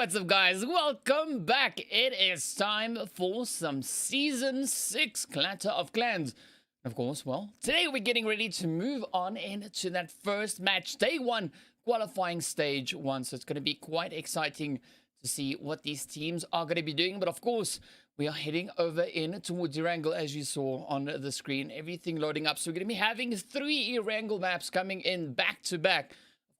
What's up, guys? Welcome back. It is time for some Season 6 Clatter of Clans. Of course, well, today we're getting ready to move on into that first match, Day 1, qualifying Stage 1. So it's going to be quite exciting to see what these teams are going to be doing. But of course, we are heading over in towards Erangel, as you saw on the screen. Everything loading up. So we're going to be having 3 Erangel maps coming in back to back.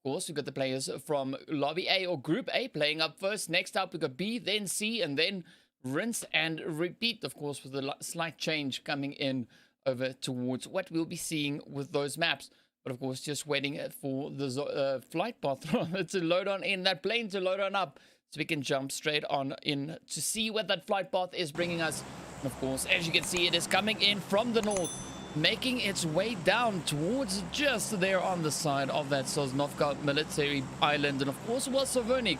Of course, we've got the players from Lobby A or Group A playing up first. Next up, we've got B, then C, and then rinse and repeat, of course, with a slight change coming in over towards what we'll be seeing with those maps. But of course, just waiting for the flight path to load on in, that plane to load on up, so we can jump straight on in to see what that flight path is bringing us. And of course, as you can see, it is coming in from the north, making its way down towards just there on the side of that Sosnovka military island. And of course, well, Severnik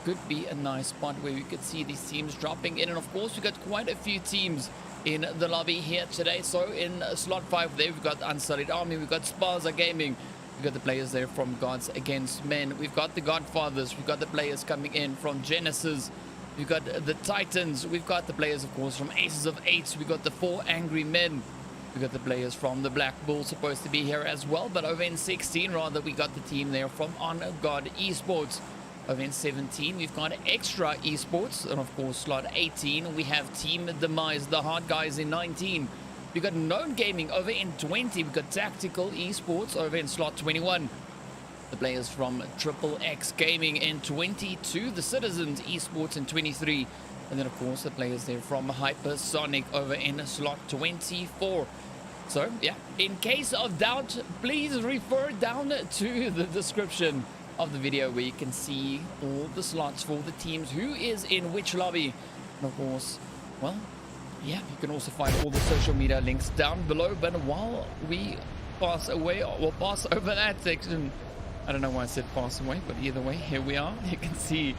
could be a nice spot where we could see these teams dropping in. And of course, we got quite a few teams in the lobby here today. So in slot 5 there, we've got Unsullied Army, we've got SPAZA Gaming, we've got the players there from Gods Against Men, we've got the Godfathers, we've got the players coming in from Genesis, we've got the Titans, we've got the players, of course, from Aces of Eights, we've got the 4 Angry Men, we got the players from the Black Bull supposed to be here as well, but over in 16 rather, we got the team there from GOD ESPORTS. Over in 17 we've got Extra Esports, and of course slot 18 we have Team DEMIZE, the hard guys, in 19. We got Known Gaming over in 20. We got Tactical Esports over in slot 21. The players from XTREME Gaming in 22. The Citizens Esports in 23. And then, of course, the players there from HYPERSONIC over in slot 24. So, yeah, in case of doubt, please refer down to the description of the video where you can see all the slots for the teams, who is in which lobby. And, of course, well, yeah, you can also find all the social media links down below. But while we pass away, or pass over that section, I don't know why I said pass away, but either way, here we are. You can see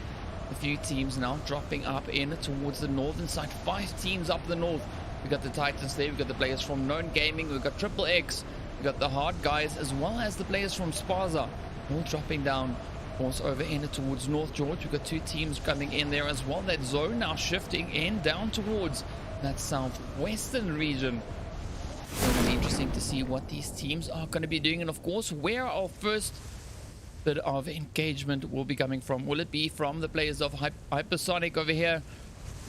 a few teams now dropping up in towards the northern side. 5 teams up the north. We got the Titans there. We got the players from Known Gaming. We've got XXX. We got the Hard Guys, as well as the players from SPAZA, all dropping down. Of course, over in towards North George. We've got 2 teams coming in there as well. That zone now shifting in down towards that southwestern region. It's going to be interesting to see what these teams are going to be doing, and of course, where our first bit of engagement will be coming from. Will it be from the players of HYPERSONIC over here?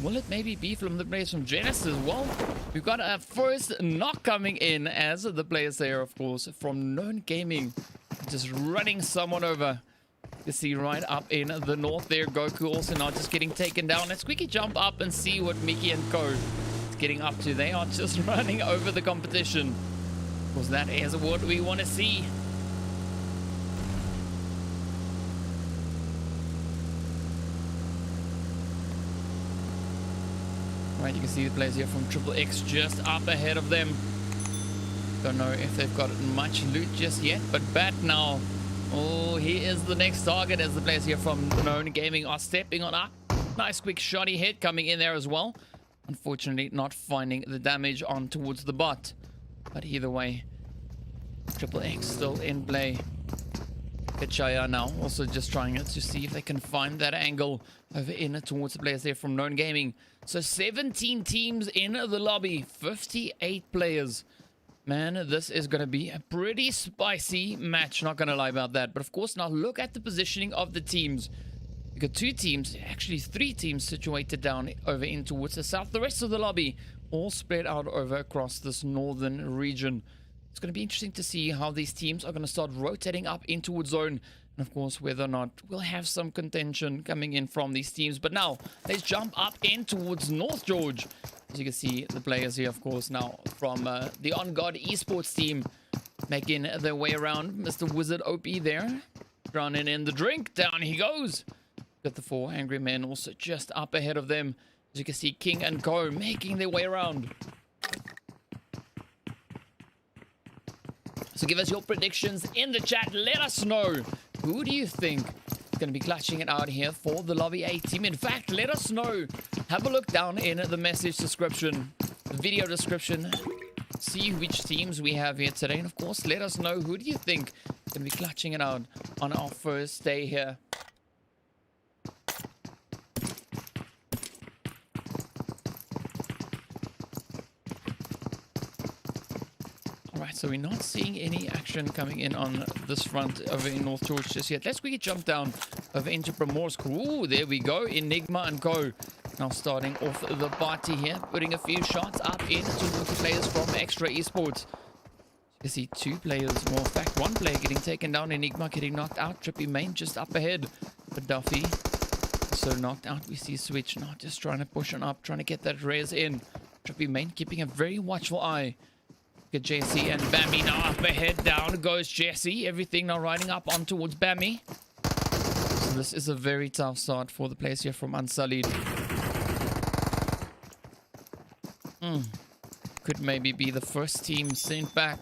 Will it maybe be from the players from Genesis? Well, we've got a first knock coming in as the players there, of course, from Known Gaming, just running someone over. You see right up in the north there, Goku also now just getting taken down. Let's quickly jump up and see what Mickey and Co is getting up to. They are just running over the competition, because that is what we want to see. Right, you can see the players here from XXX just up ahead of them. Don't know if they've got much loot just yet, but Bat now. Oh, he is the next target, as the players here from Known Gaming are stepping on up. Nice quick shoddy hit coming in there as well. Unfortunately, not finding the damage on towards the bot. But either way, XXX still in play. Vichaya now also just trying to see if they can find that angle over in towards the players there from Known Gaming. So 17 teams in the lobby, 58 players. Man, this is going to be a pretty spicy match, not going to lie about that. But of course, now look at the positioning of the teams. We've got 2 teams, actually 3 teams situated down over in towards the south. The rest of the lobby all spread out over across this northern region. It's going to be interesting to see how these teams are going to start rotating up in towards zone. And of course, whether or not we'll have some contention coming in from these teams. But now, let's jump up in towards North George. As you can see, the players here, of course, now from the GOD Esports team making their way around. Mr. Wizard OP there, drowning in the drink. Down he goes. Got the 4 Angry Men also just up ahead of them. As you can see, King and Co making their way around. So give us your predictions in the chat. Let us know, who do you think is going to be clutching it out here for the Lobby A team? In fact, let us know. Have a look down in the message description, the video description. See which teams we have here today. And of course, let us know, who do you think is going to be clutching it out on our first day here. So we're not seeing any action coming in on this front over in North George just yet. Let's quickly jump down over into Primorsk. Ooh, there we go. Enigma and Go. Now starting off the party here, putting a few shots up in towards the players from Extra Esports. You see two players, well, in fact, one player getting taken down. Enigma getting knocked out. Trippy Main just up ahead. But Duffy also knocked out. We see Switch now just trying to push on up, trying to get that res in. Trippy Main keeping a very watchful eye. Get Jesse and Bammy now up ahead. Down goes Jesse. Everything now riding up on towards Bammy. So this is a very tough start for the players here from Unsullied. Could maybe be the first team sent back.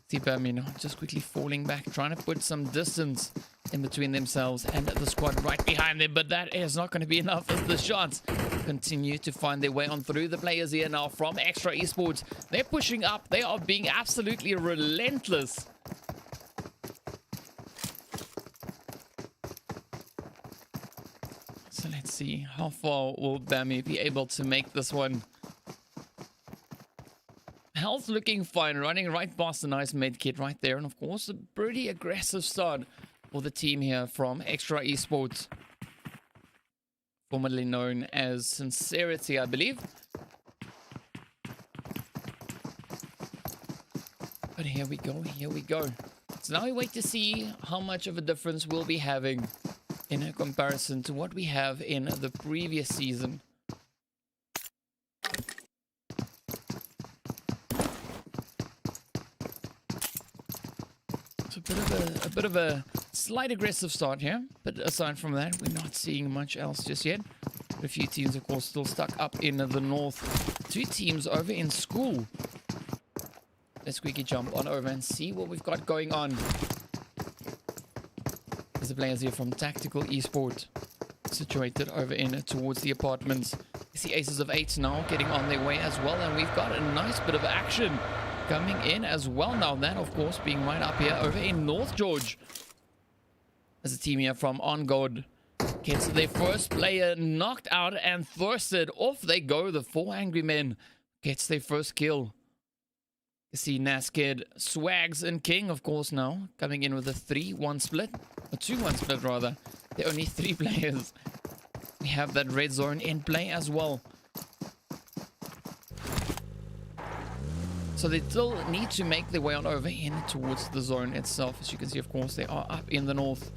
See Bammy now just quickly falling back, trying to put some distance in between themselves and the squad right behind them. But that is not going to be enough as the shots continue to find their way on through. The players here now from Extra Esports, they're pushing up. They are being absolutely relentless. So let's see how far will Bammy be able to make this one. Health looking fine, running right past a nice medkit right there. And of course, a pretty aggressive start for the team here from Extra Esports. Formerly known as Sincerity, I believe. But here we go, here we go. So now we wait to see how much of a difference we'll be having in a comparison to what we have in the previous season. It's a bit of a slight aggressive start here, but aside from that, we're not seeing much else just yet. A few teams, of course, still stuck up in the north. Two teams over in school. Let's quickly jump on over and see what we've got going on. There's the players here from Tactical Esports, situated over in towards the apartments. You see Aces of 8 now getting on their way as well, and we've got a nice bit of action coming in as well now. That, of course, being right up here over in North George. There's a team here from On God. Gets their first player knocked out and thirsted. Off they go. The 4 Angry Men gets their first kill. You see Naskid, Swags, and King, of course, now coming in with a 3-1 split. A 2-1 split, rather. There are only 3 players. We have that red zone in play as well. So they still need to make their way on over in towards the zone itself. As you can see, of course, they are up in the north.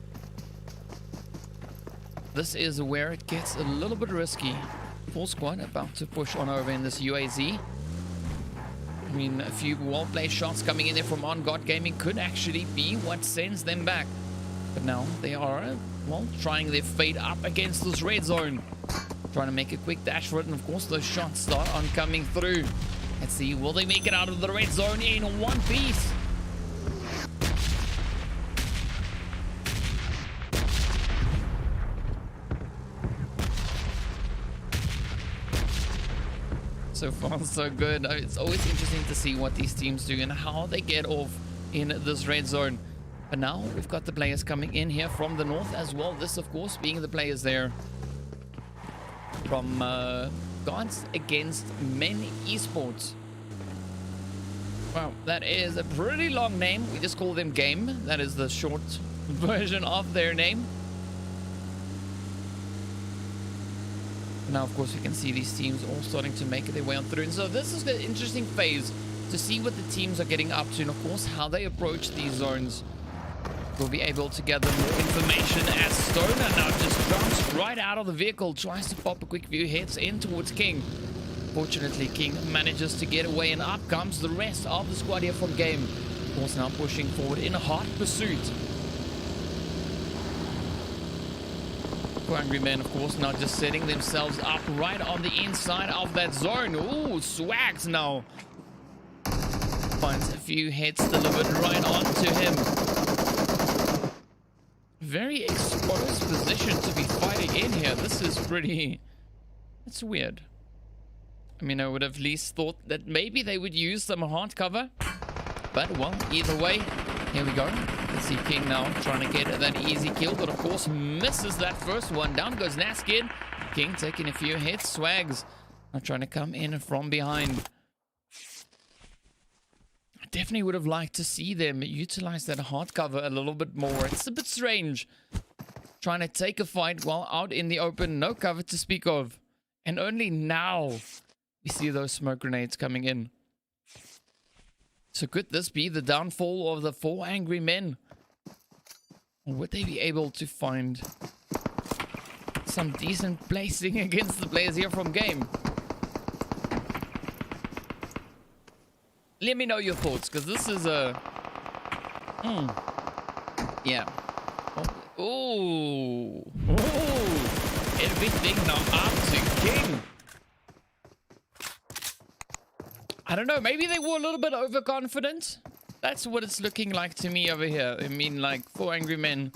This is where it gets a little bit risky. Full squad about to push on over in this UAZ. I mean, a few well-played shots coming in there from On God Gaming could actually be what sends them back. But now they are, well, trying their fate up against this red zone. Trying to make a quick dash for it. And of course, those shots start on coming through. Let's see, will they make it out of the red zone in one piece? So far, so good. It's always interesting to see what these teams do and how they get off in this red zone. But now we've got the players coming in here from the north as well. This, of course, being the players there from Gods Against Men Esports. Wow, that is a pretty long name. We just call them Game. That is the short version of their name. Now, of course, you can see these teams all starting to make their way on through. And so this is the interesting phase to see what the teams are getting up to and, of course, how they approach these zones. We'll be able to gather more information as Stoner now just jumps right out of the vehicle, tries to pop a quick few hits in towards King. Fortunately, King manages to get away, and up comes the rest of the squad here from Game. Of course, now pushing forward in a hot pursuit. Angry Men, of course, now just setting themselves up right on the inside of that zone. Ooh, Swags now finds a few hits delivered right onto him. Very exposed position to be fighting in here. This is pretty... It's weird. I mean, I would have at least thought that maybe they would use some hard cover. But, well, either way, here we go. Let's see King now trying to get that easy kill, but of course misses that first one. Down goes Naskid. King taking a few hits. Swags now trying to come in from behind. definitely would have liked to see them utilize that hard cover a little bit more. It's a bit strange trying to take a fight while out in the open, no cover to speak of. And only now we see those smoke grenades coming in. So could this be the downfall of the 4 angry men? Or would they be able to find some decent placing against the players here from Game? Let me know your thoughts, because this is a... Yeah. Oh. Everything now up to King. I don't know. Maybe they were a little bit overconfident. That's what it's looking like to me over here. I mean, like, 4 angry men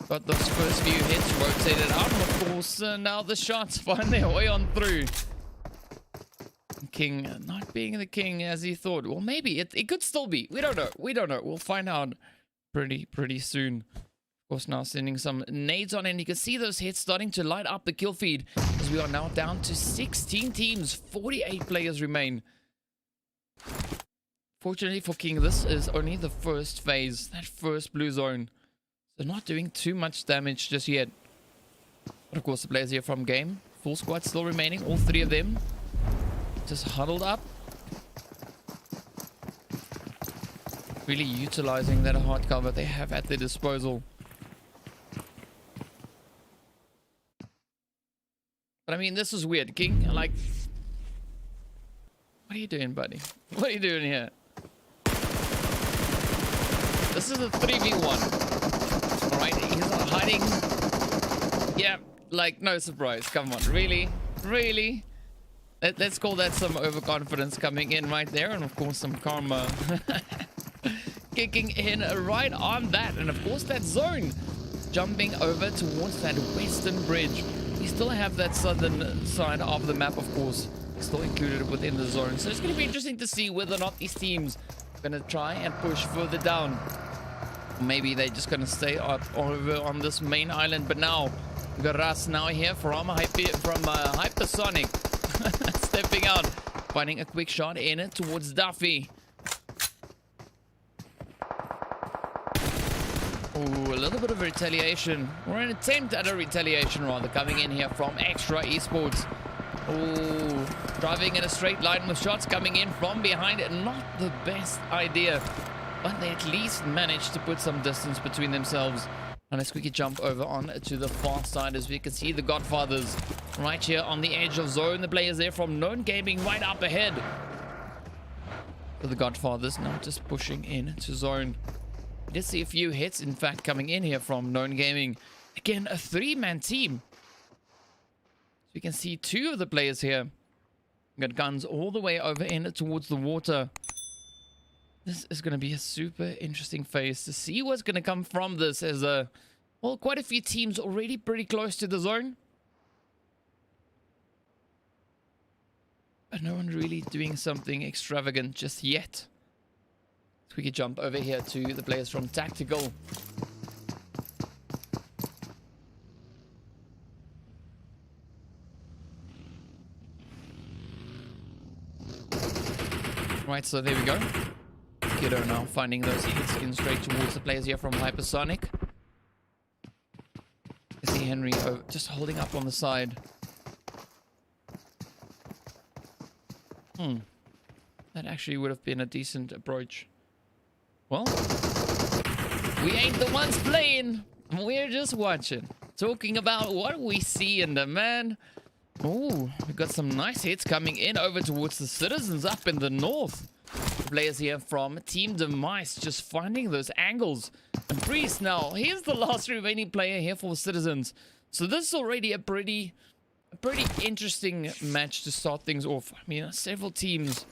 got those first few hits rotated out. And of course, now the shots find their way on through. King not being the king as he thought. Well, maybe it could still be. We don't know. We don't know. We'll find out pretty soon. Of course, now sending some nades on, and you can see those hits starting to light up the kill feed as we are now down to 16 teams. 48 players remain. Fortunately for King, this is only the first phase, that first blue zone. So not doing too much damage just yet. But of course, the players here from Game. Full squad still remaining, all 3 of them. Just huddled up. Really utilizing that hard cover they have at their disposal. But I mean, this is weird. King, like... What are you doing, buddy? What are you doing here? This is a 3v1. Alright, he's not hiding. Yeah, like, no surprise. Come on, really? Really? Let's call that some overconfidence coming in right there. And of course, some karma kicking in right on that. And of course, that zone jumping over towards that western bridge. We still have that southern side of the map, of course, still included within the zone. So it's going to be interesting to see whether or not these teams are going to try and push further down. Maybe they're just going to stay up over on this main island. But now, we've got Ras now here from HYPERSONIC. Stepping out, finding a quick shot in towards Duffy. Ooh, a little bit of a retaliation, or an attempt at a retaliation rather, coming in here from Extra Esports. Ooh, driving in a straight line with shots coming in from behind. Not the best idea, but they at least managed to put some distance between themselves. And let's quickly jump over on to the far side as we can see the Godfathers right here on the edge of zone. The players there from Known Gaming right up ahead. So the Godfathers now just pushing into zone. We did see a few hits, in fact, coming in here from Known Gaming. Again, a 3-man team. So you can see 2 of the players here. Got guns all the way over in towards the water. This is going to be a super interesting phase to see what's going to come from this, as well, quite a few teams already pretty close to the zone. But no one really doing something extravagant just yet. So we could jump over here to the players from Tactical. Right, so there we go. Kiddo now finding those hits in straight towards the players here from HYPERSONIC. I see Henry just holding up on the side. That actually would have been a decent approach. Well, we ain't the ones playing. We're just watching. Talking about what we see in the man. Oh, we've got some nice hits coming in over towards the Citizens up in the north. The players here from Team DEMIZE just finding those angles. And Priest now, here's the last remaining player here for Citizens. So this is already a pretty interesting match to start things off. I mean, several teams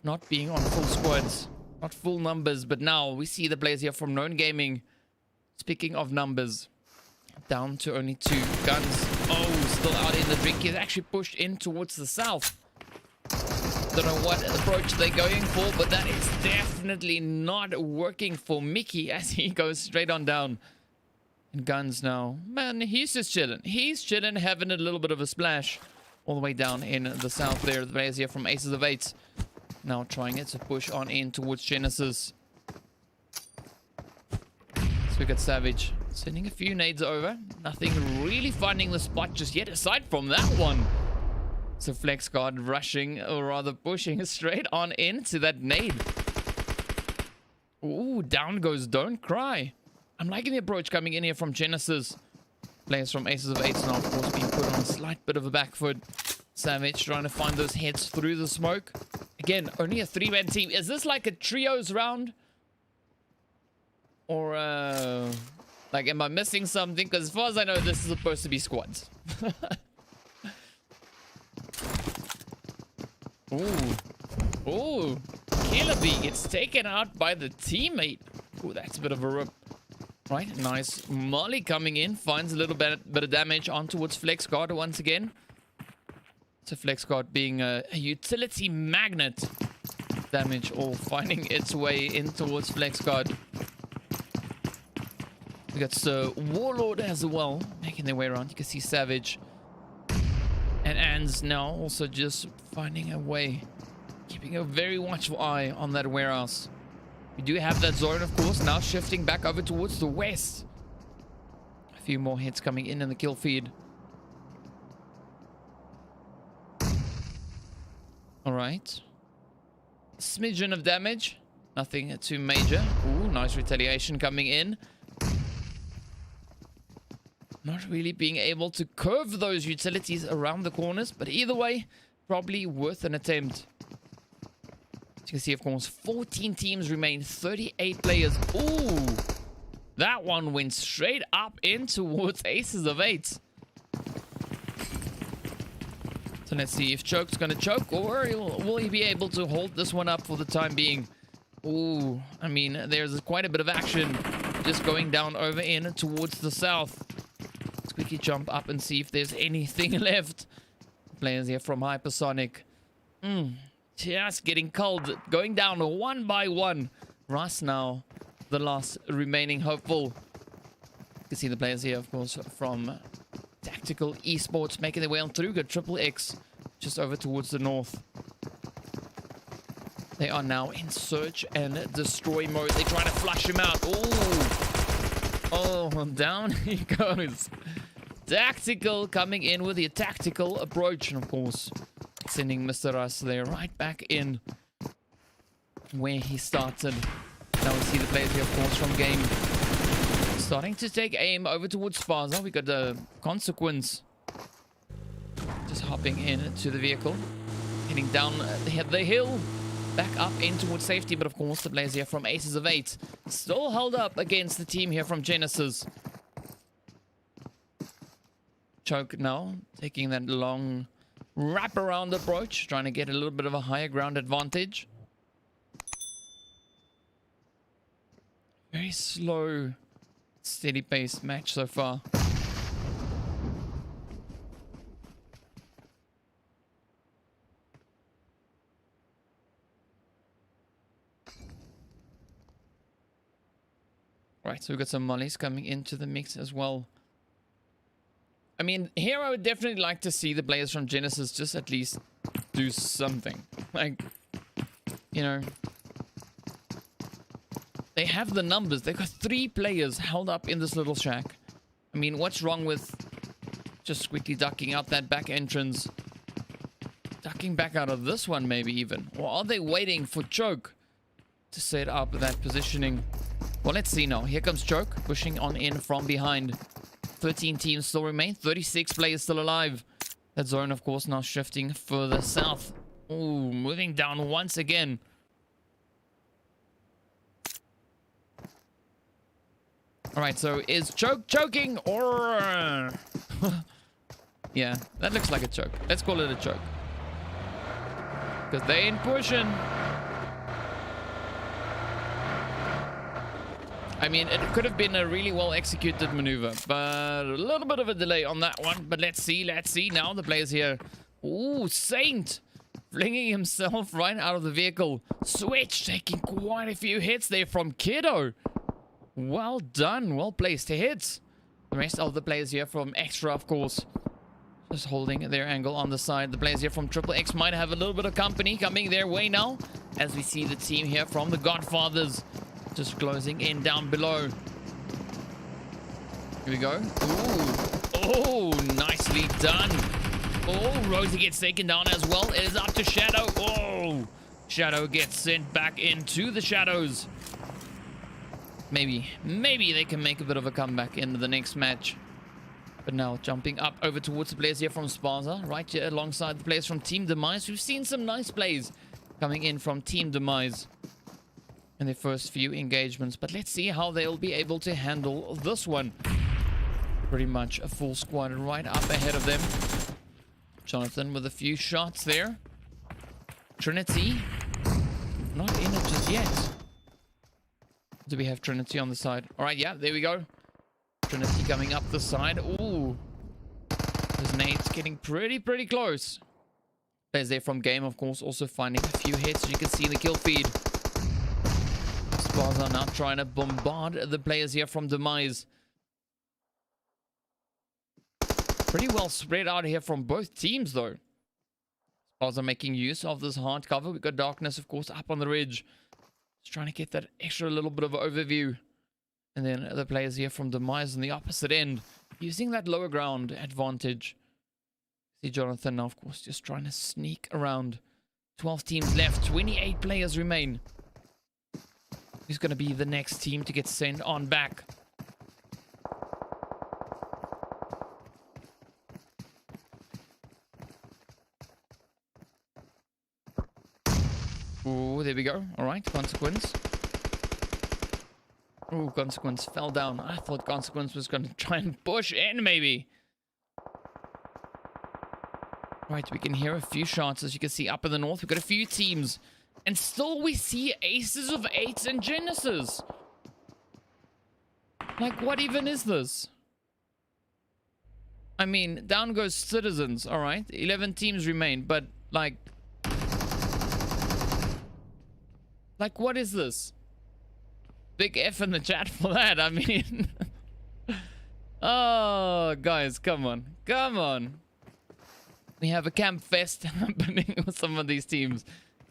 not being on full squads, not full numbers, but now we see the players here from Known Gaming. Speaking of numbers, down to only 2 guns. Oh, still out in the drink. He's actually pushed in towards the south. Don't know what approach they're going for, but that is definitely not working for Mickey as he goes straight on down. And guns now. Man, he's just chilling. He's chilling, having a little bit of a splash all the way down in the south there. The players here from Aces of Eights Now trying it to push on in towards Genesis. So we got Savage sending a few nades over. Nothing really finding the spot just yet, aside from that one. So Flex Guard rushing, or rather pushing straight on into that nade. Ooh, down goes Don't Cry. I'm liking the approach coming in here from Genesis. Players from Aces of Eights now, of course, being put on a slight bit of a back foot. Savage trying to find those heads through the smoke. Again, only a 3-man team. Is this like a trios round? Or, like, am I missing something? Because as far as I know, this is supposed to be squads. Ooh. Ooh. Killer Bee gets taken out by the teammate. Ooh, that's a bit of a rip. Right, nice. Molly coming in, finds a little bit of damage on towards Flex Guard once again. So Flex Guard being a utility magnet. Damage all finding its way in towards Flex Guard. We got Warlord as well, making their way around. You can see Savage. And AMONGST now also just finding a way. Keeping a very watchful eye on that warehouse. We do have that zone, of course, now shifting back over towards the west. A few more hits coming in the kill feed. Alright. Smidgen of damage. Nothing too major. Ooh, nice retaliation coming in. Not really being able to curve those utilities around the corners, but either way, probably worth an attempt. As you can see, of course, 14 teams remain, 38 players. Ooh, that one went straight up in towards Aces of Eights. So let's see if Choke's going to choke, or will he be able to hold this one up for the time being? Ooh, I mean, there's quite a bit of action just going down over in towards the south. Let's quickly jump up and see if there's anything left. Players here from HYPERSONIC. Just getting cold, going down one by one. Russ now, the last remaining hopeful. You can see the players here, of course, from Tactical Esports making their way on through. Got Triple X just over towards the north. They are now in search and destroy mode. They're trying to flush him out. Ooh. Oh, down he goes. Tactical coming in with the tactical approach, and of course sending Mr. Russ there right back in where he started. Now we see the players here, of course, from game starting to take aim over towards SPAZA. We got the Consequence just hopping into the vehicle, heading down the hill, back up in towards safety. But of course the players here from Aces of Eight still held up against the team here from Genesis. Choke now taking that long wraparound approach, trying to get a little bit of a higher ground advantage. Very slow, steady paced match so far. Right, so we've got some mollies coming into the mix as well. I mean, here I would definitely like to see the players from Genesis just at least do something. Like, you know, they have the numbers. They've got 3 players held up in this little shack. I mean, what's wrong with just quickly ducking out that back entrance? Ducking back out of this one, maybe even. Or are they waiting for Choke to set up that positioning? Well, let's see now. Here comes Choke, pushing on in from behind. 13 teams still remain, 36 players still alive. That zone, of course, now shifting further south. Ooh, moving down once again. Alright, so is Choke choking or... Yeah, that looks like a choke. Let's call it a choke. Because they ain't pushing. I mean, it could have been a really well executed maneuver, but a little bit of a delay on that one. But let's see now the players here. Ooh, Saint flinging himself right out of the vehicle. Switch taking quite a few hits there from Kiddo. Well done, well placed hits. The rest of the players here from Extra, of course, Just holding their angle on the side. The players here from Triple X might have a little bit of company coming their way now, as we see the team here from the Godfathers just closing in down below. Here we go. Ooh. Oh, nicely done. Oh, Rosie gets taken down as well. It is up to Shadow. Oh, Shadow gets sent back into the shadows. Maybe they can make a bit of a comeback in the next match. But now jumping up over towards the players here from SPAZA, right here alongside the players from Team DEMIZE. We've seen some nice plays coming in from Team DEMIZE in their first few engagements. But let's see how they'll be able to handle this one. Pretty much a full squad right up ahead of them. Jonathan with a few shots there. Trinity not in it just yet. Do we have Trinity on the side? All right, yeah, there we go. Trinity coming up the side. Ooh. His nade's getting pretty close. Players there from Game, of course, also finding a few hits. As you can see in the kill feed. SPAZA now trying to bombard the players here from DEMIZE. Pretty well spread out here from both teams, though. SPAZA making use of this hard cover. We've got Darkness, of course, up on the ridge. Just trying to get that extra little bit of overview. And then the players here from DEMIZE on the opposite end, using that lower ground advantage. See Jonathan now, of course, just trying to sneak around. 12 teams left, 28 players remain. Who's going to be the next team to get sent on back? Ooh, there we go. All right, Consequence. Ooh, Consequence fell down. I thought Consequence was going to try and push in, maybe. Right, we can hear a few shots, as you can see up in the north. We've got a few teams. And still we see aces of 8s and Genesis. Like, what even is this? I mean, down goes Citizens, all right? 11 teams remain, but, like, what is this? Big F in the chat for that. I mean, oh, guys, come on. Come on. We have a camp fest happening with some of these teams.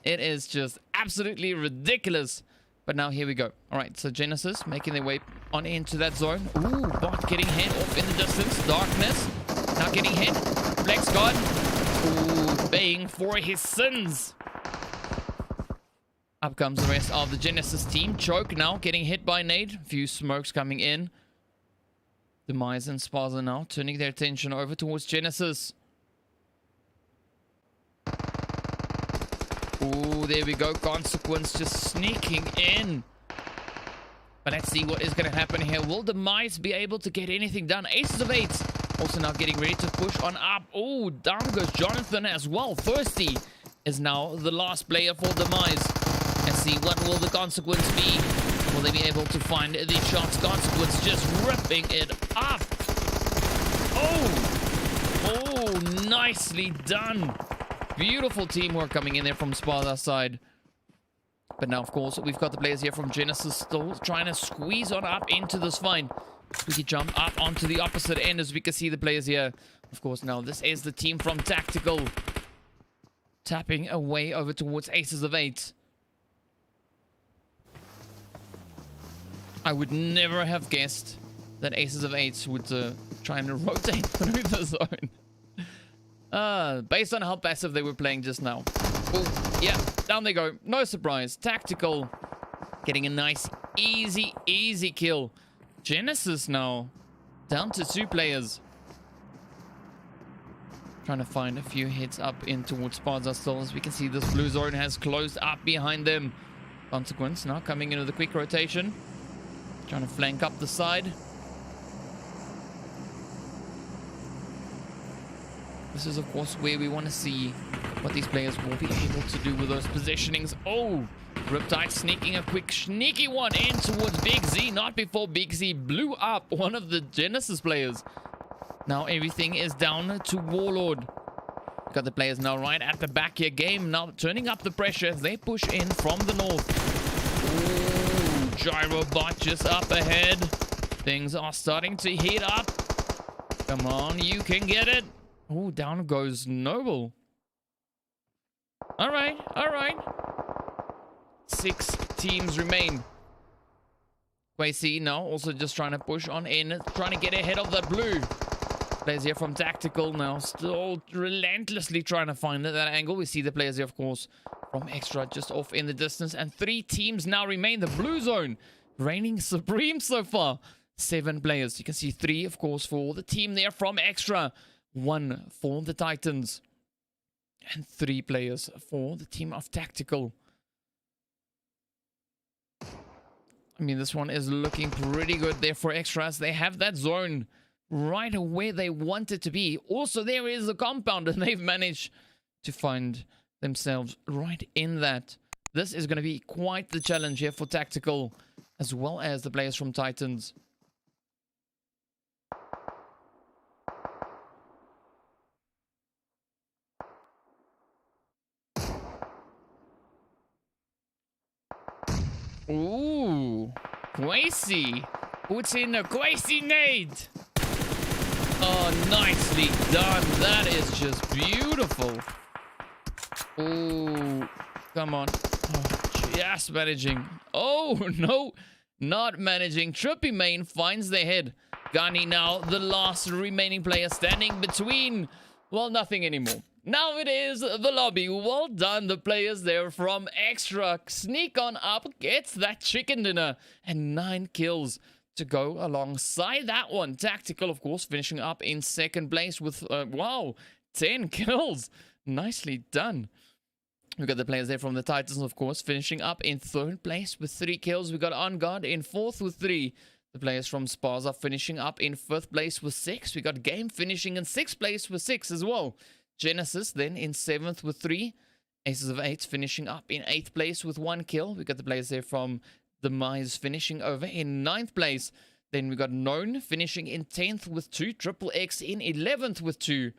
It is just absolutely ridiculous. But now here we go. All right, so Genesis making their way on into that zone. Ooh, Bot getting hit off in the distance. Darkness now getting hit. Flex God. Ooh, paying for his sins. Up comes the rest of the Genesis team. Choke now getting hit by nade. A few smokes coming in. DEMIZE and SPAZA now turning their attention over towards Genesis. Ooh, there we go. Consequence just sneaking in. But let's see what is going to happen here. Will DEMIZE be able to get anything done? Aces of 8s also now getting ready to push on up. Ooh, down goes Jonathan as well. Thirsty is now the last player for DEMIZE. Let's see, what will the Consequence be? Will they be able to find the shots? Consequence just ripping it up. Oh, nicely done. Beautiful teamwork coming in there from SPAZA's side. But now, of course, we've got the players here from Genesis still trying to squeeze on up into this fight. We can jump up onto the opposite end, as we can see the players here. Of course, now this is the team from Tactical. Tapping away over towards Aces of 8. I would never have guessed that Aces of 8s would try and rotate through the zone. Based on how passive they were playing just now. Oh, yeah, down they go. No surprise. Tactical getting a nice, easy kill. Genesis now down to 2 players. Trying to find a few hits up in towards SPAZA still. As we can see, this blue zone has closed up behind them. Consequence now coming into the quick rotation. Trying to flank up the side. This is, of course, where we want to see what these players will be able to do with those positionings. Oh, Riptide sneaking a quick sneaky one in towards Big Z. Not before Big Z blew up one of the Genesis players. Now everything is down to Warlord. Got the players now right at the back here. Game now turning up the pressure as they push in from the north. Ooh, Gyrobot just up ahead. Things are starting to heat up. Come on, you can get it. Oh, down goes Noble. All right, all right. 6 teams remain. Quasi now also just trying to push on in, trying to get ahead of the blue. Players here from Tactical now still relentlessly trying to find that angle. We see the players here, of course, from Extra just off in the distance. And 3 teams now remain. The blue zone reigning supreme so far. 7 players. You can see 3, of course, for the team there from Extra. 1 for the Titans. And 3 players for the team of Tactical. I mean, this one is looking pretty good there for Extras. They have that zone right where they want it to be. Also, there is a compound, and they've managed to find themselves right in that. This is going to be quite the challenge here for Tactical, as well as the players from Titans. Ooh, Quasi puts in a Quasi nade. Oh, nicely done. That is just beautiful. Ooh, come on. Oh, just managing. Oh, no, not managing. Trippy Main finds their head. Gani now, the last remaining player standing between, well, nothing anymore. Now it is the lobby. Well done, the players there from Extra. Sneak on up, gets that chicken dinner, and 9 kills to go alongside that one. Tactical, of course, finishing up in 2nd place with, wow, 10 kills. Nicely done. We got the players there from the Titans, of course, finishing up in 3rd place with 3 kills. We got On Guard in 4th with 3. The players from SPAZA finishing up in 5th place with 6. We got Game finishing in 6th place with 6 as well. Genesis then in 7th with 3. Aces of 8 finishing up in 8th place with 1 kill. We got the players there from DEMIZE finishing over in 9th place. Then we got Known finishing in 10th with 2. Triple X in 11th with 2.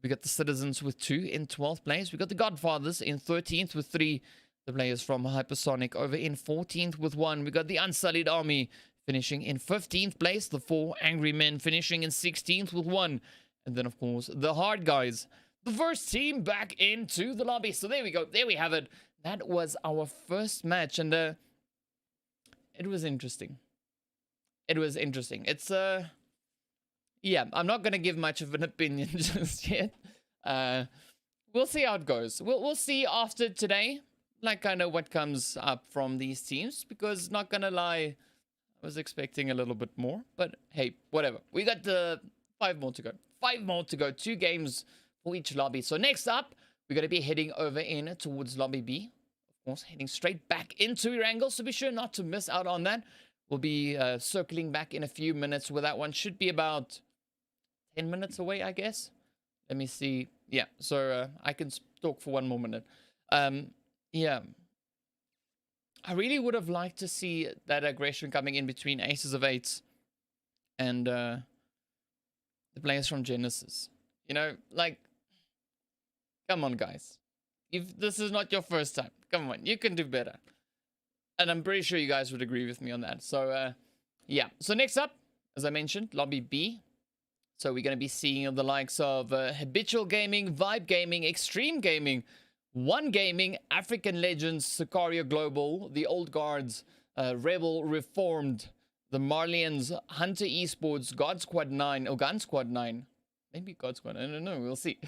We got the Citizens with 2 in 12th place. We got the Godfathers in 13th with 3. The players from HYPERSONIC over in 14th with 1. We got the Unsullied Army finishing in 15th place. The 4 Angry Men finishing in 16th with 1. And then, of course, the HARDGUYS, the first team back into the lobby. So there we go. There we have it. That was our first match. And it was interesting. It was interesting. It's, yeah, I'm not going to give much of an opinion just yet. We'll see how it goes. We'll see after today, like, kind of what comes up from these teams. Because, not going to lie, I was expecting a little bit more. But, hey, whatever. We got the 5 more to go. 5 more to go. 2 games for each lobby. So next up, we're going to be heading over in towards lobby B. Of course, heading straight back into Erangel. So be sure not to miss out on that. We'll be circling back in a few minutes where that one should be about 10 minutes away, I guess. Let me see. Yeah, so I can talk for 1 more minute. Yeah. I really would have liked to see that aggression coming in between Aces of 8s and the players from Genesis. You know, like, come on, guys. If this is not your first time, come on, you can do better. And I'm pretty sure you guys would agree with me on that. So, yeah. So next up, as I mentioned, lobby B. So we're going to be seeing the likes of Habitual Gaming, Vibe Gaming, Extreme Gaming, One Gaming, African Legends, Sicario Global, the Old Guards, Rebel Reformed, the Marlians, Hunter Esports, God Squad 9, or Gun Squad 9. Maybe God Squad, I don't know, we'll see.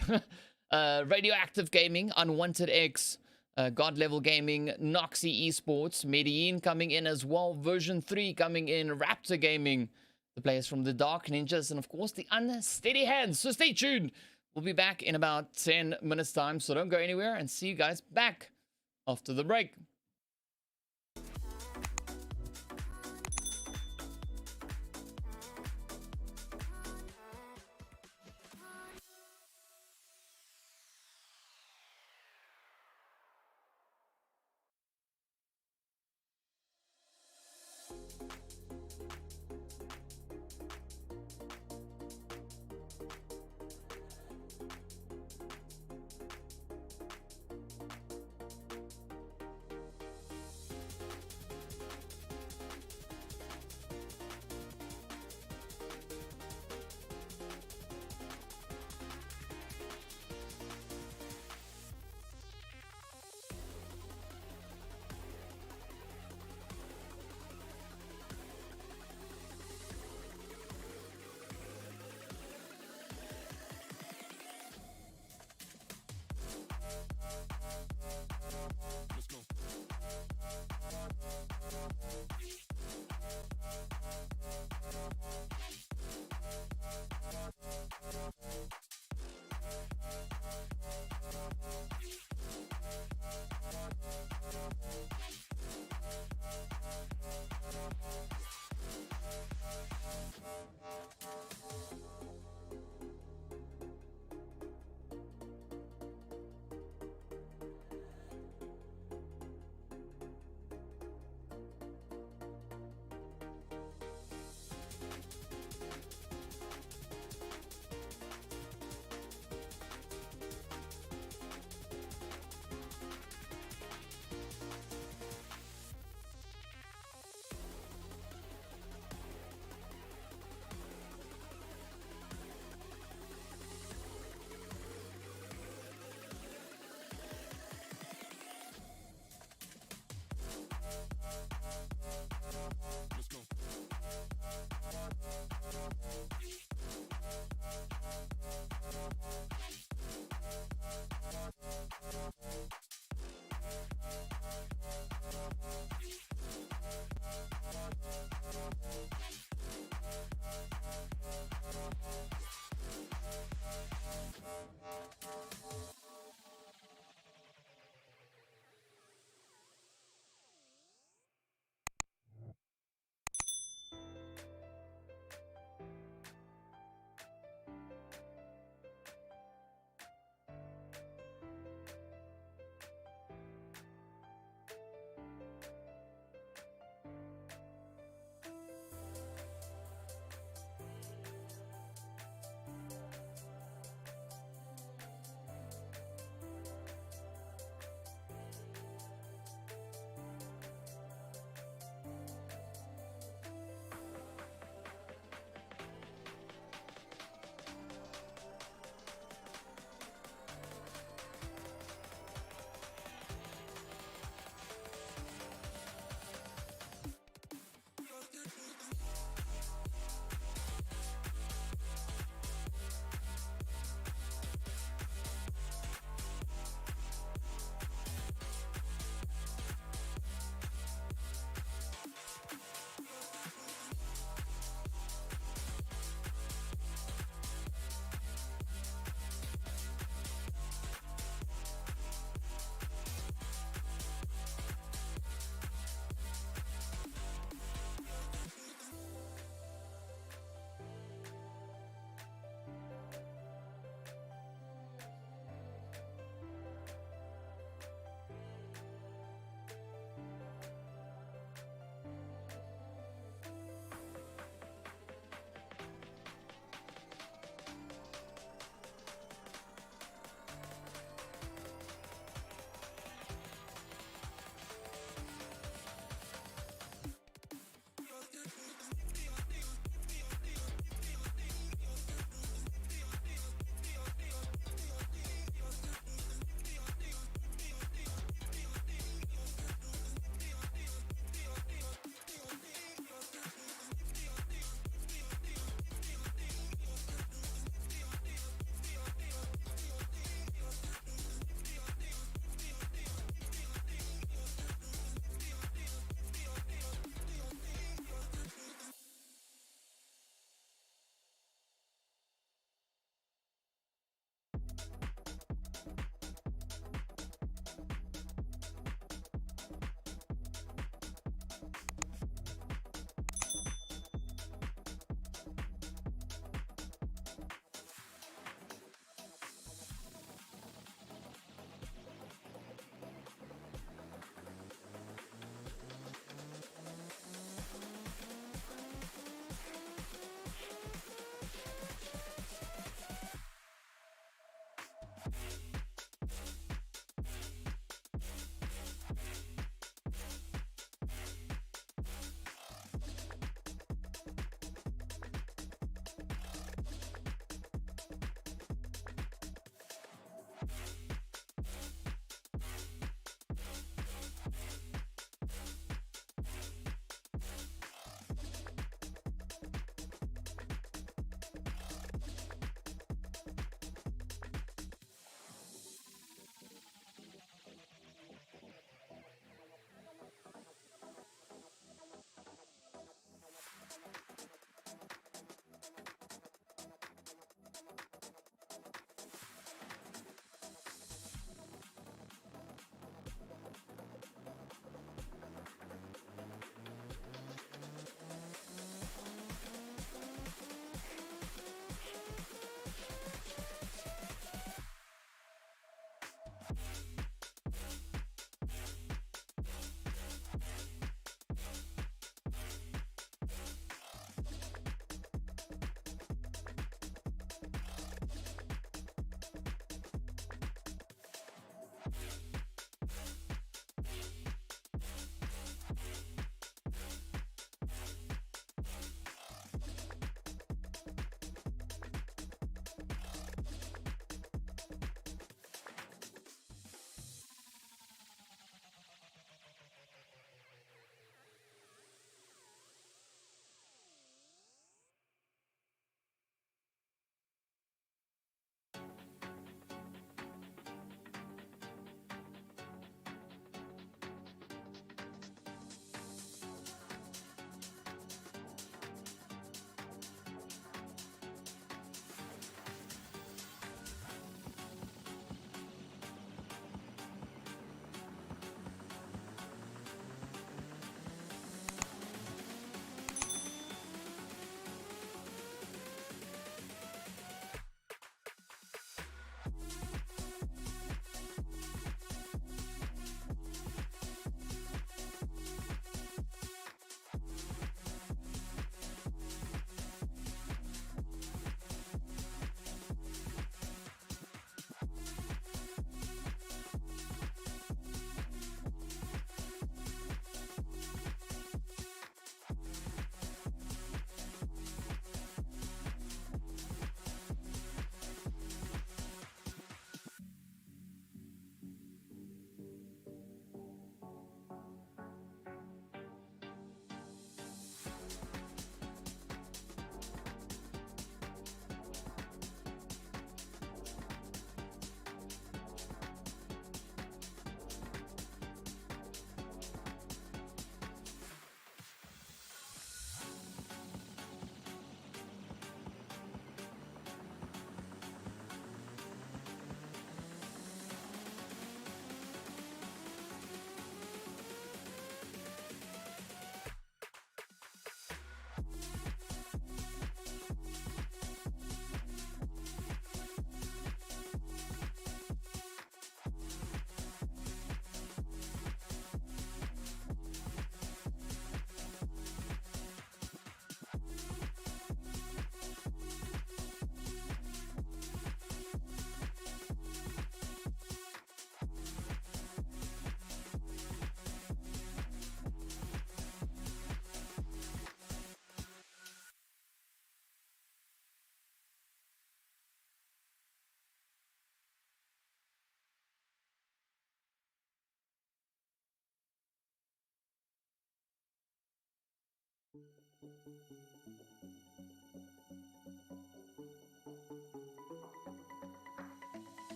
Radioactive Gaming, Unwanted X, God Level Gaming, Noxy Esports, Medellin coming in as well, Version 3 coming in, Raptor Gaming, the players from the Dark Ninjas, and of course the Unsteady Hands. So stay tuned. We'll be back in about 10 minutes time, so don't go anywhere, and see you guys back after the break.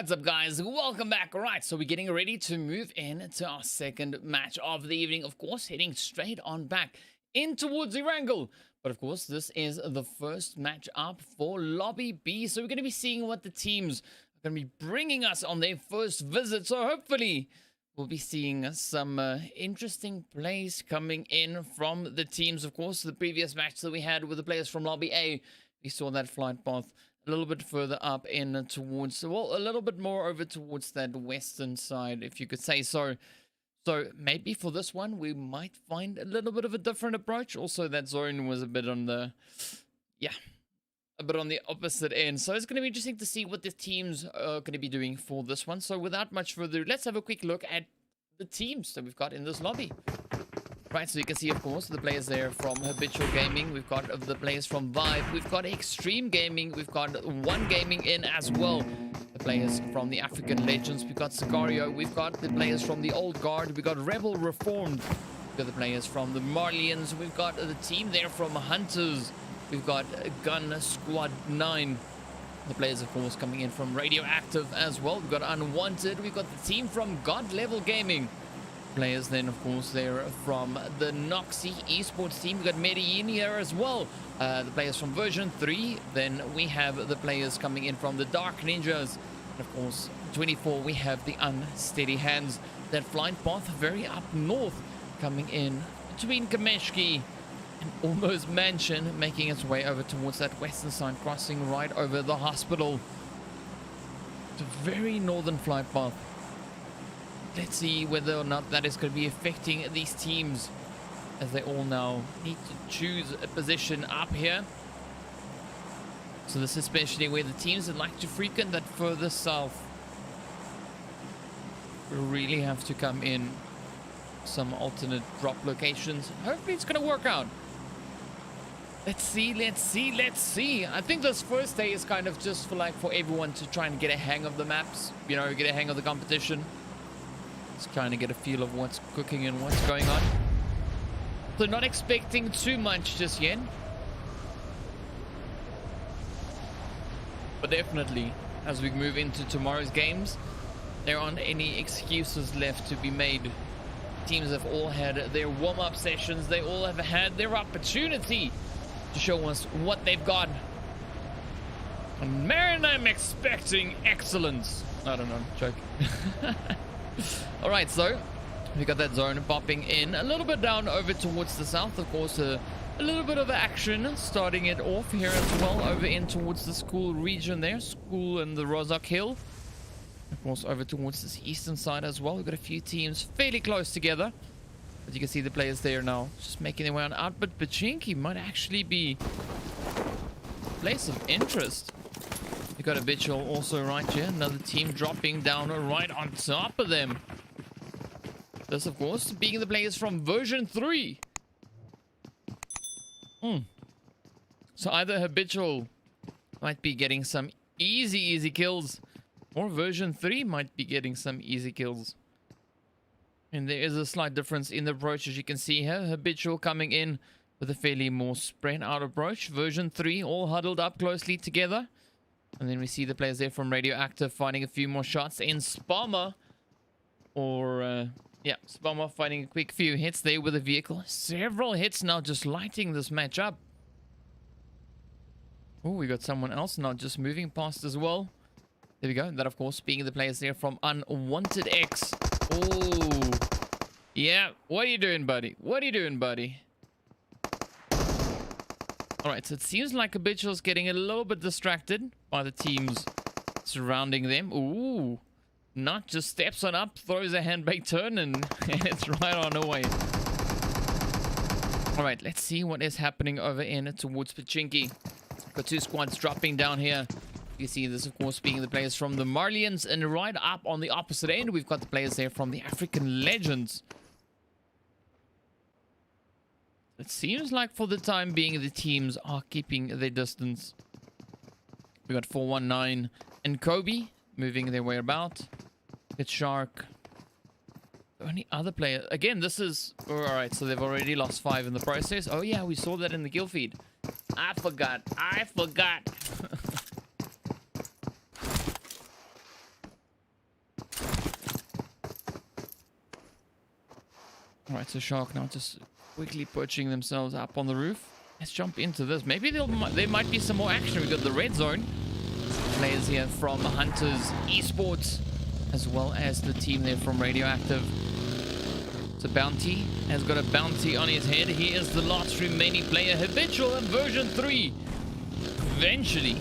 What's up, guys? Welcome back. All right, so we're getting ready to move into our second match of the evening. Of course, heading straight on back in towards Erangel. But of course, this is the first match up for Lobby B. So we're going to be seeing what the teams are going to be bringing us on their first visit. So hopefully, we'll be seeing some interesting plays coming in from the teams. Of course, the previous match that we had with the players from Lobby A, we saw that flight path a little bit further up in towards, well, a little bit more over towards that western side, if you could say so. So maybe for this one, we might find a little bit of a different approach. Also, that zone was a bit on the, a bit on the opposite end. So it's going to be interesting to see what the teams are going to be doing for this one. So without much further ado, let's have a quick look at the teams that we've got in this lobby. Right, so you can see, of course, the players there from Habitual Gaming. We've got the players from Vibe. We've got Extreme Gaming. We've got One Gaming in as well. The players from the African Legends. We've got Sicario. We've got the players from the Old Guard. We've got Rebel Reformed. We've got the players from the Marlians. We've got the team there from Hunters. We've got Gun Squad 9. The players, of course, coming in from Radioactive as well. We've got Unwanted. We've got the team from God Level Gaming. Players then, of course, they're from the Noxy esports team. We've got Medellin here as well. The players from version 3. Then we have the players coming in from the Dark Ninjas. And of course, 24, we have the Unsteady Hands. That flight path very up north, coming in between Kameshki and almost Mansion, making its way over towards that western side, crossing right over the hospital. It's a very northern flight path. Let's see whether or not that is going to be affecting these teams, as they all now need to choose a position up here. So this is especially where the teams that like to frequent that further south will really have to come in some alternate drop locations. Hopefully it's going to work out. Let's see, let's see, let's see. I think this first day is kind of just for everyone to try and get a hang of the maps, you know, get a hang of the competition. Just trying to get a feel of what's cooking and what's going on. So not expecting too much just yet. But definitely, as we move into tomorrow's games, there aren't any excuses left to be made. Teams have all had their warm-up sessions. They all have had their opportunity to show us what they've got. And man, I'm expecting excellence. I don't know, joke. All right, so we got that zone popping in a little bit down over towards the south. Of course, a little bit of action starting it off here as well, over in towards the school region there, school and the Rozak Hill. Of course, over towards this eastern side as well. We've got a few teams fairly close together, but you can see the players there now just making their way on out. But Pachinki might actually be a place of interest. We got Habitual also right here. Another team dropping down right on top of them. This, of course, being the players from version 3. So either Habitual might be getting some easy kills, or version 3 might be getting some easy kills. And there is a slight difference in the approach, as you can see here. Habitual coming in with a fairly more spread out approach. Version 3 all huddled up closely together. And then we see the players there from Radioactive finding a few more shots in Spammer. Or, yeah, Spammer finding a quick few hits there with the vehicle. Several hits now just lighting this match up. Oh, we got someone else now just moving past as well. There we go. That, of course, being the players there from Unwanted X. Oh, yeah. What are you doing, buddy? What are you doing, buddy? All right, so it seems like Habitual's getting a little bit distracted by the teams surrounding them. Ooh, not just steps on up, throws a handbrake turn, and it's right on the way. All right, let's see what is happening over in towards Pachinki. Got two squads dropping down here. You see this, of course, being the players from the Marlians, and right up on the opposite end, we've got the players there from the African Legends. It seems like for the time being, the teams are keeping their distance. We got 419 and Kobe moving their way about. It's Shark. The only other player... Again, this is... Alright, so they've already lost 5 in the process. Oh yeah, we saw that in the kill feed. I forgot. Alright, so Shark now just quickly perching themselves up on the roof. Let's jump into this. Maybe there might be some more action. We got the red zone. Players here from Hunters Esports, as well as the team there from Radioactive. So Bounty has got a bounty on his head. He is the last remaining player. Habitual in version 3. Eventually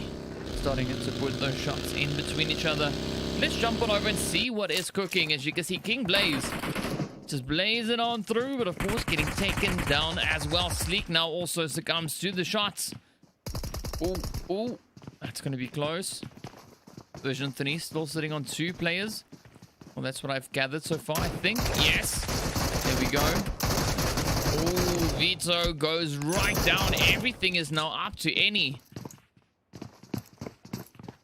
starting to put those shots in between each other. Let's jump on over and see what is cooking. As you can see, King Blaze just blazing on through, but of course getting taken down as well. Sleek now also succumbs to the shots. Ooh, that's going to be close. Version 3 still sitting on 2 players. Well, that's what I've gathered so far, I think. Yes. There we go. Oh, Vito goes right down. Everything is now up to any.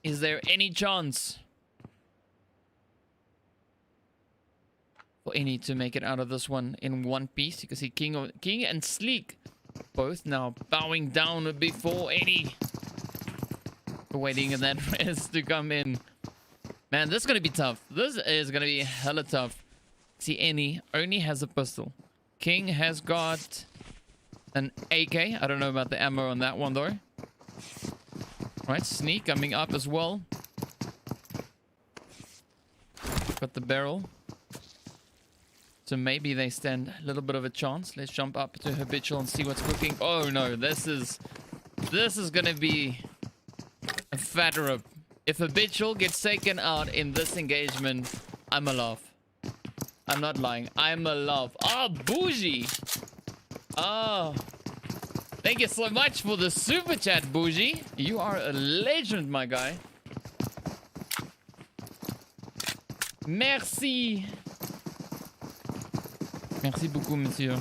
Is there any chance for any to make it out of this one in one piece? You can see King and Sleek both now bowing down before any. Waiting in that rest to come in. Man, this is going to be tough. This is going to be hella tough. See, any only has a pistol. King has got an AK. I don't know about the ammo on that one, though. Right, Sneak coming up as well. Got the barrel. So maybe they stand a little bit of a chance. Let's jump up to Habitual and see what's cooking. Oh, no. This is going to be a fat rip. If Habitual gets taken out in this engagement, I'm a laugh. I'm not lying. I'm a laugh. Oh, Bougie. Oh. Thank you so much for the super chat, Bougie. You are a legend, my guy. Merci. Merci beaucoup, monsieur.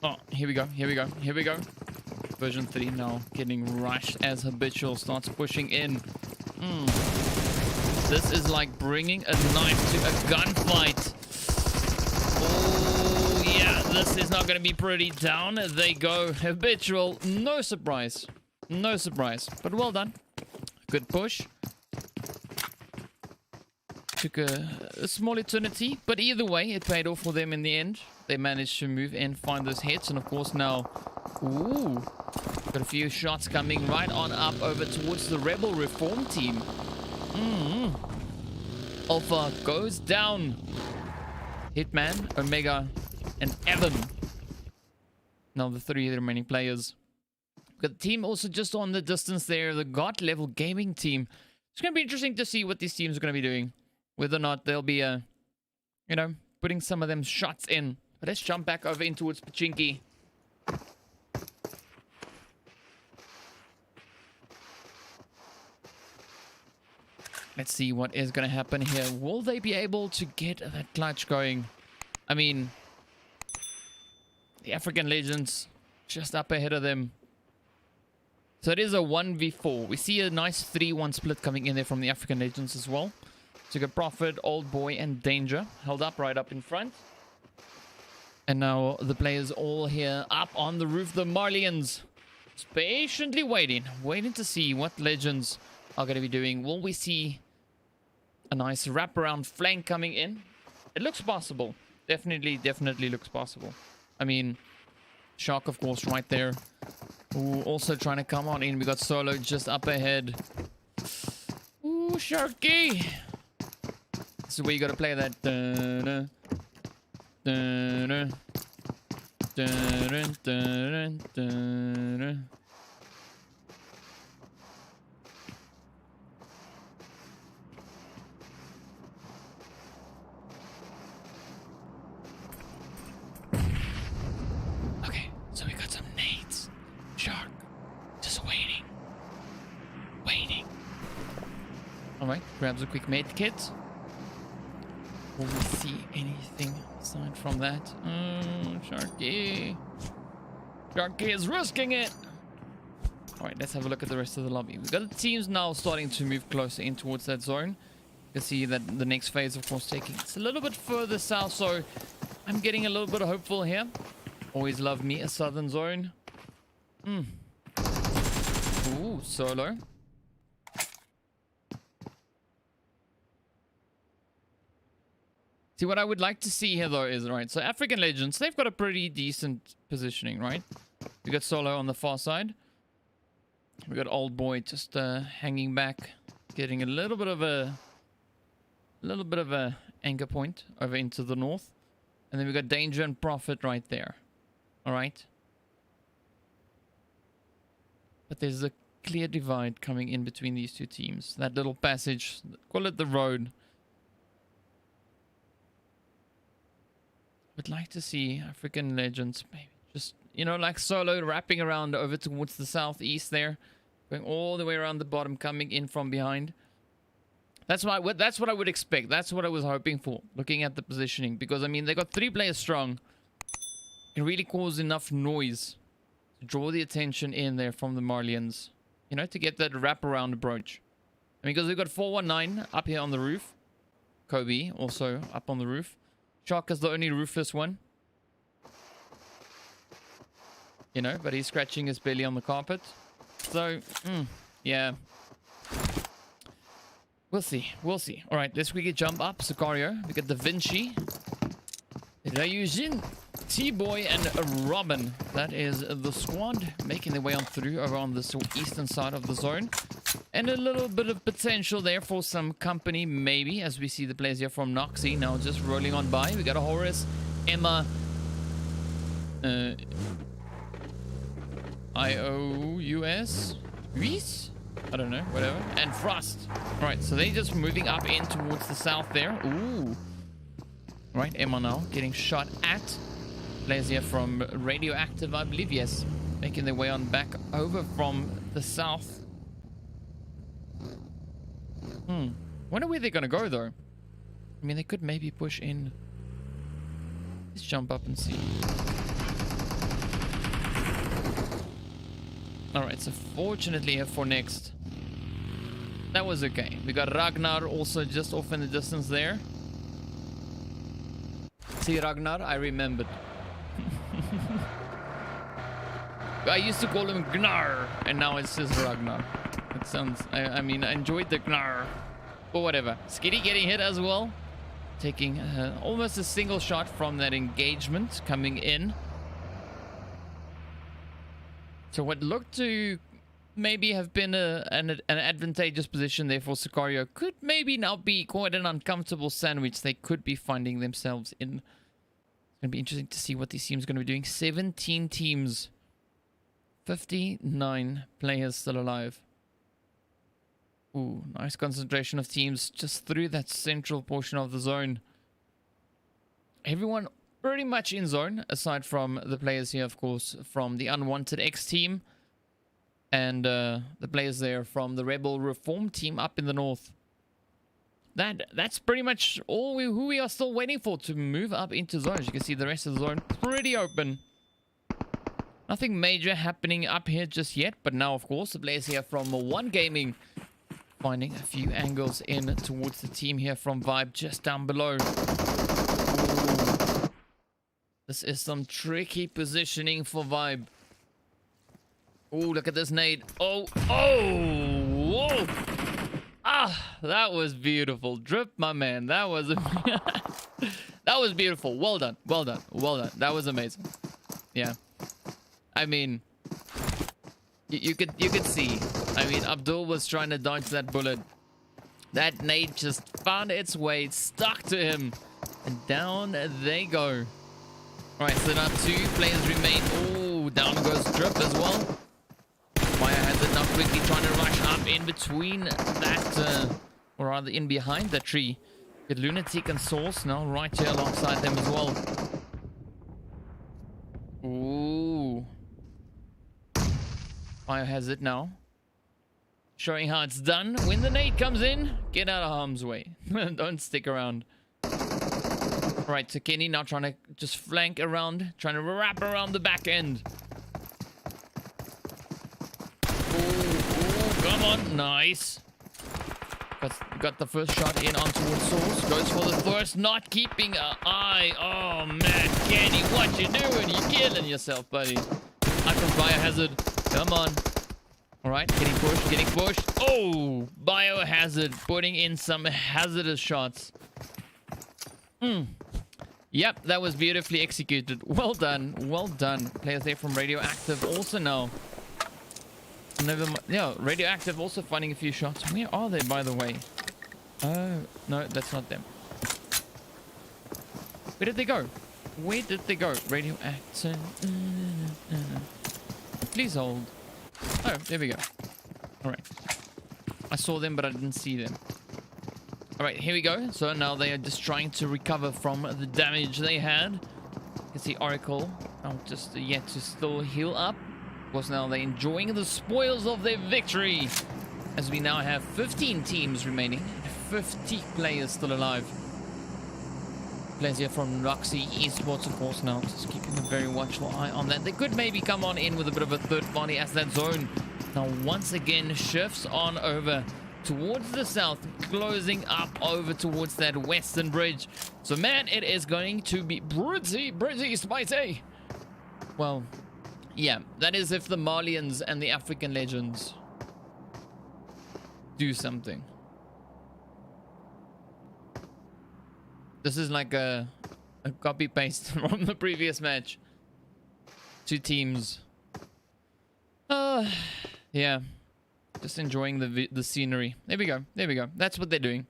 Oh, here we go. Version 3 now getting rushed as Habitual starts pushing in. This is like bringing a knife to a gunfight. Oh, yeah, this is not going to be pretty. Down they go. Habitual, no surprise. No surprise, but well done. Good push. Took a small eternity, but either way, it paid off for them in the end. They managed to move and find those hits, and of course now, ooh, got a few shots coming right on up over towards the Rebel Reform team. Alpha goes down. Hitman, Omega, and Evan. Now the 3 remaining players. Got the team also just on the distance there, the GOD level gaming team. It's going to be interesting to see what these teams are going to be doing. Whether or not they'll be, you know, putting some of them shots in. But let's jump back over in towards Pachinki. Let's see what is going to happen here. Will they be able to get that clutch going? I mean, the African Legends just up ahead of them. So it is a 1v4. We see a nice 3-1 split coming in there from the African Legends as well. So you got Prophet, Old Boy, and Danger held up right up in front. And now the players all here up on the roof. The Marlians just patiently waiting to see what Legends are going to be doing. Will we see a nice wraparound flank coming in? It looks possible. Definitely looks possible. I mean, Shark, of course, right there. Ooh, also trying to come on in. We got Solo just up ahead. Ooh, Sharky. This is where you got to play that. Dun, dun, dun, dun. Okay, so we got some nades. Shark, just waiting. Alright, grabs a quick med kit. Will we see anything aside from that? Sharky. Sharky is risking it. Alright, let's have a look at the rest of the lobby. We've got the teams now starting to move closer in towards that zone. You can see that the next phase, of course, taking it's a little bit further south, so I'm getting a little bit hopeful here. Always love me a southern zone. Ooh, solo. See, what I would like to see here, though, is, right, so African Legends, they've got a pretty decent positioning, right? We got Solo on the far side. We got Old Boy just hanging back, getting a little bit of a anchor point over into the north. And then we got Danger and Prophet right there. All right? But there's a clear divide coming in between these two teams. That little passage, call it the road. Would like to see African Legends maybe just, you know, like Solo wrapping around over towards the southeast there, going all the way around the bottom, coming in from behind. That's what I would expect. That's what I was hoping for, looking at the positioning, because I mean they got 3 players strong. It really caused enough noise to draw the attention in there from the Marlians, you know, to get that wraparound approach. I mean, because we've got 419 up here on the roof, Kobe also up on the roof. Shark is the only roofless one. You know, but he's scratching his belly on the carpet. So, yeah. We'll see. We'll see. Alright, let's quickly jump up. Sicario. We got Da Vinci. Ryujin. T-Boy and Robin. That is the squad making their way on through over on the eastern side of the zone. And a little bit of potential there for some company, maybe, as we see the players here from Noxie now just rolling on by. We got a Horus, Emma, IOUS, Reese? I don't know, whatever. And Frost. Alright, so they're just moving up in towards the south there. Ooh. Right, Emma now getting shot at. Players here from Radioactive, I believe, yes. Making their way on back over from the south. Wonder where they're gonna go, though. I mean, they could maybe push in. Let's jump up and see. Alright, so fortunately for next, that was okay. We got Ragnar also just off in the distance there. See, Ragnar, I remembered. I used to call him Gnar, and now it's just Ragnar. It sounds, I mean, I enjoyed the Gnar. But whatever. Skitty getting hit as well. Taking almost a single shot from that engagement coming in. So what looked to maybe have been an advantageous position there for Sicario could maybe now be quite an uncomfortable sandwich they could be finding themselves in. It's going to be interesting to see what these teams are going to be doing. 17 teams. 59 players still alive. Ooh, nice concentration of teams just through that central portion of the zone. Everyone pretty much in zone, aside from the players here, of course, from the Unwanted X team. And the players there from the Rebel Reform team up in the north. That's pretty much all who we are still waiting for to move up into zone. As you can see, the rest of the zone pretty open. Nothing major happening up here just yet. But now, of course, the players here from One Gaming finding a few angles in towards the team here from Vibe just down below. Ooh. This is some tricky positioning for Vibe. Oh, look at this nade. Oh, whoa. Ah, that was beautiful. Drip, my man. That was that was beautiful. Well done. That was amazing. Yeah. I mean, you could see. I mean, Abdul was trying to dodge that bullet. That nade just found its way, stuck to him, and down they go. All right, so now 2 players remain. Oh, down goes Drip as well. Biohazard now quickly trying to rush up in between that, or rather in behind the tree. Get Lunatic and Source now right here alongside them as well. Ooh. Biohazard now. Showing how it's done. When the nade comes in, get out of harm's way. Don't stick around. Right, so Kenny now trying to just flank around, trying to wrap around the back end. Ooh, come on, nice. Got the first shot in on towards Source. Goes for the first, not keeping an eye. Oh man, Kenny, what you doing? You're killing yourself, buddy. Out from Biohazard. Come on. Alright, getting pushed. Oh, Biohazard putting in some hazardous shots. Yep, that was beautifully executed. Well done. Well done. Players there from Radioactive also now. Never mind. Yeah, Radioactive also finding a few shots. Where are they, by the way? Oh, no, that's not them. Where did they go? Where did they go? Radioactive. Please hold. Oh, there we go. Alright. I saw them, but I didn't see them. Alright, here we go. So now they are just trying to recover from the damage they had. You can see Oracle just yet to still heal up. Of course, now they're enjoying the spoils of their victory. As we now have 15 teams remaining. 50 players still alive. Players here from Roxy Esports, of course, now just keeping a very watchful eye on that. They could maybe come on in with a bit of a third party as that zone now once again shifts on over towards the south, closing up over towards that western bridge. So, man, it is going to be pretty spicy. Well, yeah, that is if the Malians and the African legends do something. This is like a copy paste from the previous match. 2 teams. Yeah. Just enjoying the scenery. There we go. There we go. That's what they're doing.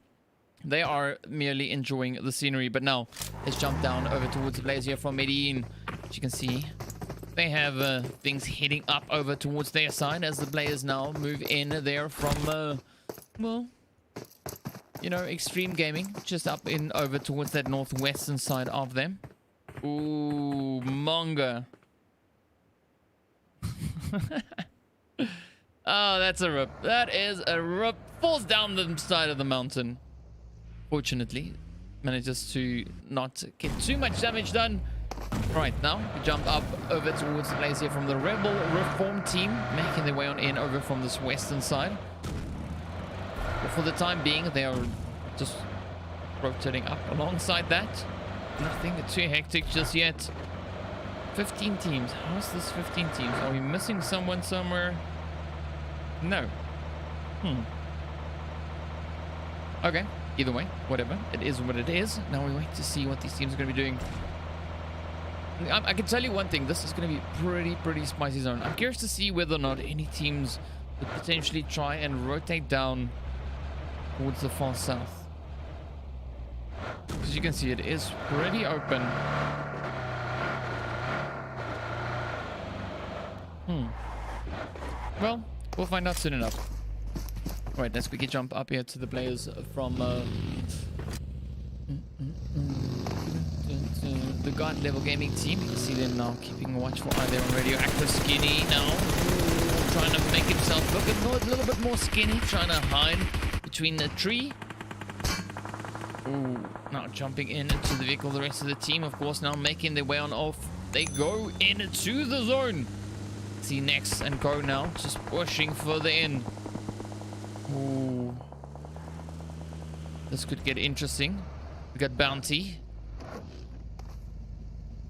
They are merely enjoying the scenery. But now, let's jump down over towards the players here from Medellin. As you can see, they have things heading up over towards their side as the players now move in there from, well, you know, Extreme Gaming, just up in over towards that northwestern side of them. Ooh, manga. Oh, that's a rip. That is a rip. Falls down the side of the mountain. Fortunately, manages to not get too much damage done. Right, now we jump up over towards the players here from the Rebel Reform team, making their way on in over from this western side. But for the time being, they are just rotating up alongside that. Nothing too hectic just yet. 15 teams. How's this 15 teams? Are we missing someone somewhere? No. Okay. Either way, whatever. It is what it is. Now we wait to see what these teams are going to be doing. I can tell you one thing. This is going to be pretty spicy zone. I'm curious to see whether or not any teams would potentially try and rotate down towards the far south. As you can see, it is pretty open. Well, we'll find out soon enough. Alright, let's quickly jump up here to the players from the God level gaming team. You can see them now keeping a watchful eye there on Radioactive. Skinny now trying to make himself look a little bit more skinny, trying to hide between the tree. Ooh, now jumping into the vehicle. The rest of the team, of course, now making their way on off. They go into the zone. See Next and Go now just pushing further in. Ooh, this could get interesting. We got Bounty.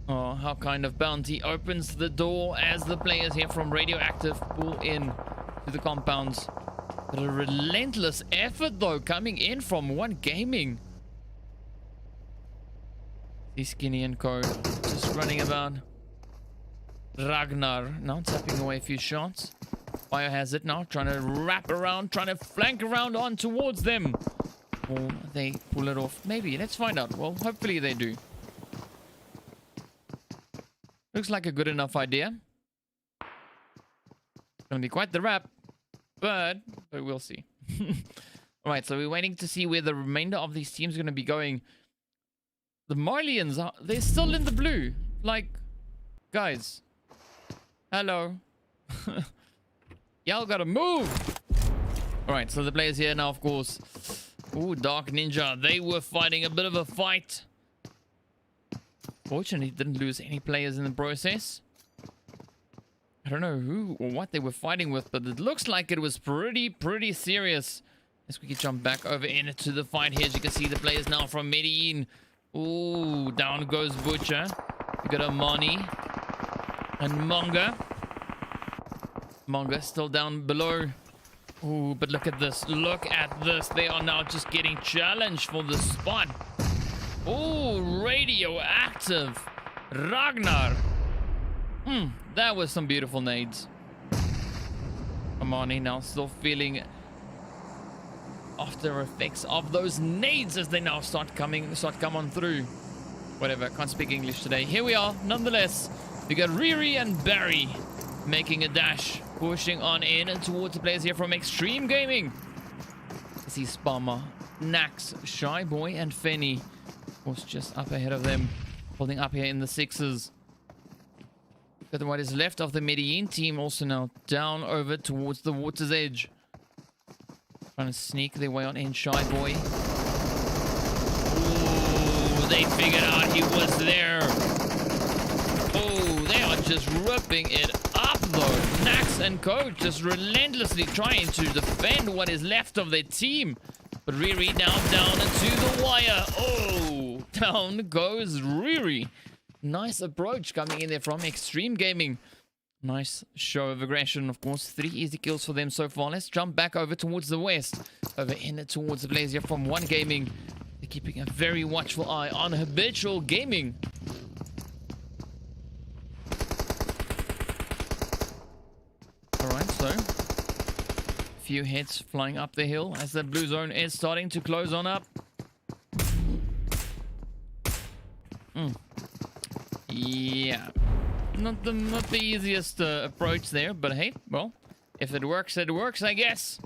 Oh, how kind of Bounty opens the door as the players here from Radioactive pull in to the compounds. But a relentless effort though coming in from One Gaming. See Skinny and Co just running about. Ragnar now tapping away a few shots. Biohazard now trying to wrap around, trying to flank around on towards them. Or they pull it off. Maybe. Let's find out. Well, hopefully they do. Looks like a good enough idea. Gonna be quite the rap, but we'll see. All right, so we're waiting to see where the remainder of these teams are going to be going. The Marlians, they're still in the blue. Like, guys, hello. Y'all gotta move. All right, so the players here now, of course. Ooh, Dark Ninja, they were fighting a bit of a fight. Fortunately, didn't lose any players in the process. I don't know who or what they were fighting with, but it looks like it was pretty serious. Let's quickly jump back over into the fight here. As you can see, the players now from Medellin. Ooh, down goes Butcher. We got Amani and Manga. Manga still down below. Ooh, but look at this. Look at this. They are now just getting challenged for the spot. Ooh, radioactive. Ragnar. That was some beautiful nades. Amani now still feeling after effects of those nades as they now start come on through. Whatever, can't speak English today. Here we are, nonetheless. We got Riri and Barry making a dash, pushing on in and towards the players here from Extreme Gaming. I see Spama, Nax, Shy Boy, and Fenny. Of course, just up ahead of them, holding up here in the sixes. Got what is left of the Medellin team also now down over towards the water's edge. Trying to sneak their way on in. Shy Boy. Ooh, they figured out he was there. Oh, they are just ripping it up though. Nax and Coach just relentlessly trying to defend what is left of their team. But Riri now down to the wire. Oh, down goes Riri. Nice approach coming in there from Extreme Gaming. Nice show of aggression, of course. 3 easy kills for them so far. Let's jump back over towards the west. Over in towards the players here from One Gaming. They're keeping a very watchful eye on Habitual Gaming. Alright, so a few hits flying up the hill as the blue zone is starting to close on up. Yeah, not the easiest approach there, but hey, well, if it works, it works, I guess.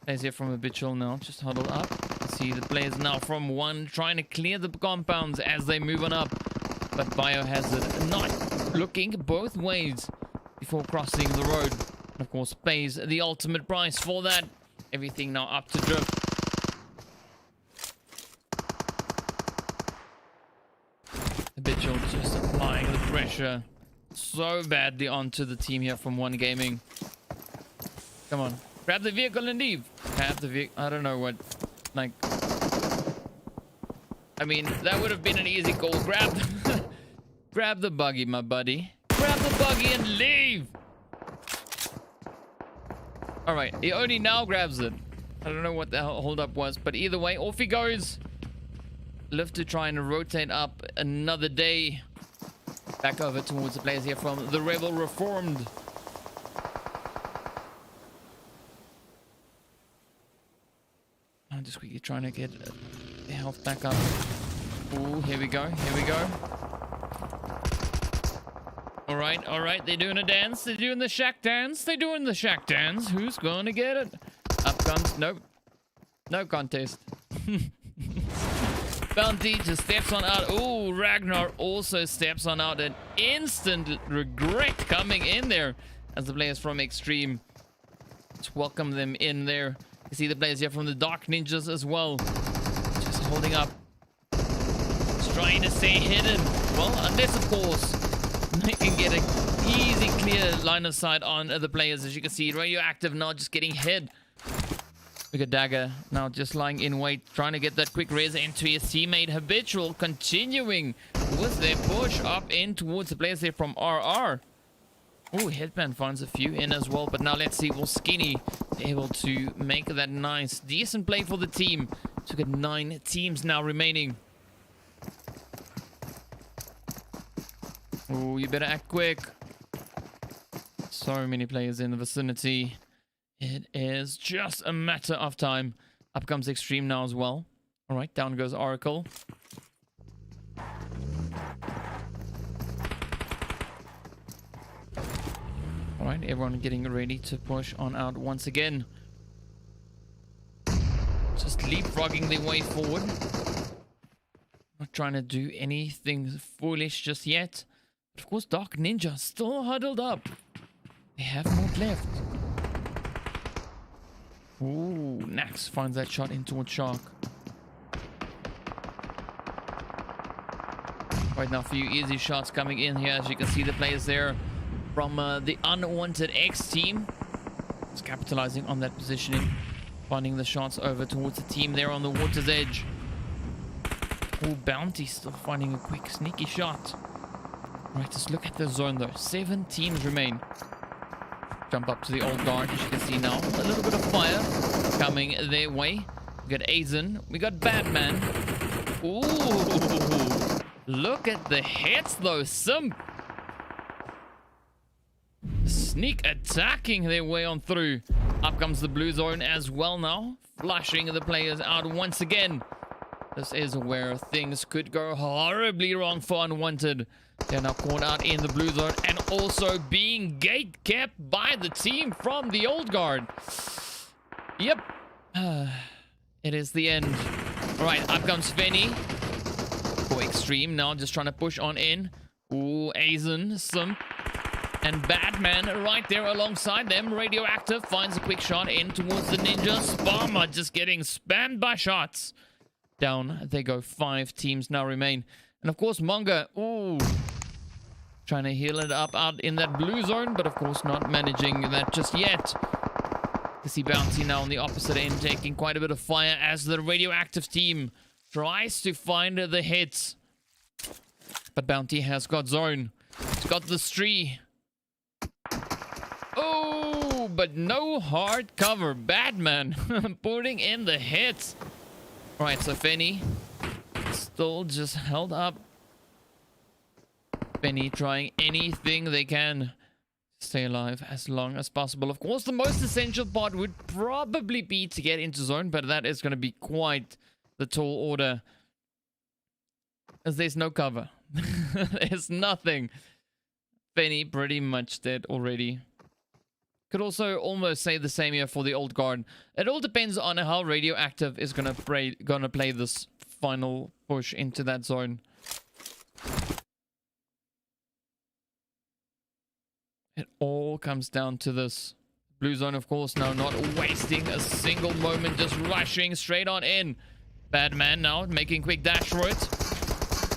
Players here from Habitual now, just huddled up. See the players now from One trying to clear the compounds as they move on up. But Biohazard not looking both ways before crossing the road. And of course, pays the ultimate price for that. Everything now up to drift. Habitual just applying the pressure so badly onto the team here from One Gaming. Come on, grab the vehicle and leave. Have the vehicle. I don't know what, like. I mean, that would have been an easy goal. Grab the buggy, my buddy. Grab the buggy and leave. All right, he only now grabs it. I don't know what the hold up was, but either way, off he goes. Live to try and rotate up another day. Back over towards the players here from the Rebel Reformed. I'm just quickly trying to get the health back up. Ooh, here we go. Here we go. All right. They're doing a dance. They're doing the shack dance. They're doing the shack dance. Who's going to get it? Up comes... Nope. No contest. Bounty just steps on out. Oh, Ragnar also steps on out. An instant regret coming in there as the players from Extreme just welcome them in there. You see the players here from the Dark Ninjas as well. Just holding up. Just trying to stay hidden. Well, unless, of course, they can get an easy, clear line of sight on the players. As you can see, Radioactive now just getting hit. We got Dagger now just lying in wait, trying to get that quick res into his teammate. Habitual continuing with their push up in towards the players there from RR. Oh, Headband finds a few in as well, but now let's see, will Skinny be able to make that nice, decent play for the team? So we've got 9 teams now remaining. Oh, you better act quick. So many players in the vicinity. It is just a matter of time. Up comes Extreme now as well. All right, down goes Oracle. All right, everyone getting ready to push on out once again. Just leapfrogging their way forward. Not trying to do anything foolish just yet. But of course, Dark Ninja still huddled up. They have more left. Ooh, Nax finds that shot in towards Shark. Right now, a few easy shots coming in here. As you can see, the players there from the Unwanted X team. Just capitalizing on that positioning. Finding the shots over towards the team there on the water's edge. Oh, Bounty still finding a quick sneaky shot. Right, just look at the zone though. 7 teams remain. Jump up to the old guard. As you can see now, a little bit of fire coming their way. We got Azen. We got Batman. Ooh, look at the hits though. Some sneak attacking their way on through. Up comes the blue zone as well now. Flushing the players out once again. This is where things could go horribly wrong for Unwanted. They're now caught out in the blue zone and also being gate kept by the team from the old guard. Yep. It is the end. Alright, up comes Fenny. For Extreme now, just trying to push on in. Ooh, Azen, Simp, and Batman right there alongside them. Radioactive finds a quick shot in towards the Ninja. Spammer just getting spammed by shots. Down they go. 5 teams now remain. And of course, Monga, ooh, trying to heal it up out in that blue zone, but of course not managing that just yet. You see Bounty now on the opposite end, taking quite a bit of fire as the Radioactive team tries to find the hits. But Bounty has got zone. He's got the Stree. Oh, but no hard cover. Batman putting in the hits. Right, so Fenny still just held up. Fenny trying anything they can to stay alive as long as possible. Of course, the most essential part would probably be to get into zone, but that is going to be quite the tall order. As there's no cover. There's nothing. Fenny pretty much dead already. Could also almost say the same here for the old guard. It all depends on how Radioactive is gonna play this final push into that zone. It all comes down to this. Blue zone, of course, now not wasting a single moment, just rushing straight on in. Badman now making quick dash for it.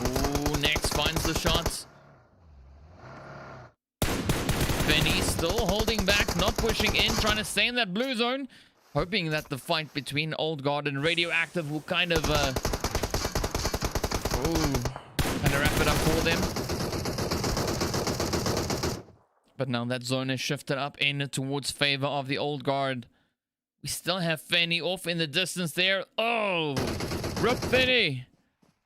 Ooh, next finds the shots. Benny still holding back, not pushing in, trying to stay in that blue zone. Hoping that the fight between Old Guard and Radioactive will kind of wrap it up for them. But now that zone is shifted up in towards favor of the Old Guard. We still have Fanny off in the distance there. Oh, rip Fanny.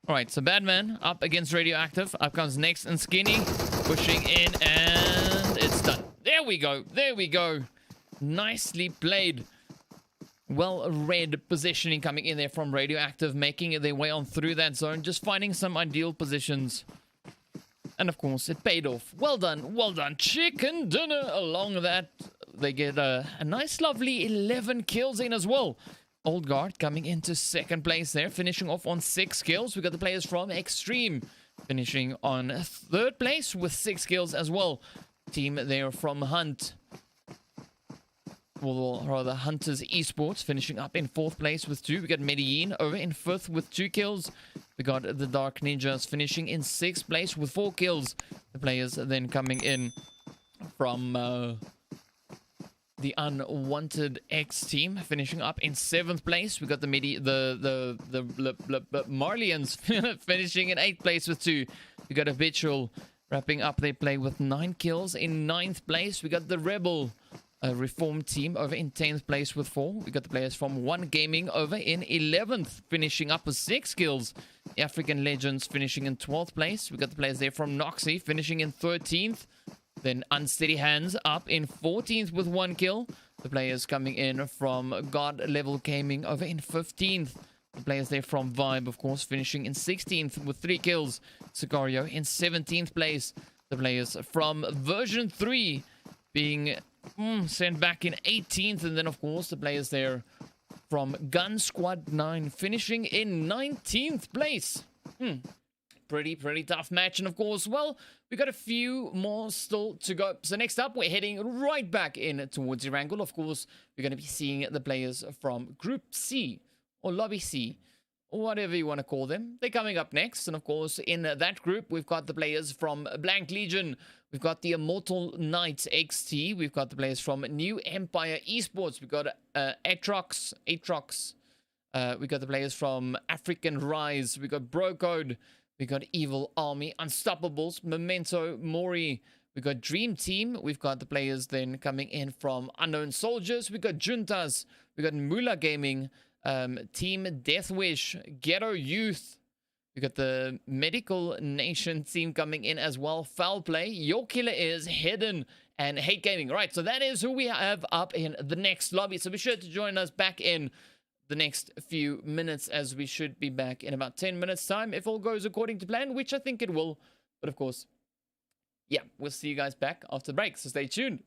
Alright, so Badman up against Radioactive. Up comes Next and Skinny. Pushing in and it's done. There we go. There we go. Nicely played. Well read positioning coming in there from Radioactive. Making their way on through that zone. Just finding some ideal positions. And of course, it paid off. Well done. Well done. Chicken dinner along that. They get a nice, lovely 11 kills in as well. Old Guard coming into second place there. Finishing off on 6 kills. We got the players from Extreme finishing on third place with 6 kills as well. Team there from Hunt. Or rather, Hunters Esports finishing up in 4th place with 2. We got Medellin over in 5th with 2 kills. We got the Dark Ninjas finishing in 6th place with 4 kills. The players then coming in from the Unwanted X team finishing up in 7th place. We got the Marlians finishing in 8th place with 2. We got Habitual wrapping up their play with 9 kills in 9th place. We got the Rebel Reform team over in 10th place with 4. We got the players from One Gaming over in 11th, finishing up with 6 kills. The African Legends finishing in 12th place. We got the players there from Noxy finishing in 13th. Then Unsteady Hands up in 14th with 1 kill. The players coming in from God Level Gaming over in 15th. The players there from Vibe, of course, finishing in 16th with 3 kills. Sicario in 17th place. The players from Version 3 being sent back in 18th. And then, of course, the players there from Gun Squad 9 finishing in 19th place. Pretty tough match. And, of course, well, we got a few more still to go. So next up, we're heading right back in towards Erangel. Of course, we're going to be seeing the players from Group C or Lobby C, or whatever you want to call them. They're coming up next. And, of course, in that group, we've got the players from Blank Legion. We've got the Immortal Knights XT. We've got the players from New Empire Esports. We've got Atrox. We've got the players from African Rise. We've got Bro Code. We've got Evil Army, Unstoppables, Memento Mori. We've got Dream Team. We've got the players then coming in from Unknown Soldiers. We've got Juntas. We've got Mula Gaming, Team Deathwish, Ghetto Youth. We've got the Medical Nation team coming in as well. Foul Play, Your Killer Is, Hidden, and Hate Gaming. Right, so that is who we have up in the next lobby. So be sure to join us back in the next few minutes, as we should be back in about 10 minutes time if all goes according to plan, which I think it will. But of course, yeah, we'll see you guys back after the break, so stay tuned.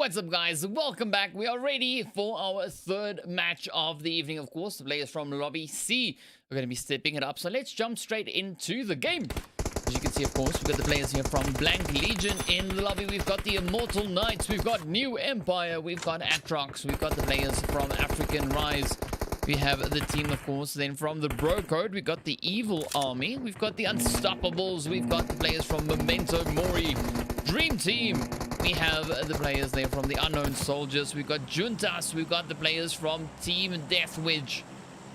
What's up, guys? Welcome back. We are ready for our third match of the evening. Of course, the players from Lobby C are going to be stepping it up. So let's jump straight into the game. As you can see, of course, we've got the players here from Blank Legion in the lobby. We've got the Immortal Knights. We've got New Empire. We've got Atrox. We've got the players from African Rise. We have the team, of course, then from the Bro Code. We've got the Evil Army. We've got the Unstoppables. We've got the players from Memento Mori. Dream Team. We have the players there from the Unknown Soldiers. We've got Juntas. We've got the players from Team Death Wedge.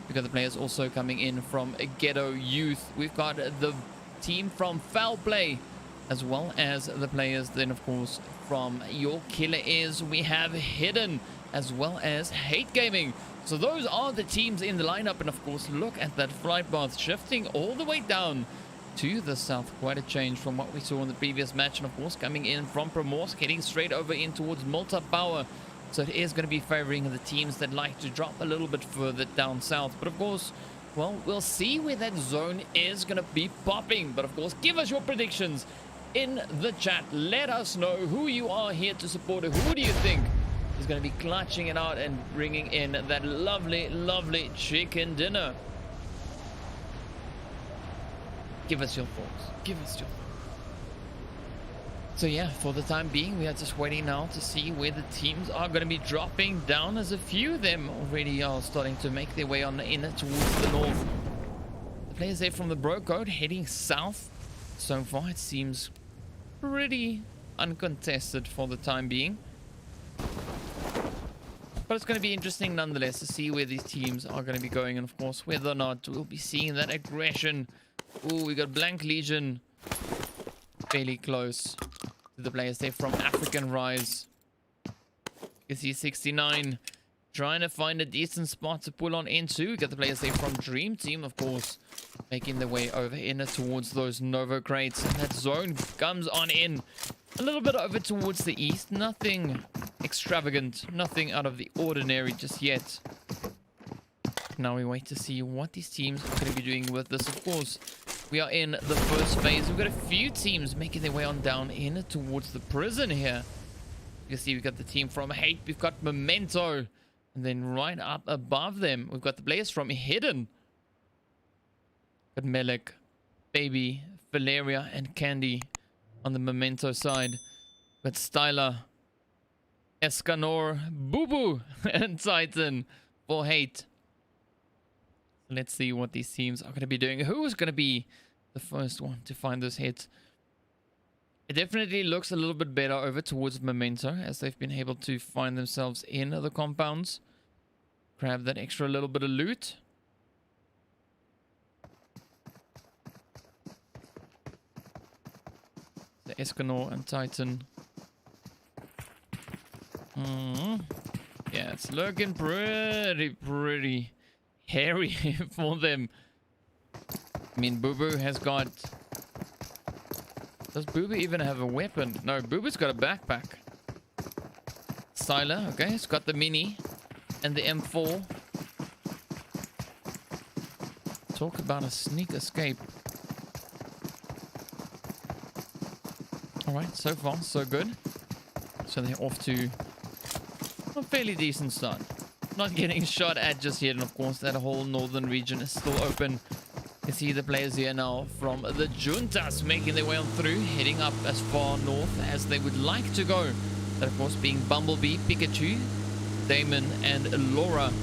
We've got the players also coming in from Ghetto Youth. We've got the team from Foul Play, as well as the players then, of course, from Your Killer Is. We have Hidden, as well as Hate Gaming. So those are the teams in the lineup. And of course, look at that flight path shifting all the way down to the south. Quite a change from what we saw in the previous match. And of course, coming in from Primorsk, heading straight over in towards Malta Power. So it is going to be favoring the teams that like to drop a little bit further down south. But of course, well, we'll see where that zone is going to be popping. But of course, give us your predictions in the chat. Let us know who you are here to support. Who do you think is going to be clutching it out and bringing in that lovely, lovely chicken dinner? Give us your thoughts. Give us your thoughts. So yeah, for the time being, we are just waiting now to see where the teams are going to be dropping down, as a few of them already are starting to make their way on the inner towards the north. The players there from the Bro Code heading south. So far, it seems pretty uncontested for the time being. But it's going to be interesting nonetheless to see where these teams are going to be going. And of course, whether or not we'll be seeing that aggression. Ooh, we got Blank Legion fairly close to the players there from African Rise. You see 69 trying to find a decent spot to pull on into. We got the players there from Dream Team, of course, making their way over in towards those Novo crates. And that zone comes on in a little bit over towards the east. Nothing extravagant, nothing out of the ordinary just yet. Now we wait to see what these teams are going to be doing with this. Of course, we are in the first phase. We've got a few teams making their way on down in towards the prison here. You can see we've got the team from Hate. We've got Memento. And then right up above them, we've got the players from Hidden. Got Melik, Baby, Valeria, and Candy on the Memento side. Got Styler, Escanor, Boo Boo, and Titan for Hate. Let's see what these teams are going to be doing. Who is going to be the first one to find those hits? It definitely looks a little bit better over towards Memento, as they've been able to find themselves in the compounds. Grab that extra little bit of loot. The Escanor and Titan. Yeah, it's looking pretty hairy for them. I mean, Boo Boo has got... Does Boo Boo even have a weapon? No, Boo Boo's got a backpack. Styler, okay, it's got the Mini and the M4. Talk about a sneak escape. Alright, so far, so good. So they're off to a fairly decent start. Not getting shot at just yet, and of course that whole northern region is still open. You see the players here now from the Juntas making their way on through, heading up as far north as they would like to go. That of course being Bumblebee, Pikachu, Damon, and Laura.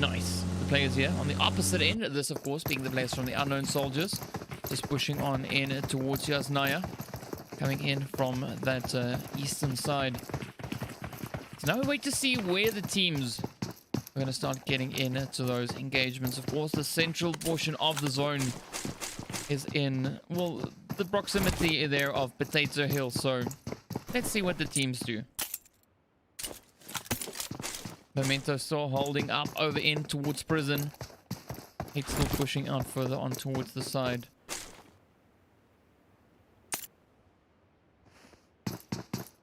Nice. The players here on the opposite end, this of course being the players from the Unknown Soldiers, just pushing on in towards Yasnaya, coming in from that eastern side. So now we wait to see where the teams are going to start getting into those engagements. Of course, the central portion of the zone is in, well, the proximity there of Potato Hill. So let's see what the teams do. Memento still holding up over in towards prison. It's still pushing out further on towards the side.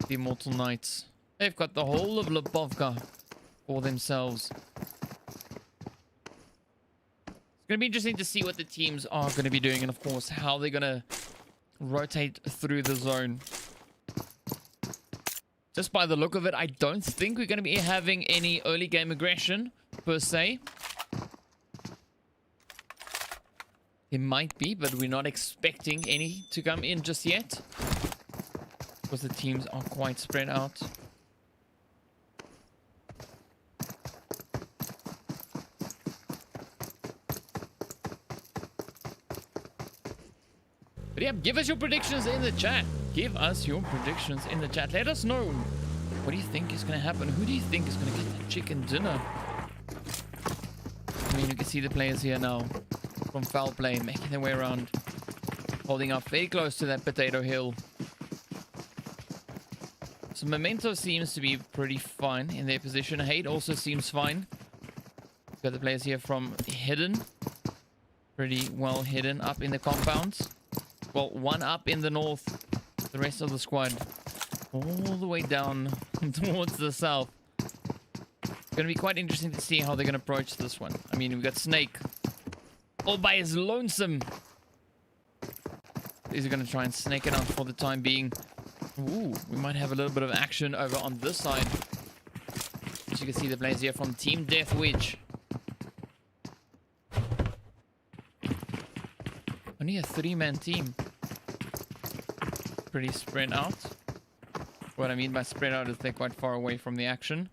The Immortal Knights. They've got the whole of Lebovka for themselves. It's going to be interesting to see what the teams are going to be doing, and of course how they're going to rotate through the zone. Just by the look of it, I don't think we're going to be having any early game aggression, per se. It might be, but we're not expecting any to come in just yet. Because the teams are quite spread out. But yeah, give us your predictions in the chat. Give us your predictions in the chat. Let us know. What do you think is going to happen? Who do you think is going to get the chicken dinner? I mean, you can see the players here now from foul play, making their way around. Holding up very close to that potato hill. So Memento seems to be pretty fine in their position. Hate also seems fine. Got the players here from hidden. Pretty well hidden up in the compounds. Well, one up in the north. The rest of the squad all the way down towards the south. It's going to be quite interesting to see how they're going to approach this one. I mean, we've got Snake all by his lonesome. Is he going to try and snake it out for the time being? Ooh, we might have a little bit of action over on this side. As you can see, the players here from Team Death Witch. Only a 3-man team. Pretty spread out. What I mean by spread out is they're quite far away from the action.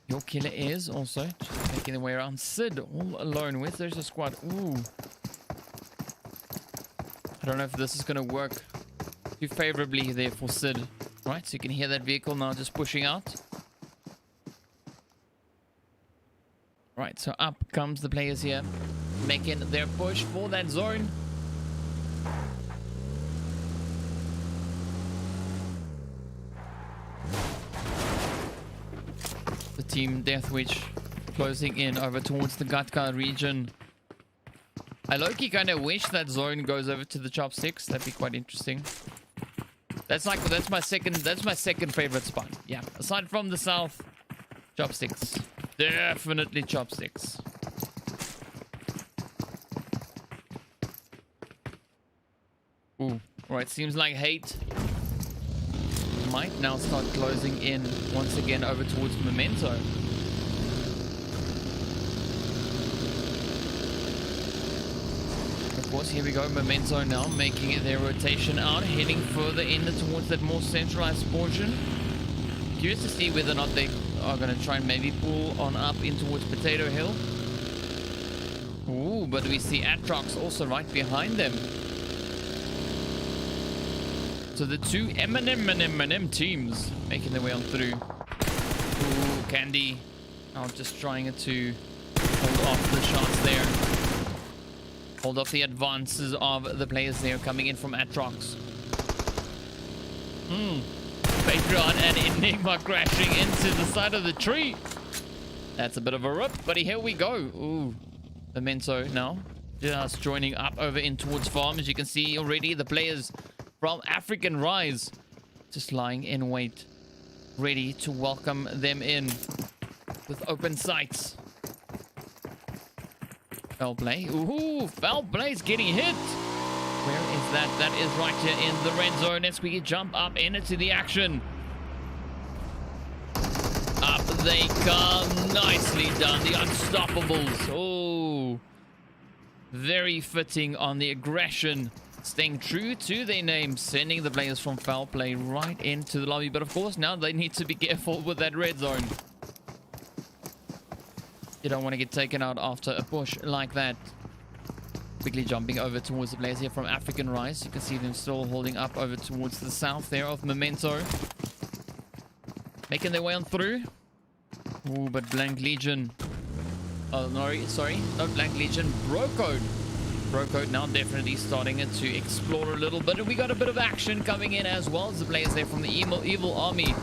Your killer is also just making their way around. Sid all alone. Where's there's a squad? Ooh. I don't know if this is going to work too favorably there for Sid. Right, so you can hear that vehicle now just pushing out. Right, so up comes the players here, making their push for that zone. The Team Death Witch closing in over towards the Gatka region. I low-key kind of wish that zone goes over to the chopsticks. That'd be quite interesting. That's my second favorite spot. Yeah, aside from the south, chopsticks. Definitely chopsticks. Ooh, right. Seems like Hate might now start closing in once again over towards Memento. Of course, here we go. Memento now making their rotation out, heading further in towards that more centralized portion. Curious to see whether or not they are going to try and maybe pull on up in towards Potato Hill. Ooh, but we see Atrox also right behind them. So the two M&M teams making their way on through. Ooh, Candy now just trying to hold off the shots there. Hold off the advances of the players there coming in from Atrox. Patreon and Enigma crashing into the side of the tree. That's a bit of a rip, but here we go. Ooh, Memento now just joining up over in towards farm. As you can see already, the players from African Rise just lying in wait, ready to welcome them in with open sights. Foul play. Ooh, foul play's getting hit. Where is that? That is right here in the red zone. As we jump up into the action. Up they come. Nicely done. The Unstoppables. Oh, very fitting on the aggression. Staying true to their name, sending the players from foul play right into the lobby. But of course, now they need to be careful with that red zone. You don't want to get taken out after a push like that. Quickly jumping over towards the players here from African Rise. You can see them still holding up over towards the south there of Memento. Making their way on through. Ooh, but Blank Legion. Oh, no, sorry. Not Blank Legion. Bro Code. Bro Code now definitely starting to explore a little bit. And we got a bit of action coming in as well as the players there from the Evil Army.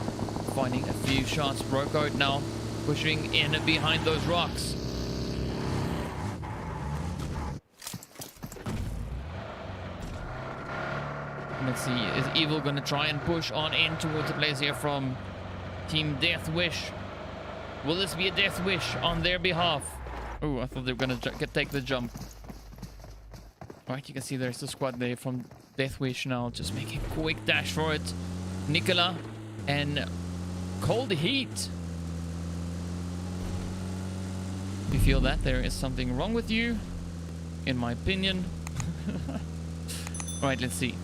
Finding a few shots. Bro Code now pushing in behind those rocks. Let's see, is Evil going to try and push on in towards the players here from Team Death Wish? Will this be a Death Wish on their behalf? Oh, I thought they were going to take the jump. Alright, you can see there's the squad there from Death Wish now, just making a quick dash for it. Nicola and cold heat. If you feel that, there is something wrong with you, in my opinion. All right, let's see.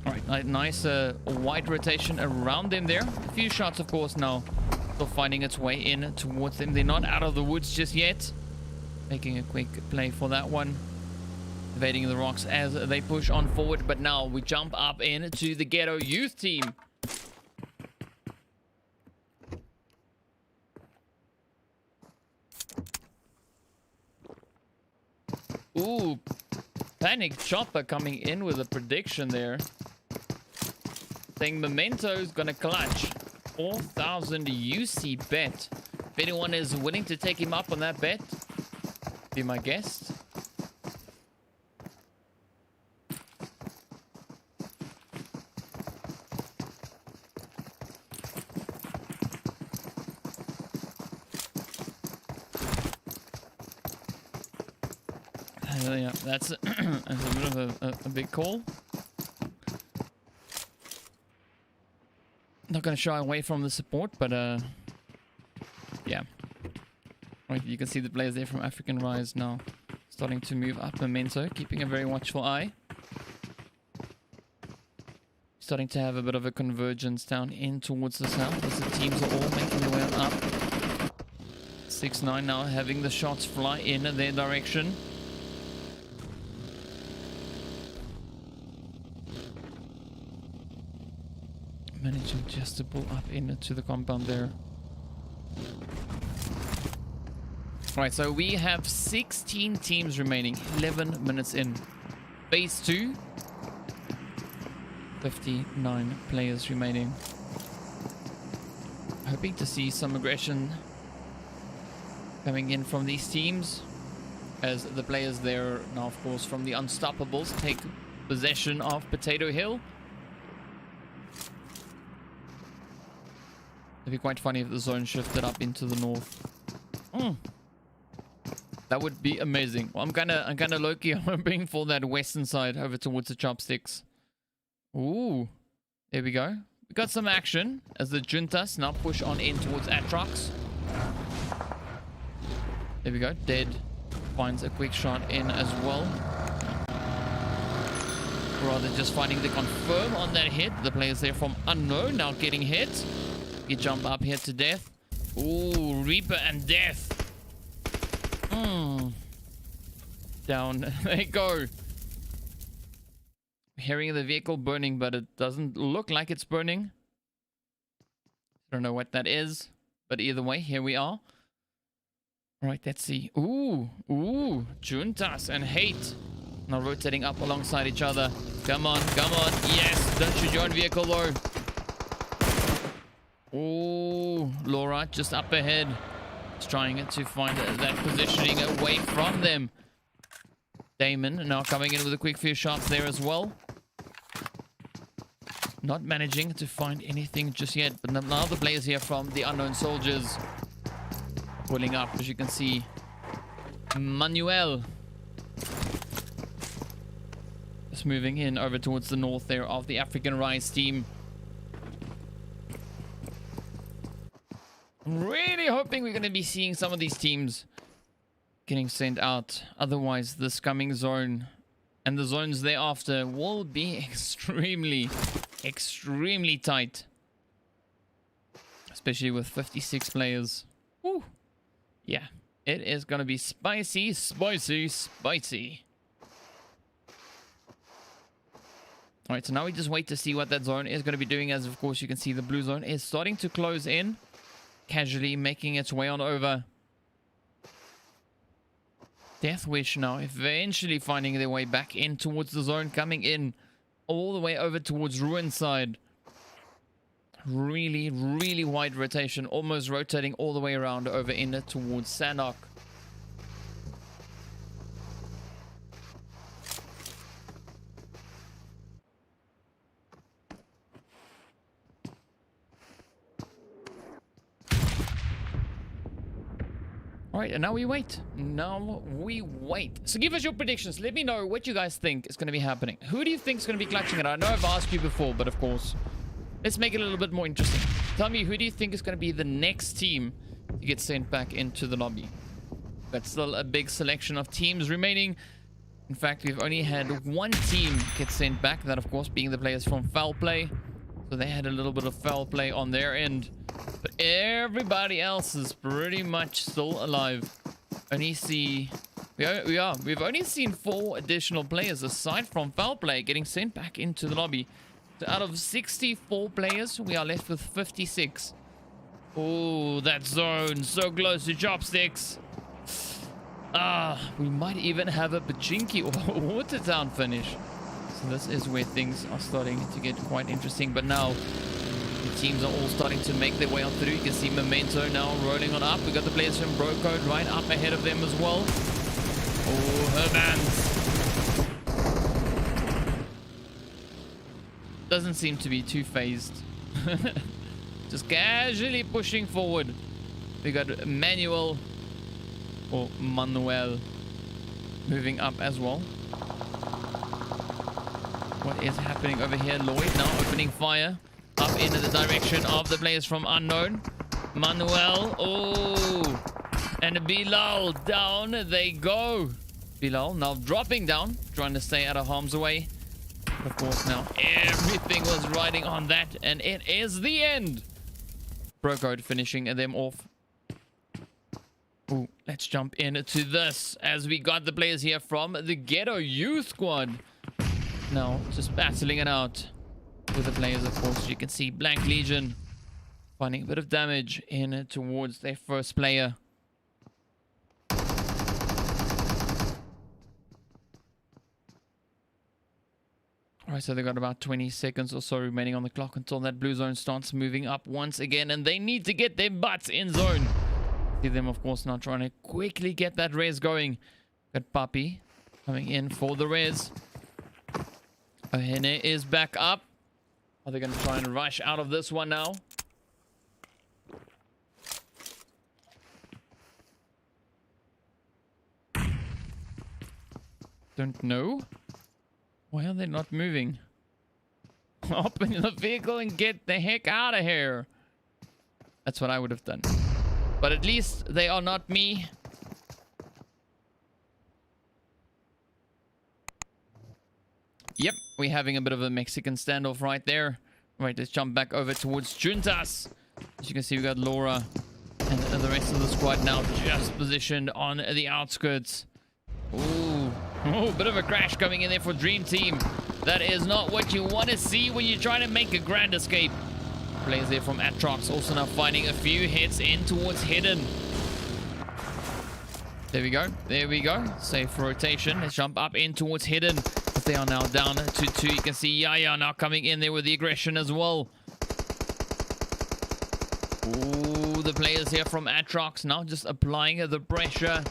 All right, nice wide rotation around them there. A few shots, of course, now. Still finding its way in towards them. They're not out of the woods just yet. Making a quick play for that one. Evading the rocks as they push on forward. But now we jump up into the Ghetto Youth team. Ooh, Panic Chopper coming in with a prediction there. Saying Memento's gonna clutch. 4,000 UC bet. If anyone is willing to take him up on that bet, be my guest. Yeah, that's a bit of a big call. Not going to shy away from the support, but yeah. Right, you can see the players there from African Rise now starting to move up Memento, keeping a very watchful eye. Starting to have a bit of a convergence down in towards the south as the teams are all making their way on up. 6-9 now having the shots fly in their direction. Managing just to pull up into the compound there. Alright, so we have 16 teams remaining, 11 minutes in. Phase 2, 59 players remaining. Hoping to see some aggression coming in from these teams, as the players there now, of course, from the Unstoppables take possession of Potato Hill. It'd be quite funny if the zone shifted up into the north. That would be amazing. Well, I'm kinda low-key hoping for that western side over towards the chopsticks. Ooh, there we go. We got some action as the Juntas now push on in towards Atrox. There we go. Dead finds a quick shot in as well. Rather just finding the confirm on that hit. The players there from Unknown now getting hit. You jump up here to death. Ooh, Reaper and death. Down they go. Hearing the vehicle burning, but it doesn't look like it's burning. Don't know what that is, but either way, here we are. All right, let's see. Ooh, Juntas and Hate now rotating up alongside each other. Come on, come on. Yes, don't shoot your own vehicle though. Oh, Laura just up ahead. Just trying to find that positioning away from them. Damon now coming in with a quick few shots there as well. Not managing to find anything just yet. But now the players here from the Unknown Soldiers pulling up, as you can see. Manuel just moving in over towards the north there of the African Rise team. I'm really hoping we're going to be seeing some of these teams getting sent out. Otherwise, this coming zone and the zones thereafter will be extremely tight. Especially with 56 players. Woo. Yeah, it is going to be spicy. Alright, so now we just wait to see what that zone is going to be doing, as of course you can see the blue zone is starting to close in. Casually making its way on over. Deathwish now eventually finding their way back in towards the zone, coming in all the way over towards Ruin side. Really wide rotation, almost rotating all the way around over in towards Sandock. Alright, and now we wait. So give us your predictions. Let me know what you guys think is going to be happening. Who do you think is going to be clutching it? I know I've asked you before, but of course, let's make it a little bit more interesting. Tell me, who do you think is going to be the next team to get sent back into the lobby? But still a big selection of teams remaining. In fact, we've only had one team get sent back. That, of course, being the players from Foul Play. So they had a little bit of foul play on their end. But everybody else is pretty much still alive. Only see... We've only seen 4 additional players aside from Foul Play getting sent back into the lobby. So out of 64 players, we are left with 56. Oh, that zone. So close to chopsticks. We might even have a Pachinki or Watertown finish. So this is where things are starting to get quite interesting. But now the teams are all starting to make their way on through. You can see Memento now rolling on up. We got the players from Brocode right up ahead of them as well. Oh, her bands. Doesn't seem to be too phased. Just casually pushing forward. We got Manuel or Manuel moving up as well. What is happening over here? Lloyd now opening fire up into the direction of the players from Unknown. Manuel, oh, and Bilal, down they go. Bilal now dropping down, trying to stay out of harm's way. Of course, now everything was riding on that, and it is the end. Brocode finishing them off. Ooh, let's jump into this as we got the players here from the Ghetto Youth Squad. Now, just battling it out with the players, of course. You can see Blank Legion finding a bit of damage in towards their first player. Alright, so they've got about 20 seconds or so remaining on the clock until that blue zone starts moving up once again. And they need to get their butts in zone. See them, of course, now trying to quickly get that res going. Got Papi coming in for the res. Ohene is back up. Are they going to try and rush out of this one now? Don't know. Why are they not moving? Open the vehicle and get the heck out of here. That's what I would have done. But at least they are not me. Yep, we're having a bit of a Mexican standoff right there. Right, let's jump back over towards Juntas. As you can see, we got Laura and the rest of the squad now just positioned on the outskirts. Ooh, oh, bit of a crash coming in there for Dream Team. That is not what you want to see when you're trying to make a grand escape. Players there from Atrox also now finding a few hits in towards Hidden. There we go. There we go. Safe rotation. Let's jump up in towards Hidden. They are now down to 2. You can see Yaya now coming in there with the aggression as well. Ooh, the players here from Atrox now just applying the pressure.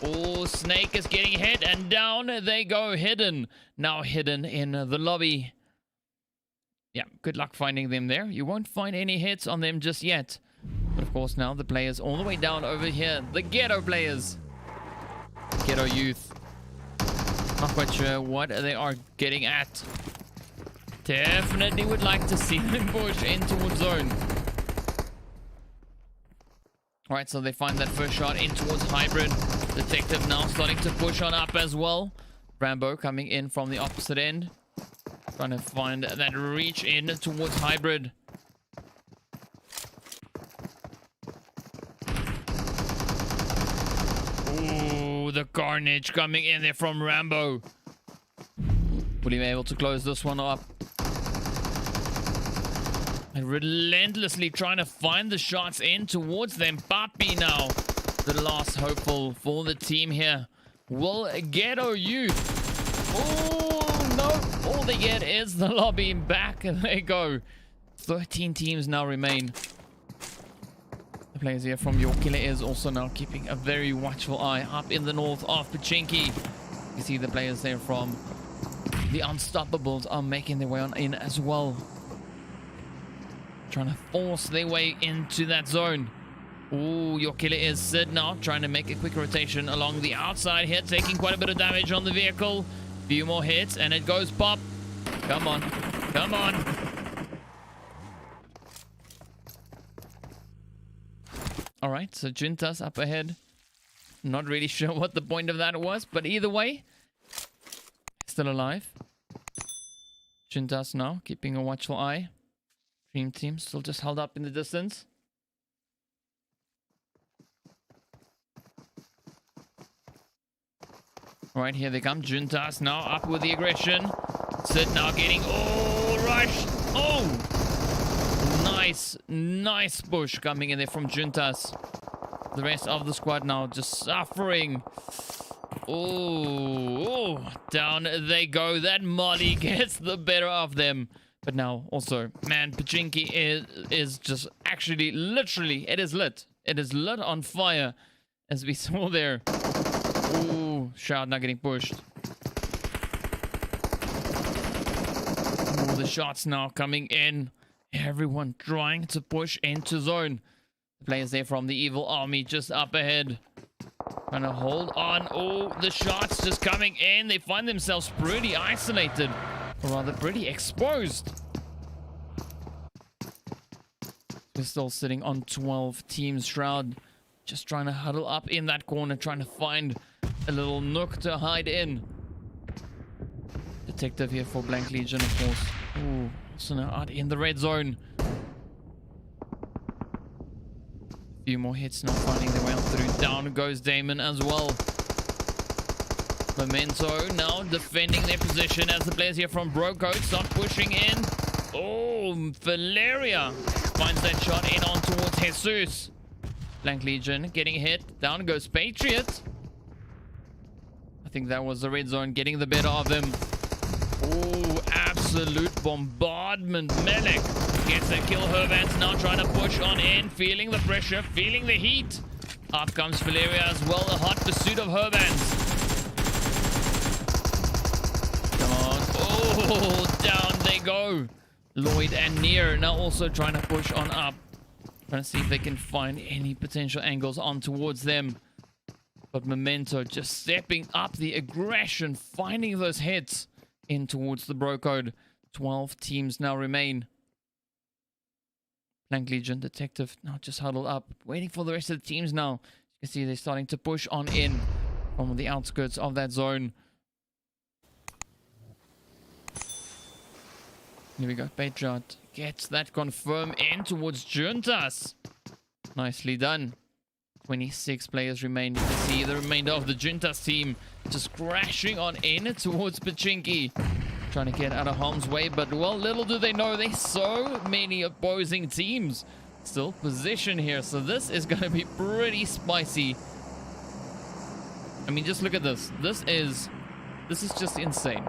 Oh, Snake is getting hit and down they go. Hidden. Now Hidden in the lobby. Yeah, good luck finding them there. You won't find any hits on them just yet. But of course now the players all the way down over here. The Ghetto players. Ghetto Youth. Not quite sure what they are getting at. Definitely would like to see them push in towards zone. Alright, so they find that first shot in towards Hybrid. Detective now starting to push on up as well. Rambo coming in from the opposite end. Trying to find that reach in towards Hybrid. Ooh, the carnage coming in there from Rambo. Will he be able to close this one up? And relentlessly trying to find the shots in towards them. Papi now, the last hopeful for the team here. Will Ghetto Youth. Oh, no. All they get is the lobby. Back they go. 13 teams now remain. The players here from Your Killer is also now keeping a very watchful eye up in the north of Pachinki. You see the players there from the Unstoppables are making their way on in as well. Trying to force their way into that zone. Ooh, Your Killer is Sid now, trying to make a quick rotation along the outside here, taking quite a bit of damage on the vehicle. Few more hits, and it goes pop. Come on. Come on. All right, so Juntas up ahead. Not really sure what the point of that was, but either way, still alive. Juntas now keeping a watchful eye. Dream Team still just held up in the distance. All right, here they come. Juntas now up with the aggression. Sid now getting rushed. Oh, nice push coming in there from Juntas. The rest of the squad now just suffering. Oh, down they go. That Molly gets the better of them. But now also, man, Pachinki is just actually literally, it is lit. It is lit on fire, as we saw there. Oh, Shroud not getting pushed. Oh, the shots now coming in. Everyone trying to push into zone. The players there from the Evil Army just up ahead. Trying to hold on. Oh, the shots just coming in. They find themselves pretty isolated. Or rather, pretty exposed. We're still sitting on 12 teams. Shroud just trying to huddle up in that corner. Trying to find a little nook to hide in. Detective here for Blank Legion, of course. Ooh, also now out in the red zone. A few more hits now finding their way on through. Down goes Damon as well. Memento now defending their position as the players here from Broco start pushing in. Oh, Valeria finds that shot in on towards Jesus. Blank Legion getting hit. Down goes Patriot. I think that was the red zone getting the better of them. Oh, absolute bombardment. Melek gets a kill. Hervans now trying to push on in, feeling the pressure, feeling the heat. Up comes Valeria as well. A hot pursuit of Hervans. Come on. Oh, down they go. Lloyd and Near now also trying to push on up. Trying to see if they can find any potential angles on towards them. But Memento just stepping up the aggression, finding those hits in towards the bro code. 12 teams now remain. Blank Legion, Detective now just huddled up, waiting for the rest of the teams now. You can see they're starting to push on in from the outskirts of that zone. Here we go. Patriot gets that confirm in towards Juntas. Nicely done. 26 players remain. You can see the remainder of the Juntas team just crashing on in towards Pachinki. Trying to get out of harm's way, but well, little do they know there's so many opposing teams still positioned here. So this is going to be pretty spicy. I mean, just look at this. This is just insane.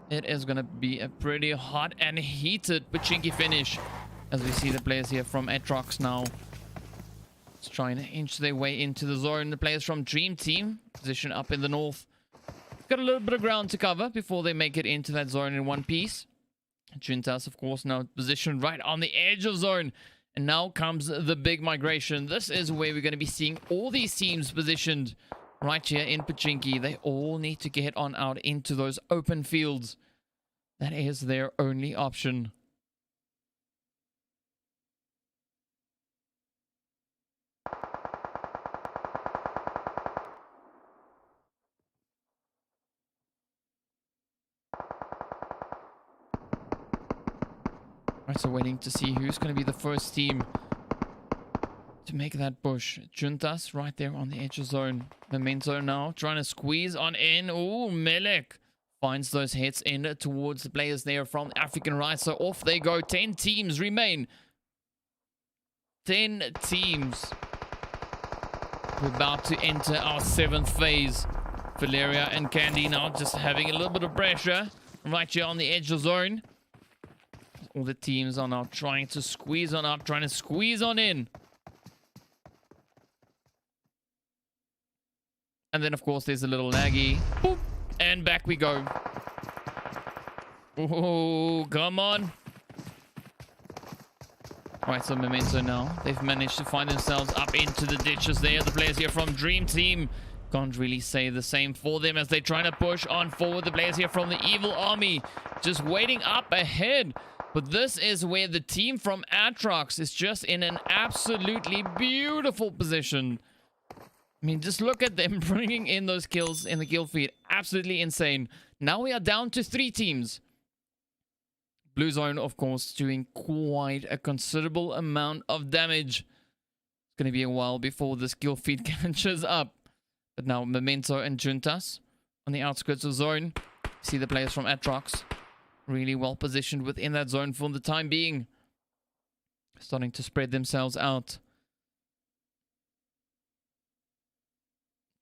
It is going to be a pretty hot and heated Pachinki finish. As we see the players here from Atrox now just trying to inch their way into the zone. The players from Dream Team position up in the north. Got a little bit of ground to cover before they make it into that zone in one piece. Juntas, of course, now positioned right on the edge of zone. And now comes the big migration. This is where we're going to be seeing all these teams positioned right here in Pachinki. They all need to get on out into those open fields. That is their only option. Right, so waiting to see who's going to be the first team to make that push. Juntas right there on the edge of zone. Memento now trying to squeeze on in. Oh, Melek finds those hits in towards the players there from African Rise. So off they go. 10 teams remain. 10 teams. We're about to enter our 7th phase. Valeria and Candy now just having a little bit of pressure right here on the edge of zone. All the teams are now trying to squeeze on up, trying to squeeze on in. And then, of course, there's a little laggy. Boop, and back we go. Oh, come on. Right, so Memento now. They've managed to find themselves up into the ditches there. The players here from Dream Team can't really say the same for them as they're trying to push on forward. The players here from the Evil Army just waiting up ahead. But this is where the team from Atrox is just in an absolutely beautiful position. I mean, just look at them bringing in those kills in the kill feed. Absolutely insane. Now we are down to 3 teams. Blue Zone, of course, doing quite a considerable amount of damage. It's going to be a while before this kill feed catches up. But now Memento and Juntas on the outskirts of zone. See the players from Atrox really well positioned within that zone for the time being. Starting to spread themselves out.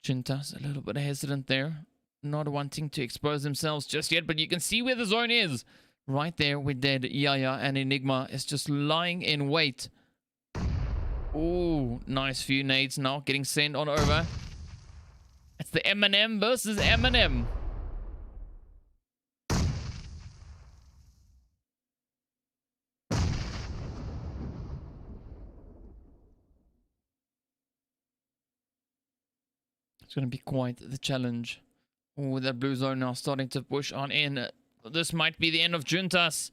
Juntas a little bit hesitant there. Not wanting to expose themselves just yet, but you can see where the zone is. Right there with dead Yaya and Enigma is just lying in wait. Oh, nice few nades now getting sent on over. It's the Eminem versus Eminem. It's going to be quite the challenge. Oh, that blue zone now starting to push on in. This might be the end of Juntas.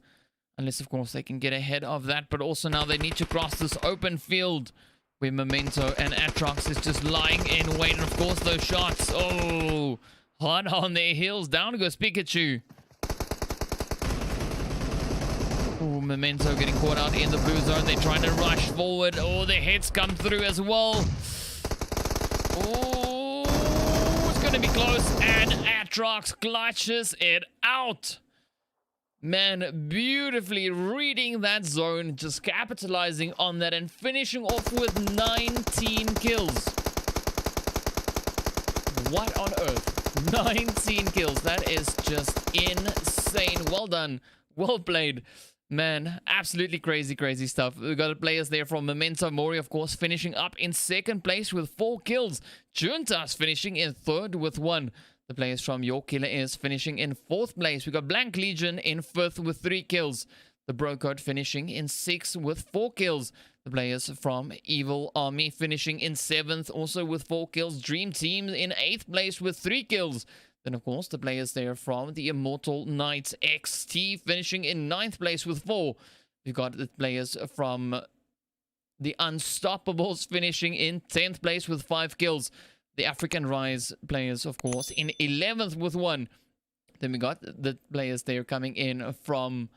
Unless, of course, they can get ahead of that. But also now they need to cross this open field where Memento and Atrox is just lying in wait. And, of course, those shots. Oh, hard on their heels. Down goes Pikachu. Oh, Memento getting caught out in the blue zone. They're trying to rush forward. Oh, their hits come through as well. Oh, it's going to be close. And Atrox clutches it out. Man, beautifully reading that zone, just capitalizing on that and finishing off with 19 kills. What on earth? 19 kills. That is just insane. Well done. Well played. Man, absolutely crazy, crazy stuff. We've got players there from Memento Mori, of course, finishing up in 2nd place with 4 kills. Juntas finishing in 3rd with 1. The players from Your Killer is finishing in 4th place. We got Blank Legion in 5th with 3 kills. The Bro Code finishing in 6th with 4 kills. The players from Evil Army finishing in 7th, also with 4 kills. Dream Team in 8th place with 3 kills. Then, of course, the players there from the Immortal Knights XT finishing in 9th place with 4. We've got the players from the Unstoppables finishing in 10th place with 5 kills. The African Rise players, of course, in 11th with 1. Then we got the players there coming in from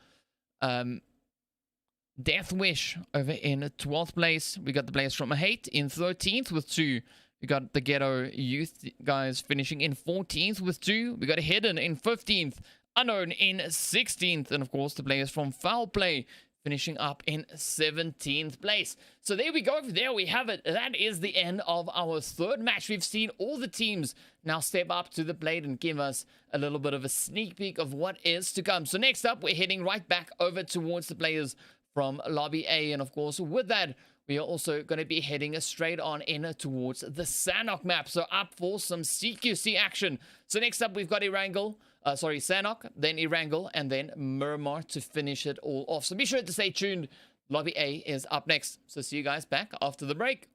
Death Wish over in 12th place. We got the players from Hate in 13th with 2. We got the Ghetto Youth guys finishing in 14th with 2. We got Hidden in 15th. Unknown in 16th. And, of course, the players from Foul Play finishing up in 17th place. So there we go. There we have it. That is the end of our 3rd match. We've seen all the teams now step up to the plate and give us a little bit of a sneak peek of what is to come. So next up, we're heading right back over towards the players from Lobby A. And of course, with that, we are also going to be heading straight on in towards the Sanok map. So up for some CQC action. So next up, we've got Sanok, then Erangel, and then Miramar to finish it all off. So be sure to stay tuned. Lobby A is up next. So see you guys back after the break.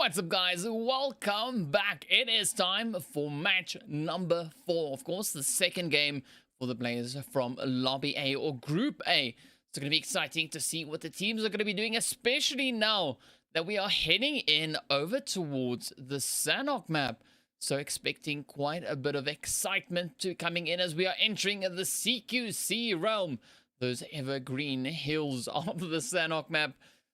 What's up, guys? Welcome back. It is time for match number 4. Of course, the second game for the players from Lobby A or Group A. It's going to be exciting to see what the teams are going to be doing, especially now that we are heading in over towards the Sanhok map. So expecting quite a bit of excitement to coming in as we are entering the CQC realm. Those evergreen hills of the Sanhok map.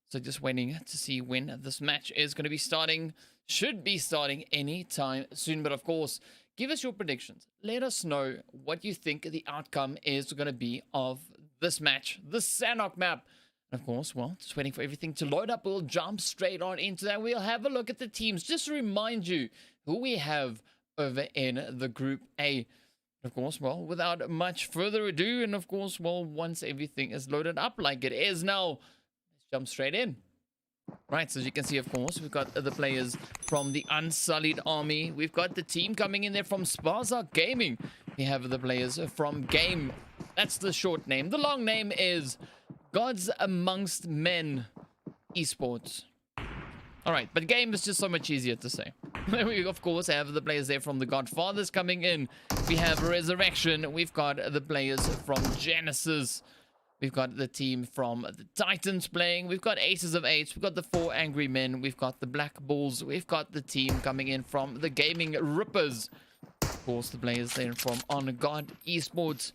So just waiting to see when this match is going to be starting. Should be starting anytime soon. But of course, give us your predictions. Let us know what you think the outcome is going to be of this match. The Sanhok map. And of course, well, just waiting for everything to load up. We'll jump straight on into that. We'll have a look at the teams. Just to remind you who we have over in the Group A. Of course, well, without much further ado. And of course, well, once everything is loaded up like it is now, jump straight in. Right, so as you can see, of course, we've got the players from the Unsullied Army. We've got the team coming in there from SPAZA Gaming. We have the players from Game. That's the short name. The long name is GOD Amongst Men Esports. All right, but Game is just so much easier to say. We, of course, have the players there from the Godfathers coming in. We have Resurrection. We've got the players from Genesis. We've got the team from the Titans playing. We've got Aces of Eights. We've got the 4 Angry Men. We've got the Black Bulls. We've got the team coming in from the Gaming Rippers. Of course, the players there from GOD Esports.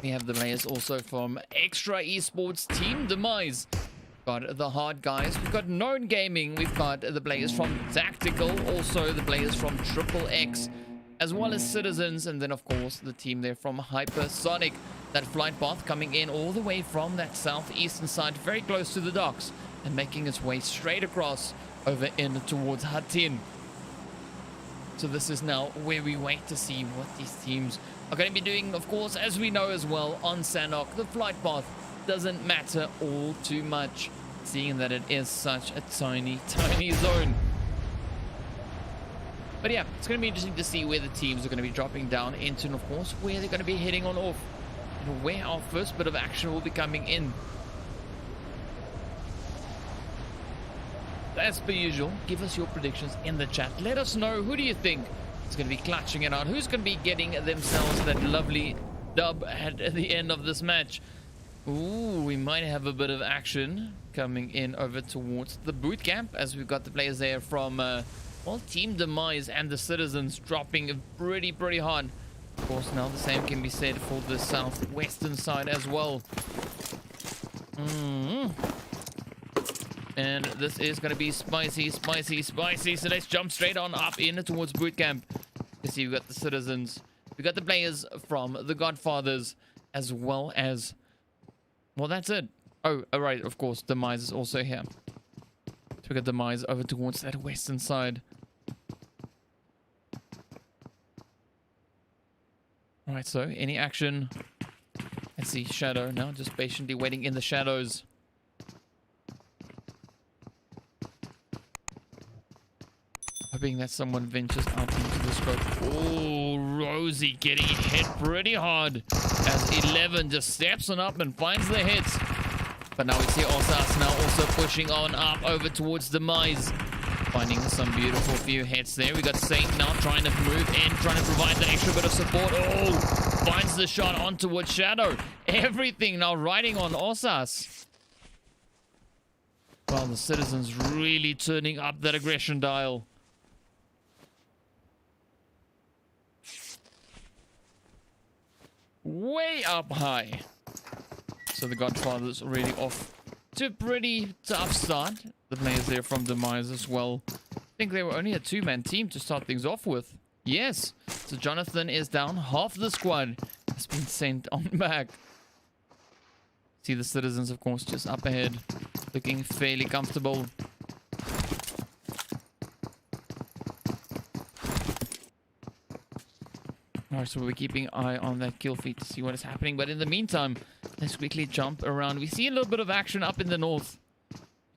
We have the players also from Extra Esports, Team Demise. We've got the HARDGUYS. We've got Known Gaming. We've got the players from Tactical. Also, the players from XXX. As well as Citizens. And then, of course, the team there from HYPERSONIC. That flight path coming in all the way from that southeastern side, very close to the docks, and making its way straight across over in towards Hatin. So this is now where we wait to see what these teams are going to be doing. Of course, as we know as well, on Sanhok, the flight path doesn't matter all too much, seeing that it is such a tiny zone. But yeah, it's going to be interesting to see where the teams are going to be dropping down into, and of course, where they're going to be heading on off. Where our first bit of action will be coming in. As per usual, give us your predictions in the chat. Let us know, who do you think is going to be clutching it out? Who's going to be getting themselves that lovely dub at the end of this match? Ooh, we might have a bit of action coming in over towards the boot camp, as we've got the players there from well, Team Demise and the Citizens dropping pretty hard. Of course, now the same can be said for the southwestern side as well. And this is going to be spicy. So let's jump straight on up in towards boot camp. You see, we've got the Citizens. We've got the players from the Godfathers, as well as... well, that's it. Oh, all right, of course, Demise is also here. So we got Demise over towards that western side. Alright, so any action? Let's see, Shadow now, just patiently waiting in the shadows. Hoping that someone ventures out into the scope. Oh, Rosie getting hit pretty hard as 11 just steps on up and finds the hits. But now we see Osas now also pushing on up over towards Demise. Finding some beautiful few hits there. We got Saint now trying to move in, trying to provide that extra bit of support. Oh, finds the shot on towards Shadow. Everything now riding on Osas. Well, the Citizens really turning up that aggression dial. Way up high. So the Godfather's already off to a pretty tough start. The players there from Demise as well. I think they were only a 2-man team to start things off with. Yes. So Jonathan is down. Half the squad has been sent on back. See the Citizens, of course, just up ahead. Looking fairly comfortable. Alright, so we're keeping an eye on that kill feed to see what is happening. But in the meantime, let's quickly jump around. We see a little bit of action up in the north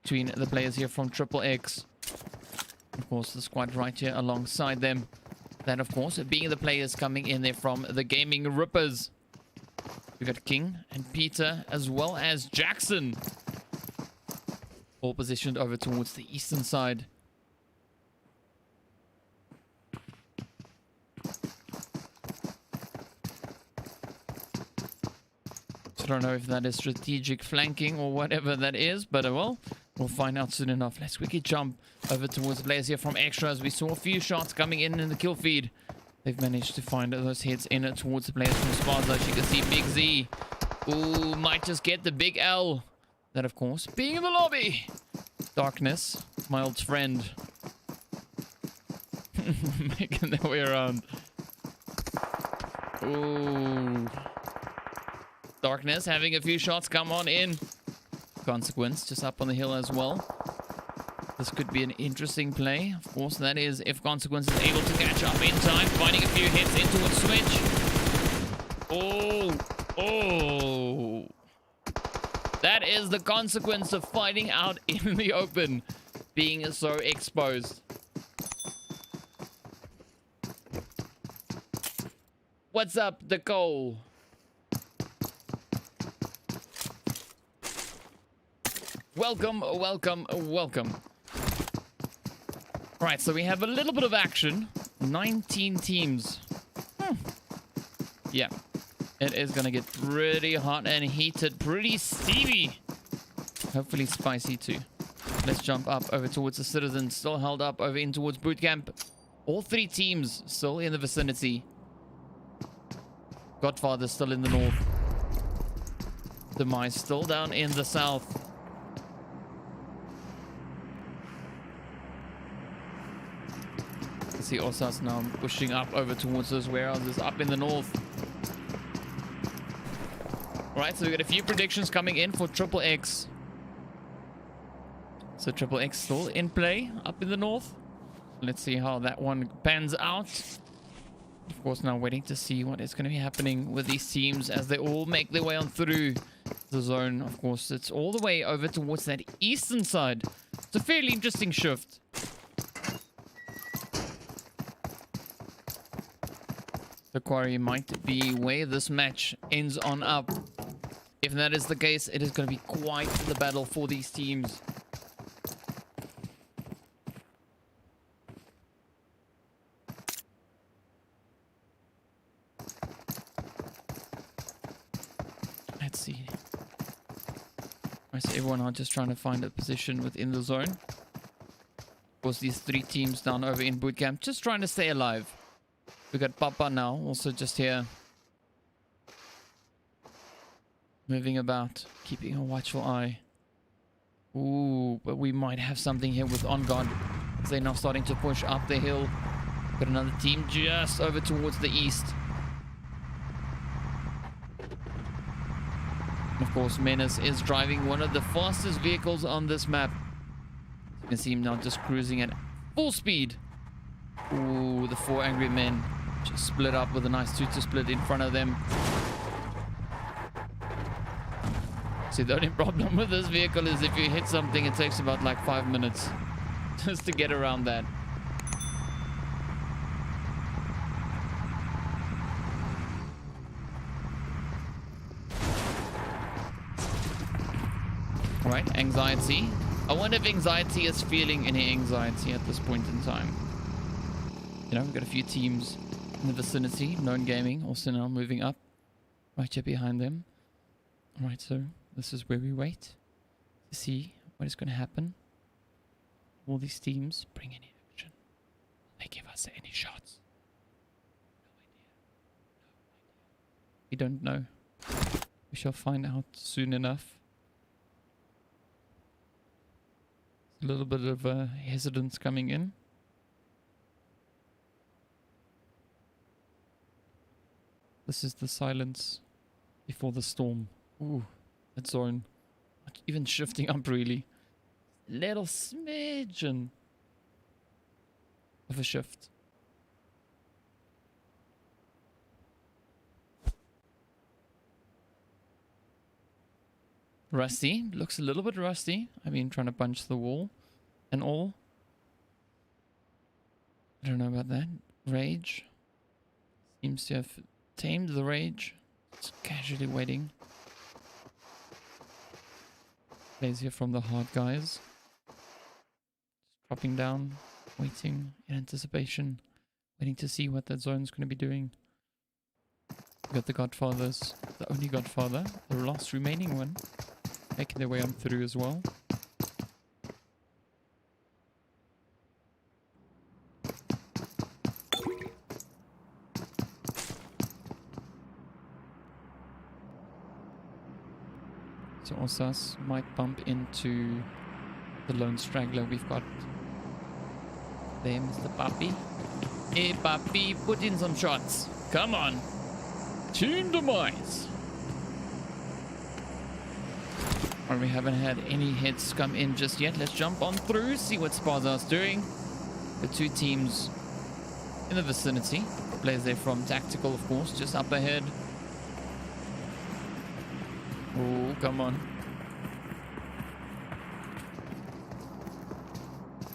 between the players here from XXX. Of course, the squad right here alongside them. That, of course, being the players coming in there from the Gaming Rippers. We've got King and Peter, as well as Jackson. All positioned over towards the eastern side. I don't know if that is strategic flanking or whatever that is, but well, we'll find out soon enough. Let's quickly jump over towards the players here from Extra as we saw a few shots coming in the kill feed. They've managed to find those hits in towards the players from SPAZA. As you can see, Big Z. Ooh, might just get the big L. That, of course, being in the lobby. Darkness, my old friend. Making their way around. Ooh. Darkness having a few shots come on in. Consequence just up on the hill as well. This could be an interesting play. Of course, that is if Consequence is able to catch up in time. Finding a few hits in towards Switch. Oh. Oh. That is the consequence of fighting out in the open. Being so exposed. What's up, Nicole? Welcome, welcome, welcome. Right, so we have a little bit of action. 19 teams. Yeah, it is going to get pretty hot and heated, pretty steamy. Hopefully spicy too. Let's jump up over towards the Citizens. Still held up over in towards boot camp. All three teams still in the vicinity. Godfather still in the north. DEMIZE still down in the south. See Osas now pushing up over towards those warehouses up in the north. Alright, so we got a few predictions coming in for Triple X. So Triple X still in play up in the north. Let's see how that one pans out. Of course, now waiting to see what is going to be happening with these teams as they all make their way on through the zone. Of course, it's all the way over towards that eastern side. It's a fairly interesting shift. The quarry might be where this match ends on up. If that is the case, it is going to be quite the battle for these teams. Let's see. I see everyone are just trying to find a position within the zone. Of course, these three teams down over in boot camp just trying to stay alive. We got Papa now, also just here. Moving about, keeping a watchful eye. Ooh, but we might have something here with On Guard. They're now starting to push up the hill. Got another team just over towards the east. Of course, Menace is driving one of the fastest vehicles on this map. You can see him now just cruising at full speed. Ooh, the four angry men just split up with a nice 2-2 split in front of them. See, the only problem with this vehicle is if you hit something, it takes about like 5 minutes just to get around that. All right, anxiety. I wonder if anxiety is feeling any anxiety at this point in time. You know, we've got a few teams in the vicinity. Known Gaming also now moving up right here behind them. All right, so this is where we wait to see what is going to happen. Will these teams bring any action? Will they give us any shots? No idea. We don't know. We shall find out soon enough. A little bit of hesitance coming in. This is the silence before the storm. Ooh, that zone. Not even shifting up really. Little smidgen of a shift. Rusty. Looks a little bit rusty. I mean, trying to punch the wall and all. I don't know about that. Rage. Seems to have tamed the rage. It's casually waiting. Plays here from the HARDGUYS. Just dropping down. Waiting in anticipation. Waiting to see what that zone's going to be doing. We got the Godfathers, the only Godfather, the last remaining one, making their way on through as well. So Osas might bump into the lone straggler we've got there, Mr. Papi. Hey, Papi, put in some shots. Come on. Team Demise. Or we haven't had any hits come in just yet. Let's jump on through, see what SPAZA's doing. The two teams in the vicinity. Players there from Tactical, of course, just up ahead. Oh, come on.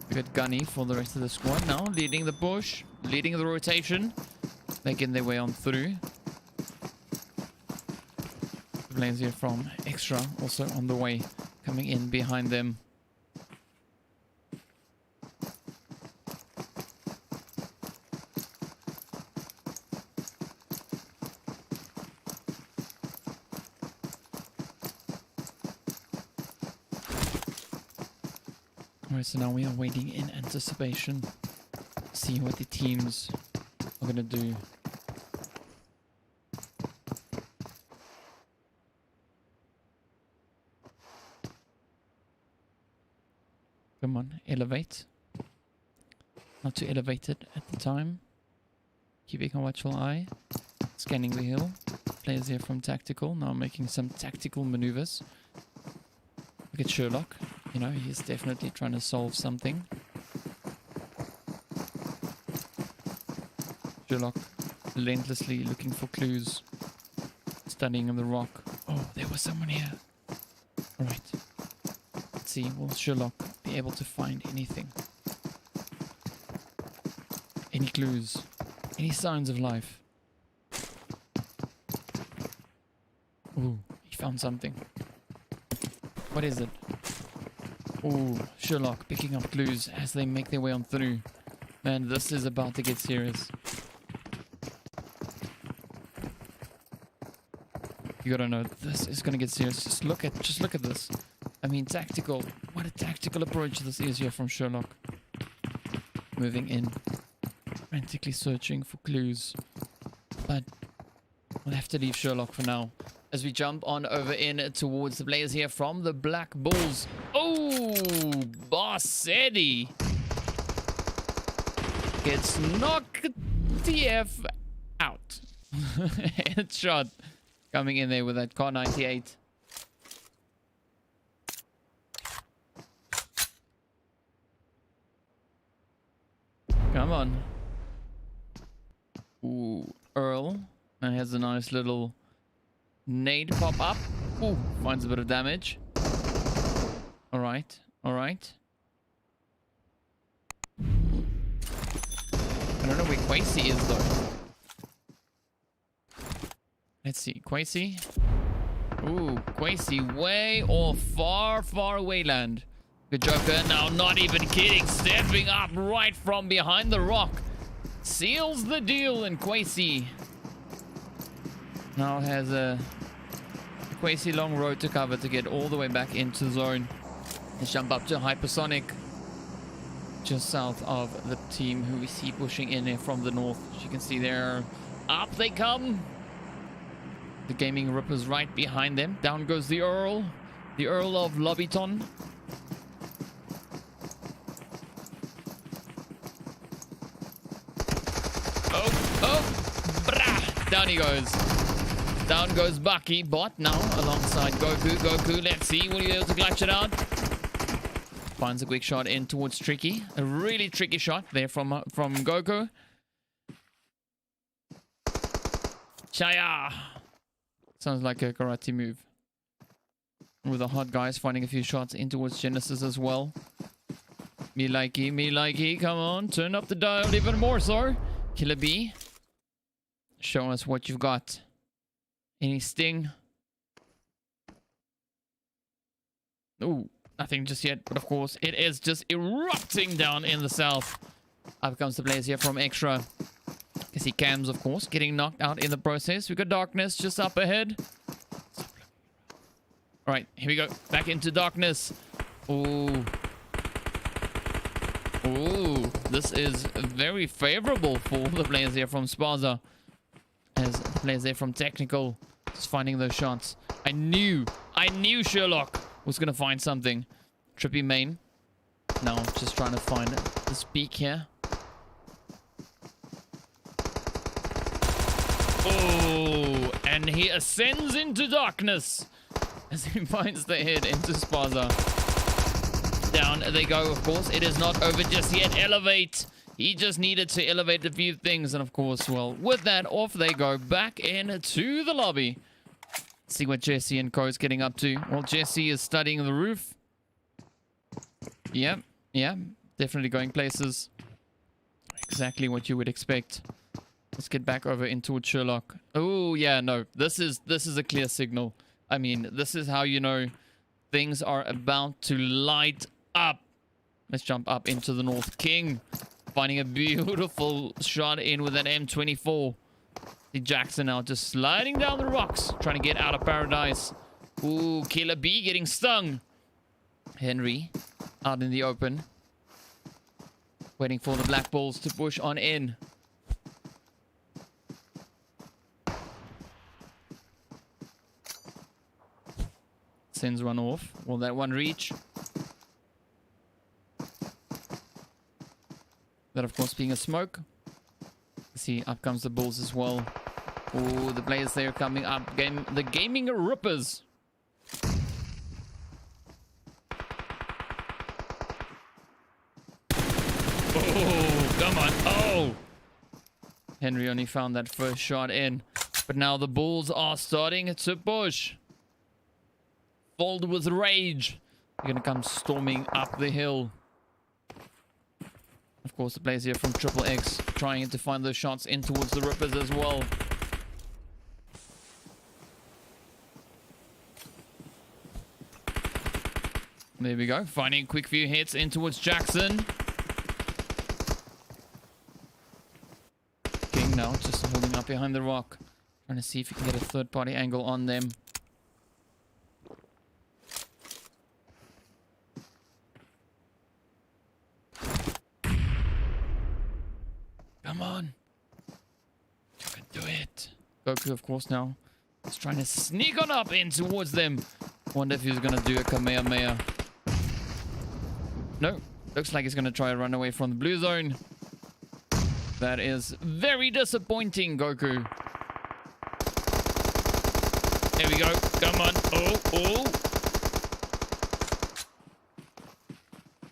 We got Gunny for the rest of the squad now, leading the push, leading the rotation, making their way on through. The players here from Extra also on the way, coming in behind them. Alright, so now we are waiting in anticipation. See what the teams are gonna do. Come on, elevate. Not too elevated at the time. Keeping a watchful eye. Scanning the hill. Players here from Tactical, now making some tactical maneuvers. Look at Sherlock. You know, he's definitely trying to solve something. Sherlock relentlessly looking for clues. Studying the rock. Oh, there was someone here. Alright. Let's see, will Sherlock be able to find anything? Any clues? Any signs of life? Ooh, he found something. What is it? Ooh, Sherlock picking up clues as they make their way on through. Man, this is about to get serious. You gotta know, this is gonna get serious. Just look at this. I mean, Tactical. What a tactical approach this is here from Sherlock. Moving in. Frantically searching for clues. But we'll have to leave Sherlock for now. As we jump on over in towards the players here from the Black Bulls. Oh, Boss Eddie gets knocked TF out. Headshot coming in there with that Car 98. Come on. Ooh, Earl. And has a nice little nade pop up. Ooh, finds a bit of damage. Alright, alright. I don't know where Quasi is though. Let's see, Quasi. Ooh, Quasi way or far, far away land. Good Joker, now not even kidding. Stepping up right from behind the rock. Seals the deal, and Quasi now has a Quasi long road to cover to get all the way back into the zone. Let's jump up to Hypersonic, just south of the team who we see pushing in here from the north. As you can see there, up they come. The Gaming Rippers right behind them. Down goes the Earl of Lobbyton. Down he goes. Down goes Bucky. Bot now alongside Goku. Goku, let's see. Will you be able to clutch it out? Finds a quick shot in towards Tricky. A really tricky shot there from Goku. Chaya. Sounds like a karate move. With the HARDGUYS finding a few shots in towards Genesis as well. Me likey. Come on. Turn up the dial even more, so. Killer B. Show us what you've got. Any sting? Ooh, nothing just yet. But of course, it is just erupting down in the south. Up comes the players here from Extra. I see Cams, of course, getting knocked out in the process. We got Darkness just up ahead. All right, here we go. Back into Darkness. Ooh. Ooh, this is very favorable for the players here from SPAZA. As the players there from Technical just finding those shots. I knew Sherlock was going to find something. Trippy main. Now just trying to find this peak here. Oh, and he ascends into Darkness as he finds the head into SPAZA. Down they go, of course. It is not over just yet. Elevate. He just needed to elevate a few things. And of course, well, with that, off they go back into the lobby. Let's see what Jesse and Co is getting up to. Well, Jesse is studying the roof. Yeah, definitely going places. Exactly what you would expect. Let's get back over in towards Sherlock. Oh, yeah, no. This is a clear signal. I mean, this is how you know things are about to light up. Let's jump up into the North. King finding a beautiful shot in with an M24. See Jackson now just sliding down the rocks, trying to get out of paradise. Ooh, Killer B getting stung. Henry out in the open, waiting for the Black Bulls to push on in. Sends one off. Will that one reach? That, of course, being a smoke. See, up comes the Bulls as well. Oh, the players there coming up. The Gaming Rippers. Oh, come on. Oh! Henry only found that first shot in. But now the Bulls are starting to push. Filled with rage. They're going to come storming up the hill. Of course, the players here from Triple X trying to find those shots in towards the Rippers as well. There we go. Finding a quick few hits in towards Jackson. King now just holding up behind the rock. Trying to see if he can get a third-party angle on them. Come on. You can do it. Goku, of course, now is trying to sneak on up in towards them. Wonder if he's going to do a Kamehameha. No. Looks like he's going to try to run away from the blue zone. That is very disappointing, Goku. There we go. Come on. Oh.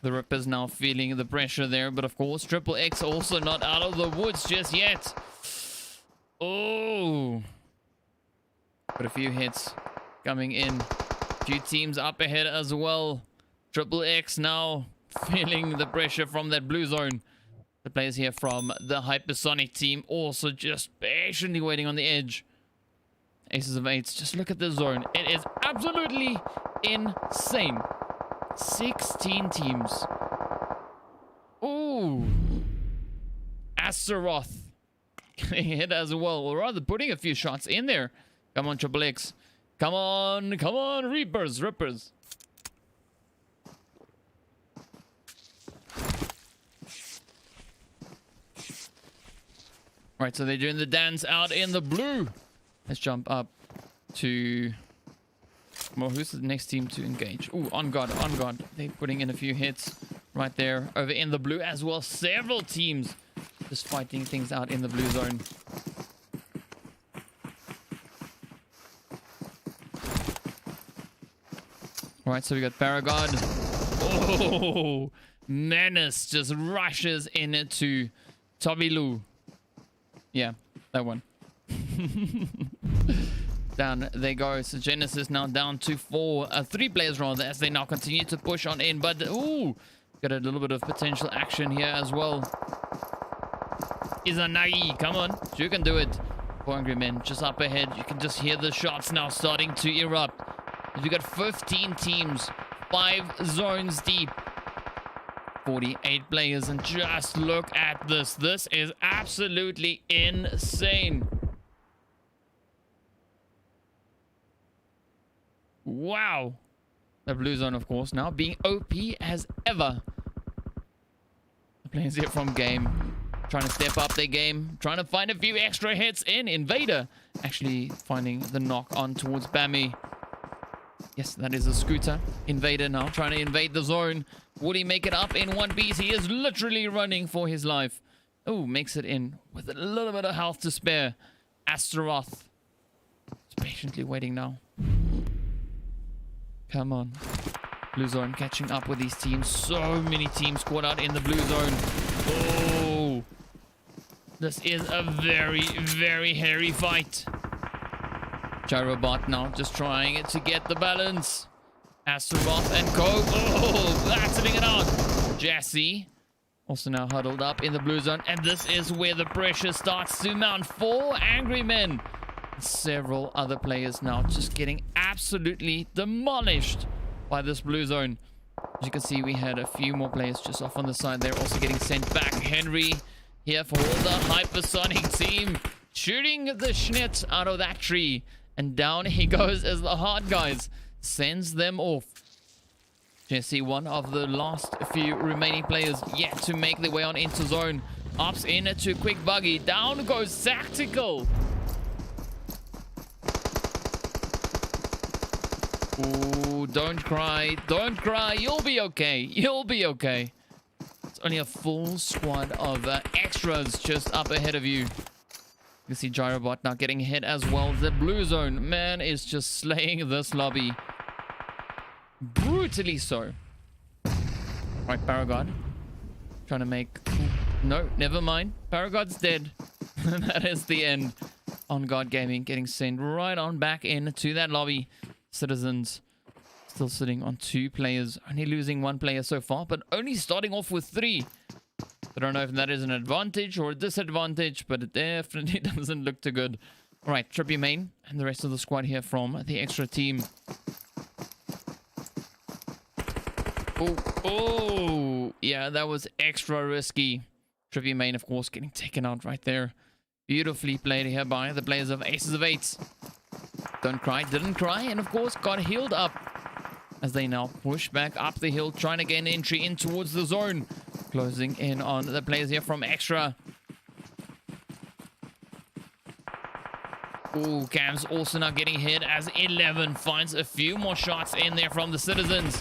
The Rippers now feeling the pressure there, but of course, Triple X also not out of the woods just yet. Oh. But a few hits coming in. A few teams up ahead as well. Triple X now feeling the pressure from that blue zone. The players here from the HYPERSONIC team also just patiently waiting on the edge. Aces of Eights, just look at the zone. It is absolutely insane. 16 teams. Ooh. Astaroth getting hit as well. Or rather putting a few shots in there. Come on, Triple X. Come on, Rippers. Right, so they're doing the dance out in the blue. Let's jump up to... Well, who's the next team to engage? Ooh, On God. They're putting in a few hits right there. Over in the blue as well. Several teams just fighting things out in the blue zone. Alright, so we got Paragod. Oh! Menace just rushes into Tobilu. Yeah, that one. Down they go. So Genesis now down to 3 players rather, as they now continue to push on in. But ooh, got a little bit of potential action here as well. Izanagi, come on, you can do it. 4 Angry Men just up ahead. You can just hear the shots now starting to erupt. We got 15 teams, 5 zones deep. 48 players, and just look at this. This is absolutely insane. Wow. The blue zone, of course, now being OP as ever. The players here from Game trying to step up their game, trying to find a few extra hits in. Invader actually finding the knock on towards Bammy. Yes, that is a scooter. Invader now trying to invade the zone. Will he make it up in one piece? He is literally running for his life. Oh, makes it in with a little bit of health to spare. Astaroth is patiently waiting now. Come on. Blue zone catching up with these teams. So many teams caught out in the blue zone. Oh, this is a very, very hairy fight. Gyrobot now just trying to get the balance. Astaroth and Coke. Oh, battling it out. Jesse also now huddled up in the blue zone. And this is where the pressure starts to mount. 4 angry men. Several other players now just getting absolutely demolished by this blue zone. As you can see, we had a few more players just off on the side. They're also getting sent back. Henry here for the hypersonic team, shooting the Schnitz out of that tree. And down he goes as the hard guys sends them off. Jesse, one of the last few remaining players yet to make their way on into zone. Ops in to quick buggy. Down goes Tactical. Ooh, don't cry. Don't cry. You'll be okay. You'll be okay. It's only a full squad of extras just up ahead of you. You can see Gyrobot now getting hit as well. The blue zone, man, is just slaying this lobby. Brutally so. Right, Paragon. Trying to make... No, never mind. Paragon's dead. That is the end. On God Gaming getting sent right on back into that lobby. Citizens still sitting on 2 players. Only losing 1 player so far, but only starting off with 3. I don't know if that is an advantage or a disadvantage, but it definitely doesn't look too good. All right, Trippy main and the rest of the squad here from the extra team. Oh, yeah, that was extra risky. Trippy main, of course, getting taken out right there. Beautifully played here by the players of Aces of Eights. Don't cry, didn't cry, and of course got healed up as they now push back up the hill, trying to gain entry in towards the zone. Closing in on the players here from Extra. Ooh, Cam's also now getting hit as 11 finds a few more shots in there from the Citizens.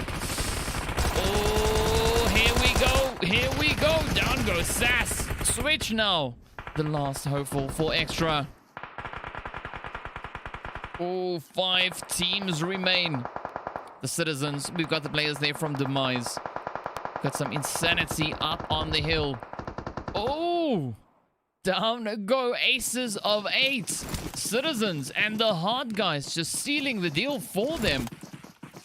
Oh, here we go. Here we go. Down goes Sass. Switch now. The last hopeful for Extra. Oh, 5 teams remain. The Citizens, we've got the players there from DEMIZE. Got some insanity up on the hill. Oh, down go Aces of Eights. Citizens and the hard guys just sealing the deal for them.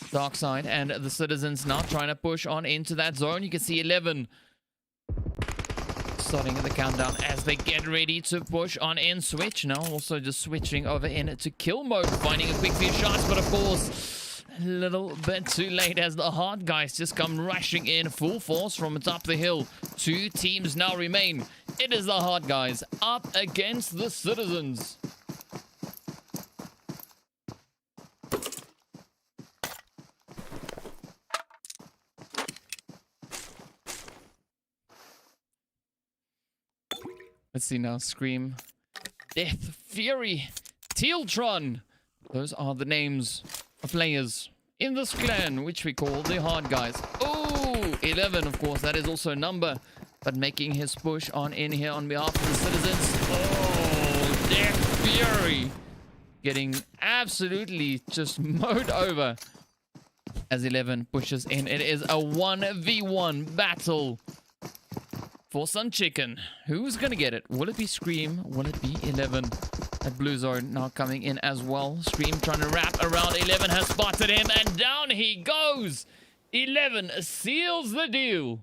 Darkside and the Citizens now trying to push on into that zone. You can see 11 starting the countdown as they get ready to push on in. Switch now also just switching over in to kill mode, finding a quick few shots, but of course a little bit too late as the hard guys just come rushing in full force from atop the hill. 2 teams now remain. It is the hard guys up against the Citizens. Let's see now. Scream, Death, Fury, Tealtron. Those are the names of players in this clan, which we call the hard guys. Oh, 11, of course. That is also a number, but making his push on in here on behalf of the Citizens. Oh, Death, Fury. Getting absolutely just mowed over as 11 pushes in. It is a 1v1 battle for some chicken. Who's gonna get it? Will it be Scream? Will it be 11? That blue zone now coming in as well. Scream trying to wrap around. 11 has spotted him and down he goes. 11 seals the deal.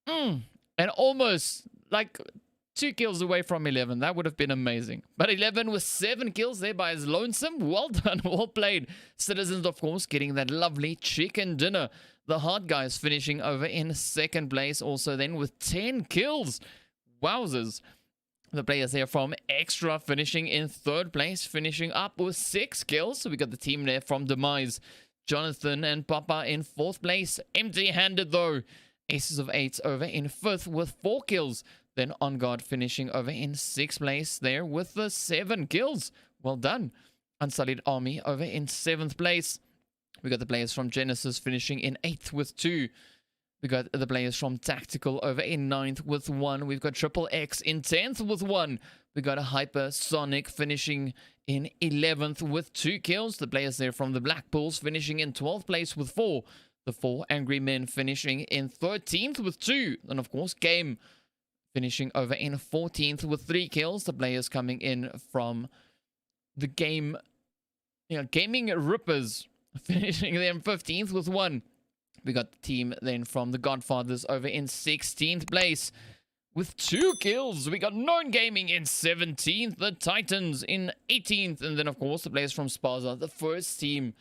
And almost like 2 kills away from 11. That would have been amazing. But 11 with 7 kills there by his lonesome. Well done. Well played. Citizens, of course, getting that lovely chicken dinner. The HARDGUYS finishing over in 2nd place. Also then with 10 kills. Wowzers. The players there from Extra finishing in 3rd place. Finishing up with 6 kills. So we got the team there from DEMIZE. Jonathan and Papa in 4th place. Empty-handed though. Aces of 8 over in 5th with 4 kills. Then On Guard finishing over in 6th place there with the 7 kills. Well done. Unsullied Army over in 7th place. We got the players from Genesis finishing in 8th with 2. We got the players from Tactical over in 9th with 1. We've got Triple X in 10th with 1. We got a HYPERSONIC finishing in 11th with 2 kills. The players there from the Blackpools finishing in 12th place with 4. The 4 Angry Men finishing in 13th with 2. And of course, Game finishing over in 14th with 3 kills. The players coming in from the Gaming Rippers finishing there in 15th with 1. We got the team then from the Godfathers over in 16th place with 2 kills. We got Known Gaming in 17th. The Titans in 18th. And then, of course, the players from SPAZA, the first team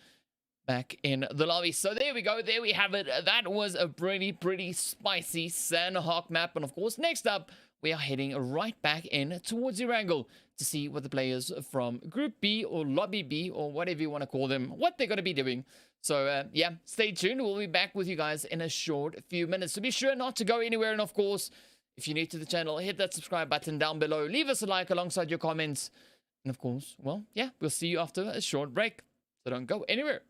back in the lobby. So there we go. There we have it. That was a pretty spicy Sandhawk map. And of course, next up, we are heading right back in towards Erangel to see what the players from Group B or Lobby B or whatever you want to call them, what they're going to be doing. So yeah, stay tuned. We'll be back with you guys in a short few minutes. So be sure not to go anywhere. And of course, if you're new to the channel, hit that subscribe button down below. Leave us a like alongside your comments. And of course, well, yeah, we'll see you after a short break. So don't go anywhere.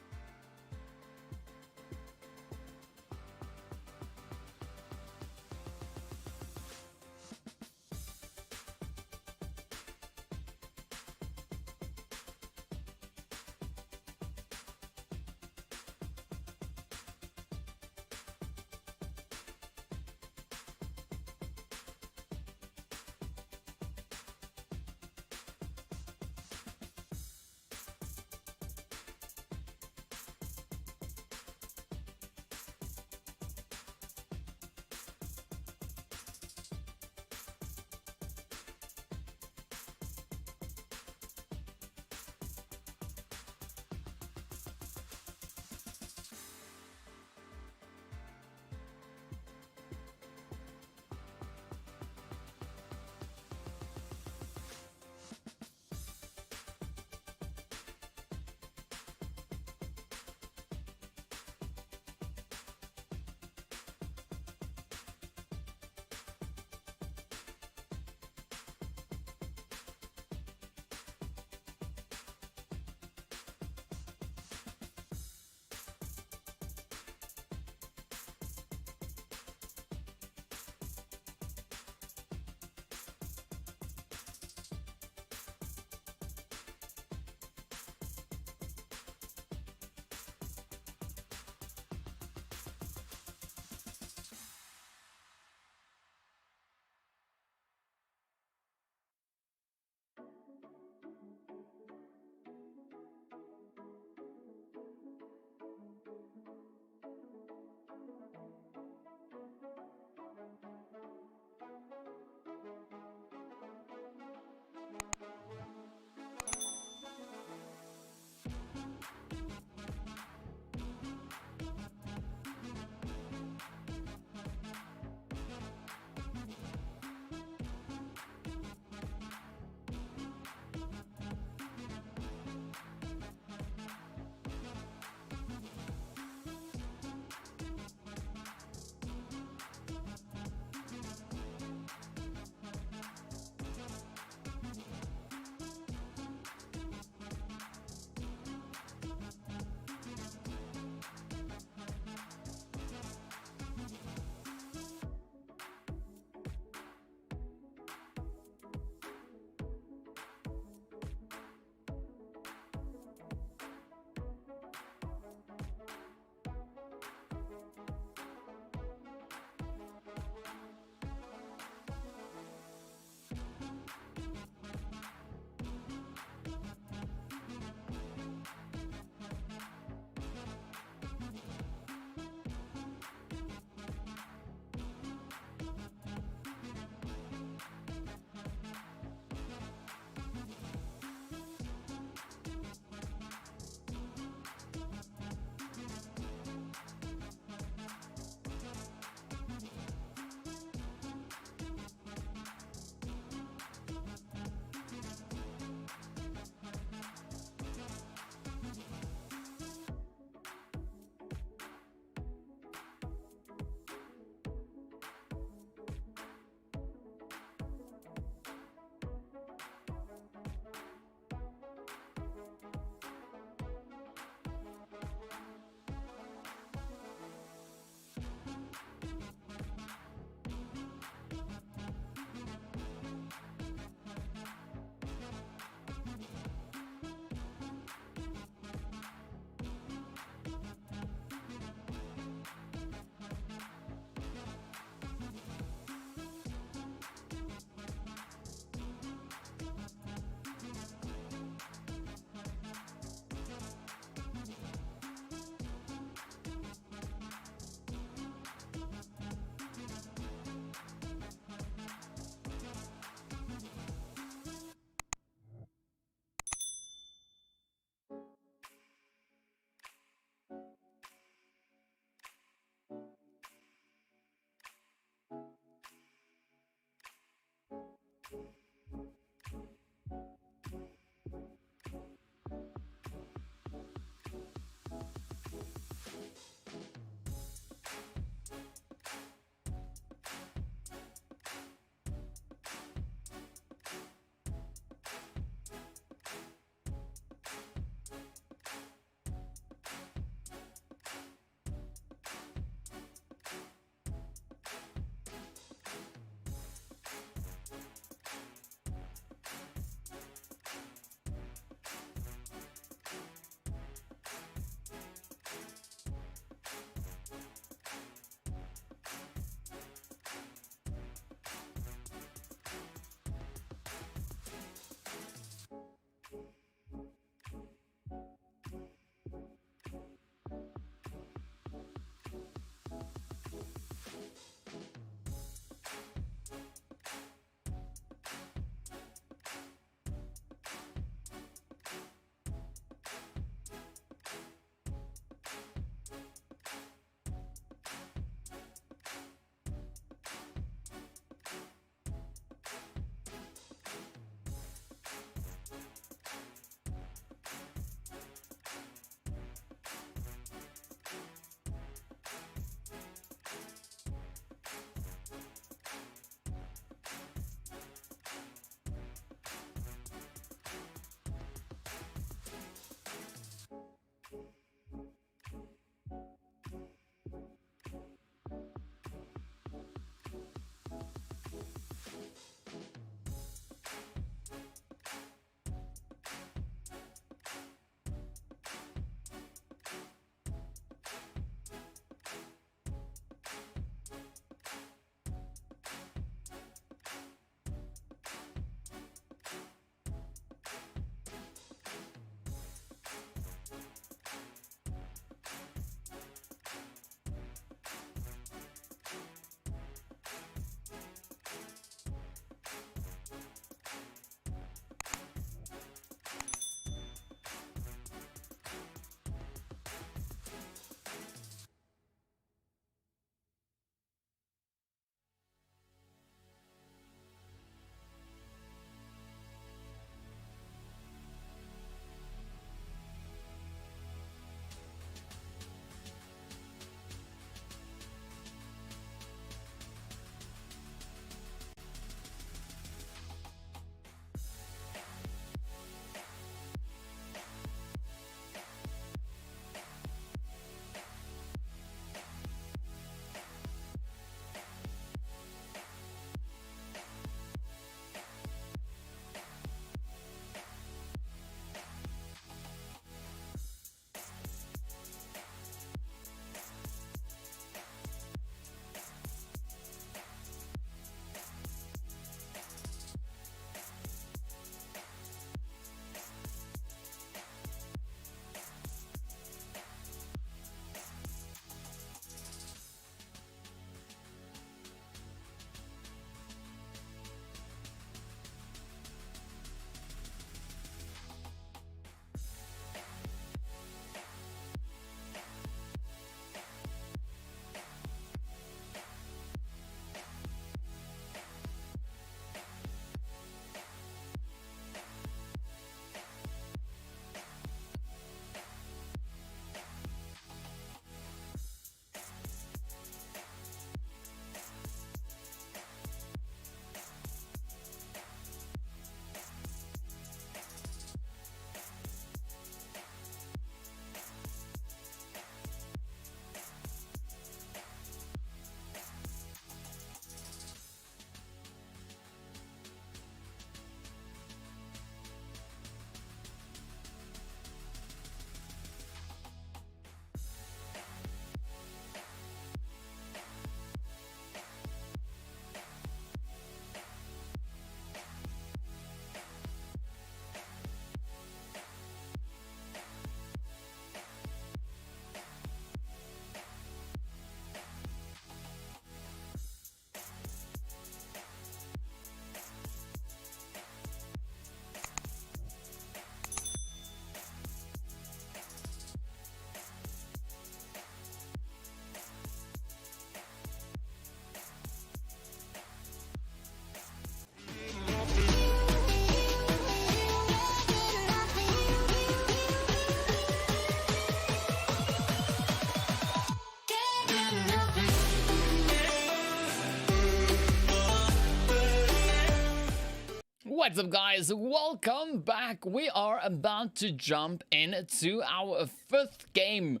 What's up, guys? Welcome back. We are about to jump into our fifth game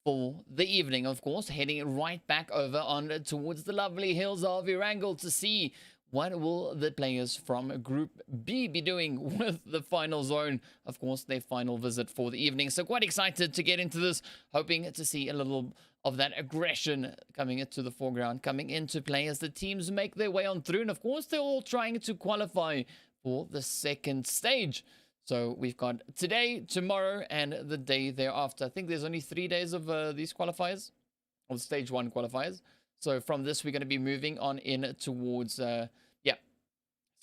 for the evening, of course, heading right back over on towards the lovely hills of Erangel to see what will the players from Group B be doing with the final zone, of course, their final visit for the evening. So quite excited to get into this, hoping to see a little of that aggression coming into the foreground, coming into play as the teams make their way on through. And of course, they're all trying to qualify for the second stage. So we've got today, tomorrow, and the day thereafter. I think there's only 3 days of these qualifiers, or stage 1 qualifiers. So from this, we're going to be moving on in towards, So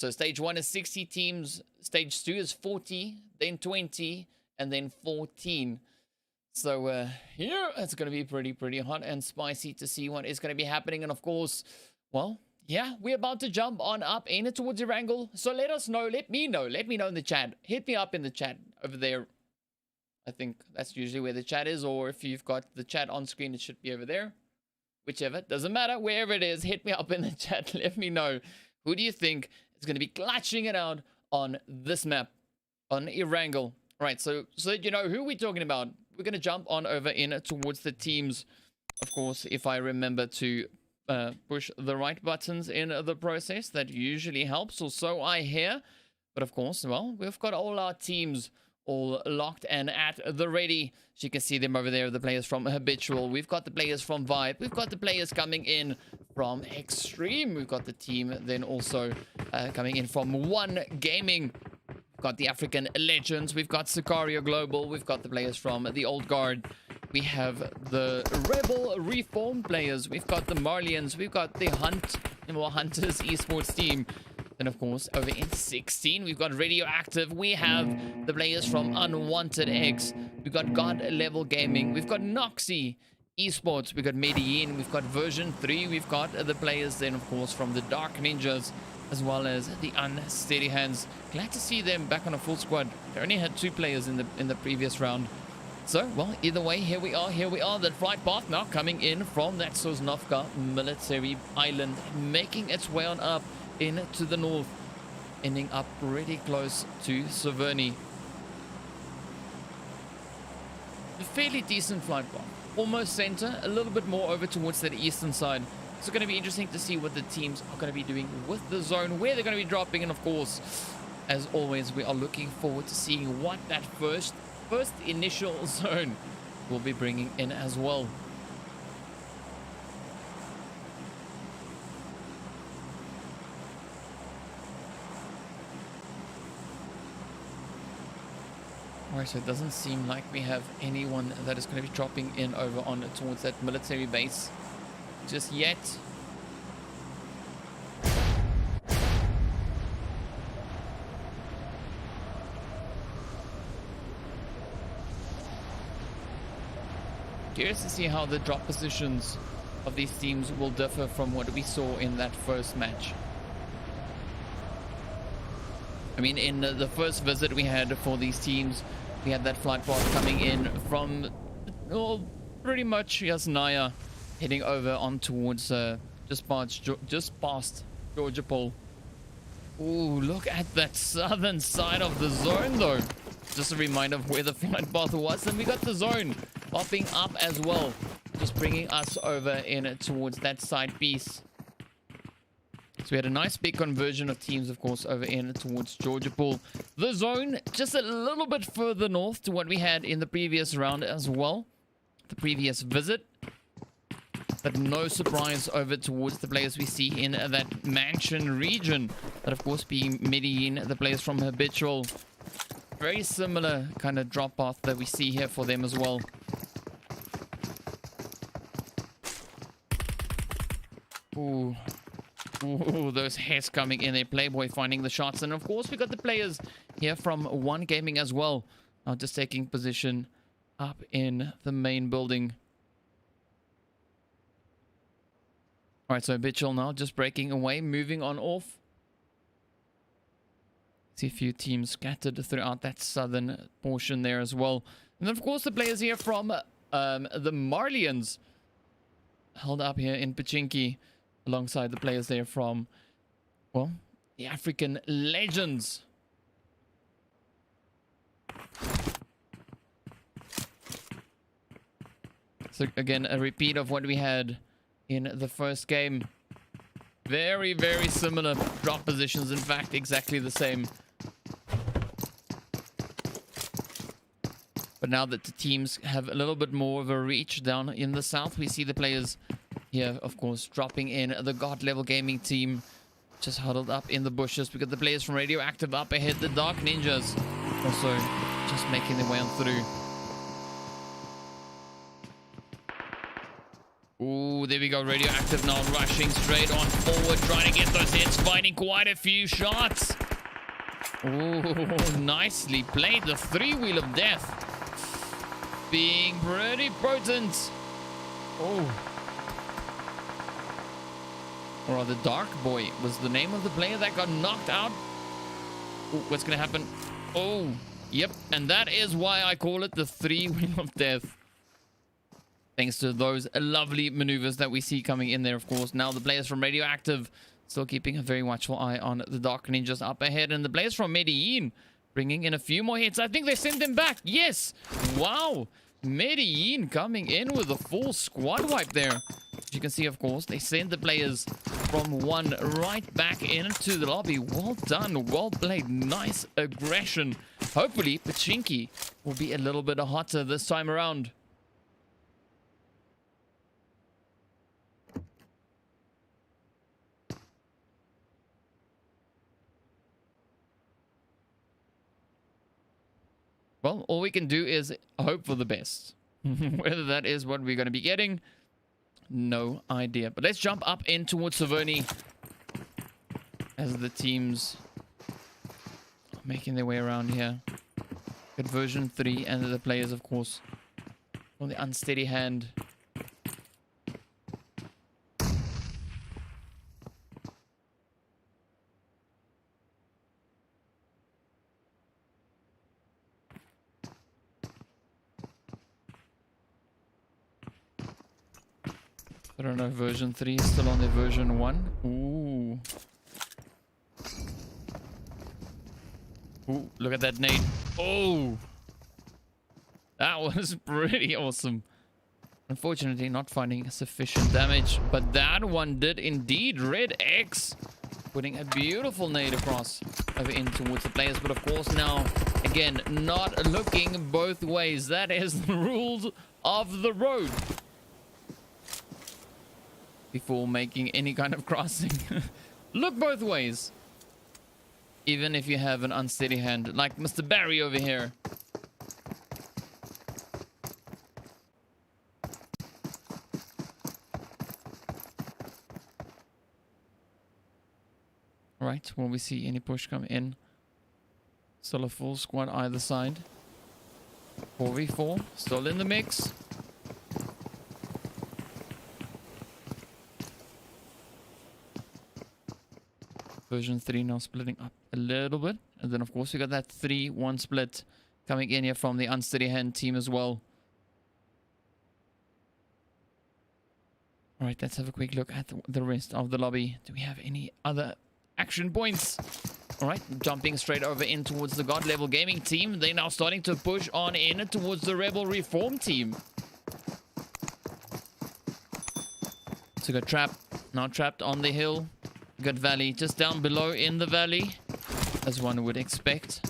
stage 1 is 60 teams, stage 2 is 40, then 20, and then 14. So here, it's going to be pretty hot and spicy to see what is going to be happening. And of course, well, yeah, we're about to jump on up in towards Erangel. So let us know, let me know in the chat. Hit me up in the chat over there. I think that's usually where the chat is, or if you've got the chat on screen, it should be over there. Whichever, doesn't matter, wherever it is, hit me up in the chat. Let me know, who do you think is going to be clutching it out on this map, on Erangel? Right, so you know who we're talking about. We're going to jump on over in towards the teams. Of course, if I remember to push the right buttons in the process, that usually helps, or so I hear. But of course, well, we've got all our teams all locked and at the ready. So you can see them over there, the players from Habitual. We've got the players from Vibe. We've got the players coming in from Extreme. We've got the team then also coming in from One Gaming. Got the African Legends, we've got Sicario Global, we've got the players from the Old Guard, we have the Rebel Reform players, we've got the Marlians, we've got the Hunters Esports team. Then of course over in 16 we've got Radioactive, we have the players from Unwanted X, we've got God Level Gaming, we've got Noxy Esports, we've got Medellin, we've got Version 3, we've got the players then of course from the Dark Ninjas, as well as the Unsteady Hands. Glad to see them back on a full squad. They only had 2 players in the previous round. So, well, either way, here we are. That flight path now coming in from that Sosnovka military island, making its way on up into the north, ending up pretty close to Severny. A fairly decent flight path. Almost center, a little bit more over towards that eastern side. It's going to be interesting to see what the teams are going to be doing with the zone, where they're going to be dropping, and of course, as always, we are looking forward to seeing what that first initial zone will be bringing in as well. Alright, so it doesn't seem like we have anyone that is going to be dropping in over on towards that military base just yet. Curious to see how the drop positions of these teams will differ from what we saw in that first match. I mean, in the first visit we had for these teams, we had that flight path coming in from, well, pretty much Yasnaya, heading over on towards just past Georgia Pole. Ooh, look at that southern side of the zone though. Just a reminder of where the flight path was, and we got the zone popping up as well, just bringing us over in towards that side piece. So we had a nice big conversion of teams, of course, over in towards Georgia Pool. The zone just a little bit further north to what we had in the previous round as well, the previous visit. But no surprise over towards the players we see in that mansion region. That, of course, being Medellin, the players from Habitual. Very similar kind of drop path that we see here for them as well. Ooh. Ooh, those heads coming in there. Playboy finding the shots. And, of course, we got the players here from One Gaming as well. Now just taking position up in the main building. Alright, so Habitual now just breaking away, moving on off. See a few teams scattered throughout that southern portion there as well. And then, of course, the players here from the Marlians held up here in Pachinki alongside the players there from, well, the African legends. So again, a repeat of what we had in the first game. Very, very similar drop positions. In fact, exactly the same. But now that the teams have a little bit more of a reach down in the south, we see the players here, of course, dropping in. The God Level Gaming team just huddled up in the bushes. We got the players from Radioactive up ahead. The Dark Ninjas also just making their way on through. Ooh, there we go. Radioactive now rushing straight on forward, trying to get those hits, finding quite a few shots. Ooh, nicely played. The three-wheel of death being pretty potent. Oh. Or rather, Dark Boy was the name of the player that got knocked out. Ooh, what's going to happen? Oh, yep. And that is why I call it the three-wheel of death. Thanks to those lovely maneuvers that we see coming in there, of course. Now the players from Radioactive still keeping a very watchful eye on the Dark Ninjas up ahead. And the players from Medellin bringing in a few more hits. I think they sent them back. Yes. Wow. Medellin coming in with a full squad wipe there. As you can see, of course, they send the players from one right back into the lobby. Well done. Well played. Nice aggression. Hopefully, Pachinki will be a little bit hotter this time around. Well, all we can do is hope for the best. Whether that is what we're going to be getting, no idea. But let's jump up in towards Savoni as the teams are making their way around here. Good version 3 and the players, of course, on the Unsteady Hand. I don't know, version 3 is still on the version 1. Ooh. Ooh, look at that nade. Oh! That was pretty awesome. Unfortunately, not finding sufficient damage. But that one did indeed. Red X putting a beautiful nade across over in towards the players. But of course now, again, not looking both ways. That is the rules of the road. Before making any kind of crossing. Look both ways. Even if you have an unsteady hand, like Mr. Barry over here. Right, will we see any push come in? Still a full squad either side. 4v4, still in the mix. Version 3 now splitting up a little bit. And then, of course, we got that 3-1 split coming in here from the Unsteady Hand team as well. All right, let's have a quick look at the rest of the lobby. Do we have any other action points? All right, jumping straight over in towards the God Level Gaming team. They're now starting to push on in towards the Rebel Reform team. So got Trap, now trapped on the hill. Got Valley just down below in the valley, as one would expect.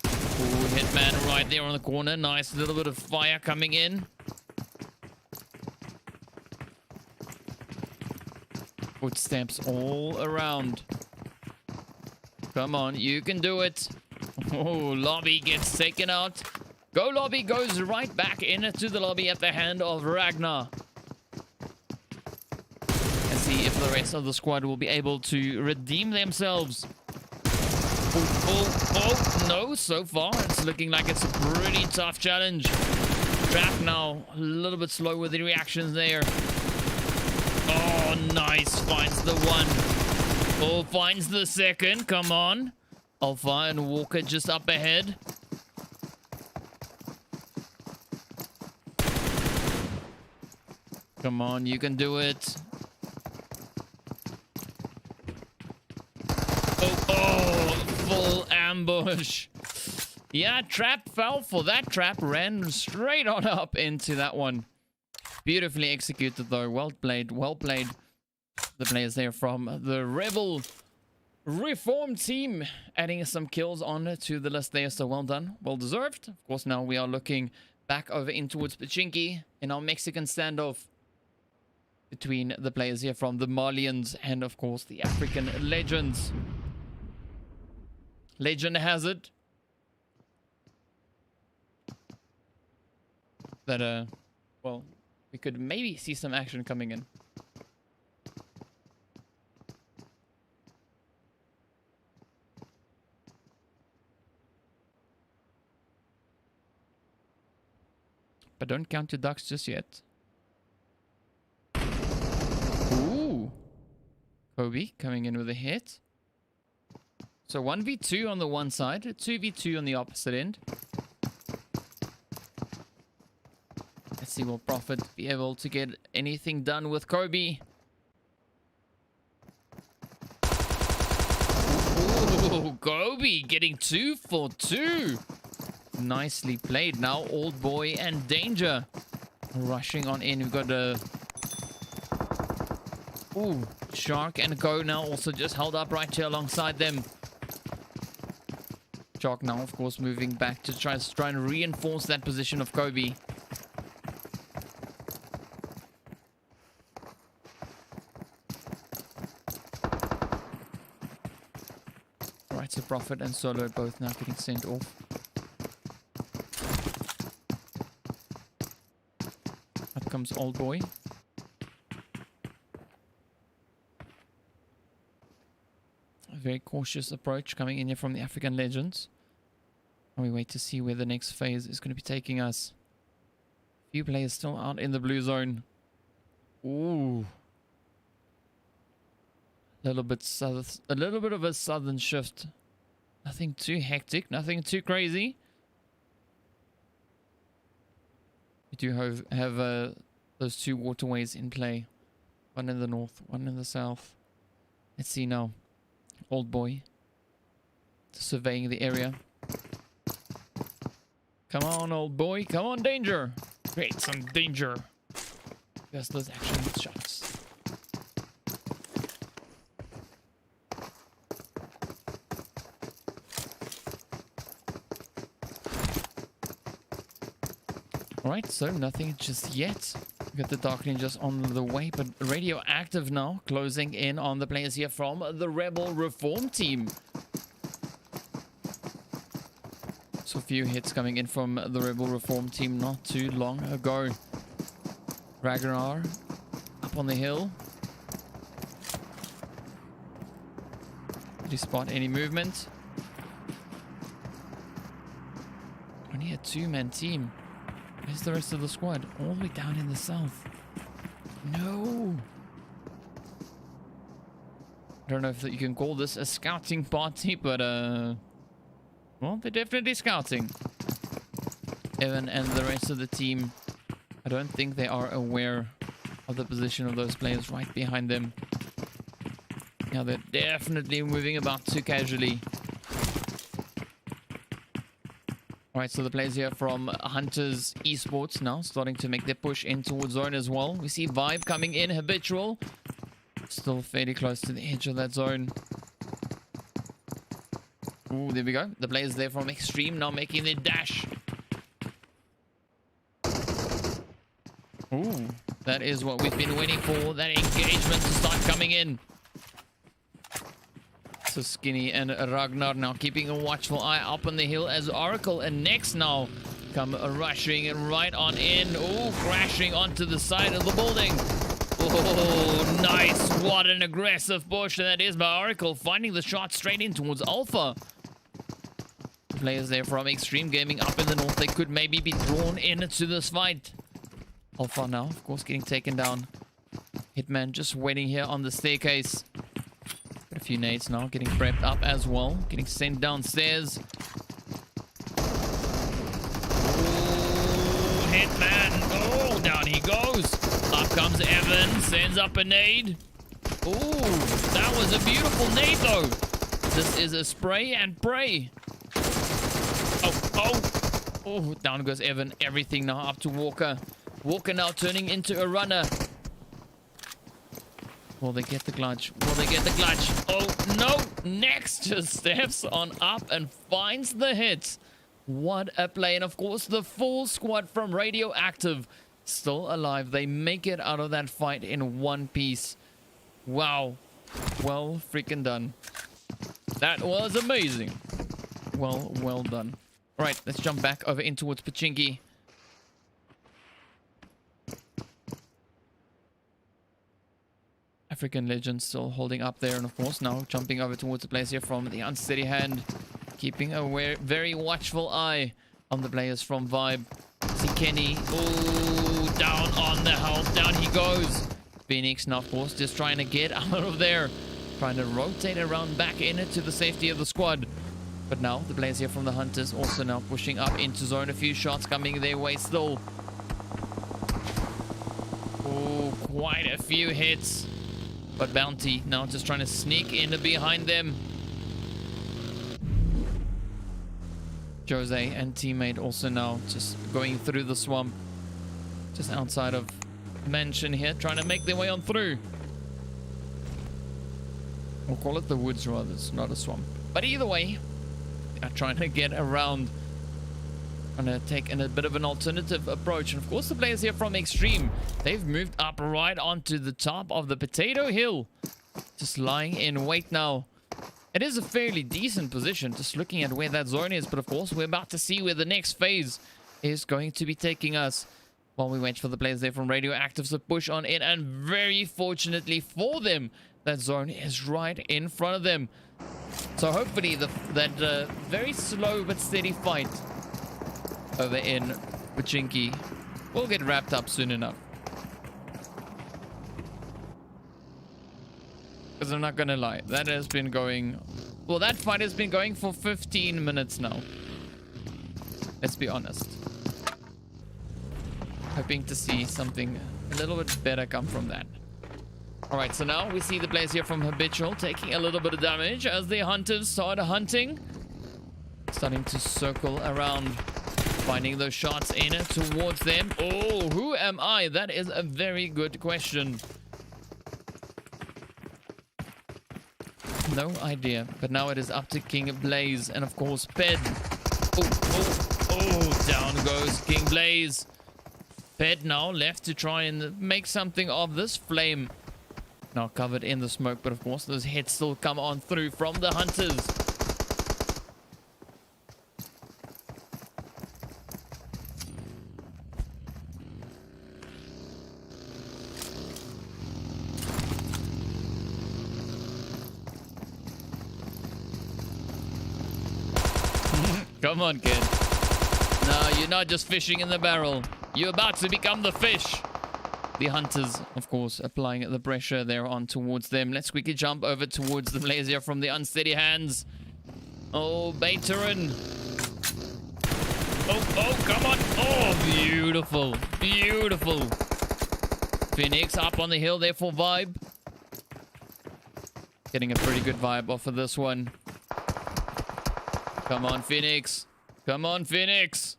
Ooh, Hitman right there on the corner. Nice little bit of fire coming in. Footsteps all around. Come on, you can do it. Oh, Lobby gets taken out. Go Lobby goes right back into the lobby at the hand of Ragnar. See if the rest of the squad will be able to redeem themselves. Oh, no, so far it's looking like it's a pretty tough challenge. Trap now, a little bit slow with the reactions there. Oh, nice, finds the one. Oh, finds the second, come on. Alpha and Walker just up ahead. Come on, you can do it. ambush. Yeah, trap fell for that trap. Ran straight on up into that one. Beautifully executed though. Well played. Well played. The players there from the Rebel Reform team adding some kills on to the list there. So well done. Well deserved. Of course, now we are looking back over in towards Pachinki in our Mexican standoff between the players here from the Malians and, of course, the African Legends. Legend has it that, well, we could maybe see some action coming in. But don't count your ducks just yet. Ooh. Kobe coming in with a hit. So 1v2 on the one side, 2v2 on the opposite end. Let's see, will Prophet be able to get anything done with Kobe? Ooh, Kobe getting 2 for 2. Nicely played. Now Old Boy and Danger rushing on in. We've got a Shark and Go now also just held up right here alongside them. Shark now, of course, moving back to try and reinforce that position of Kobe. Alright, so Prophet and Solo both now getting sent off. Up comes Old Boy. A very cautious approach coming in here from the African Legends. And we wait to see where the next phase is going to be taking us. Few players still out in the blue zone. Ooh. A little bit of a southern shift. Nothing too hectic, nothing too crazy. We do have those two waterways in play. One in the north, one in the south. Let's see now. Old Boy. Surveying the area. Come on, Old Boy. Come on, Danger. Create some danger. Just those action shots. Alright, so nothing just yet. We got the Dark Ninjas on the way, but radioactive now, closing in on the players here from the Rebel Reform team. So a few hits coming in from the Rebel Reform team not too long ago. Ragnar up on the hill. Did he spot any movement? Only a two-man team. Where's the rest of the squad? All the way down in the south. No. I don't know if you can call this a scouting party, but well, they're definitely scouting. Evan and the rest of the team, I don't think they are aware of the position of those players right behind them. Now they're definitely moving about too casually. Alright, so the players here from Hunters Esports now starting to make their push in towards zone as well. We see Vibe coming in, Habitual. Still fairly close to the edge of that zone. Ooh, there we go. The players there from Extreme now making their dash. Ooh, that is what we've been waiting for. That engagement to start coming in. So Skinny and Ragnar now keeping a watchful eye up on the hill as Oracle and Next now come rushing right on in. Oh, crashing onto the side of the building. Oh, nice. What an aggressive push that is by Oracle, finding the shot straight in towards Alpha. The players there from Extreme Gaming up in the north, they could maybe be drawn into this fight. Alpha now, of course, getting taken down. Hitman just waiting here on the staircase. Got a few nades now, getting prepped up as well. Getting sent downstairs. Ooh, Hitman. Oh, down he goes. Up comes Evan, sends up a nade. Ooh, that was a beautiful nade though. This is a spray and pray. Oh, down goes Evan. Everything now up to Walker. Walker now turning into a runner. Will they get the clutch? Will they get the clutch? Oh, no. Next just steps on up and finds the hit. What a play. And of course, the full squad from Radioactive still alive. They make it out of that fight in one piece. Wow. Well freaking done. That was amazing. Well done. All right, let's jump back over in towards Pachinki. African Legend still holding up there. And of course, now jumping over towards the players here from the Unsteady Hand. Keeping a very watchful eye on the players from Vibe. See Kenny. Oh, down on the health. Down he goes. Phoenix now, of course, just trying to get out of there. Trying to rotate around back into the safety of the squad. But now the players here from the Hunters also now pushing up into zone. A few shots coming their way still. Oh, quite a few hits. But Bounty now just trying to sneak in behind them. Jose and teammate also now just going through the swamp. Just outside of Mansion here, trying to make their way on through. We'll call it the woods rather, it's not a swamp. But either way, they're trying to get around. Trying to take a bit of an alternative approach. And of course the players here from Extreme, they've moved up right onto the top of the potato hill. Just lying in wait now. It is a fairly decent position, just looking at where that zone is. But of course, we're about to see where the next phase is going to be taking us. While we wait for the players there from Radioactive to push on in. And very fortunately for them, that zone is right in front of them. So hopefully that very slow but steady fight over in Pachinki will get wrapped up soon enough. Because I'm not going to lie, that has been going... Well, that fight has been going for 15 minutes now. Let's be honest. Hoping to see something a little bit better come from that. Alright, so now we see the players here from Habitual taking a little bit of damage as the Hunters start hunting. Starting to circle around, finding those shots in towards them. Oh, who am I? That is a very good question. No idea, but now it is up to King Blaze and of course Ped. Oh, down goes King Blaze. Ped now left to try and make something of this flame. Now covered in the smoke, but of course those hits still come on through from the Hunters. Come on, kid. No, you're not just fishing in the barrel. You're about to become the fish. The Hunters, of course, applying the pressure there on towards them. Let's quickly jump over towards the players here from the Unsteady Hands. Oh, Baterin. Oh, come on. Oh, beautiful. Beautiful. Phoenix up on the hill there for Vibe. Getting a pretty good vibe off of this one. Come on, Phoenix. Come on, Phoenix.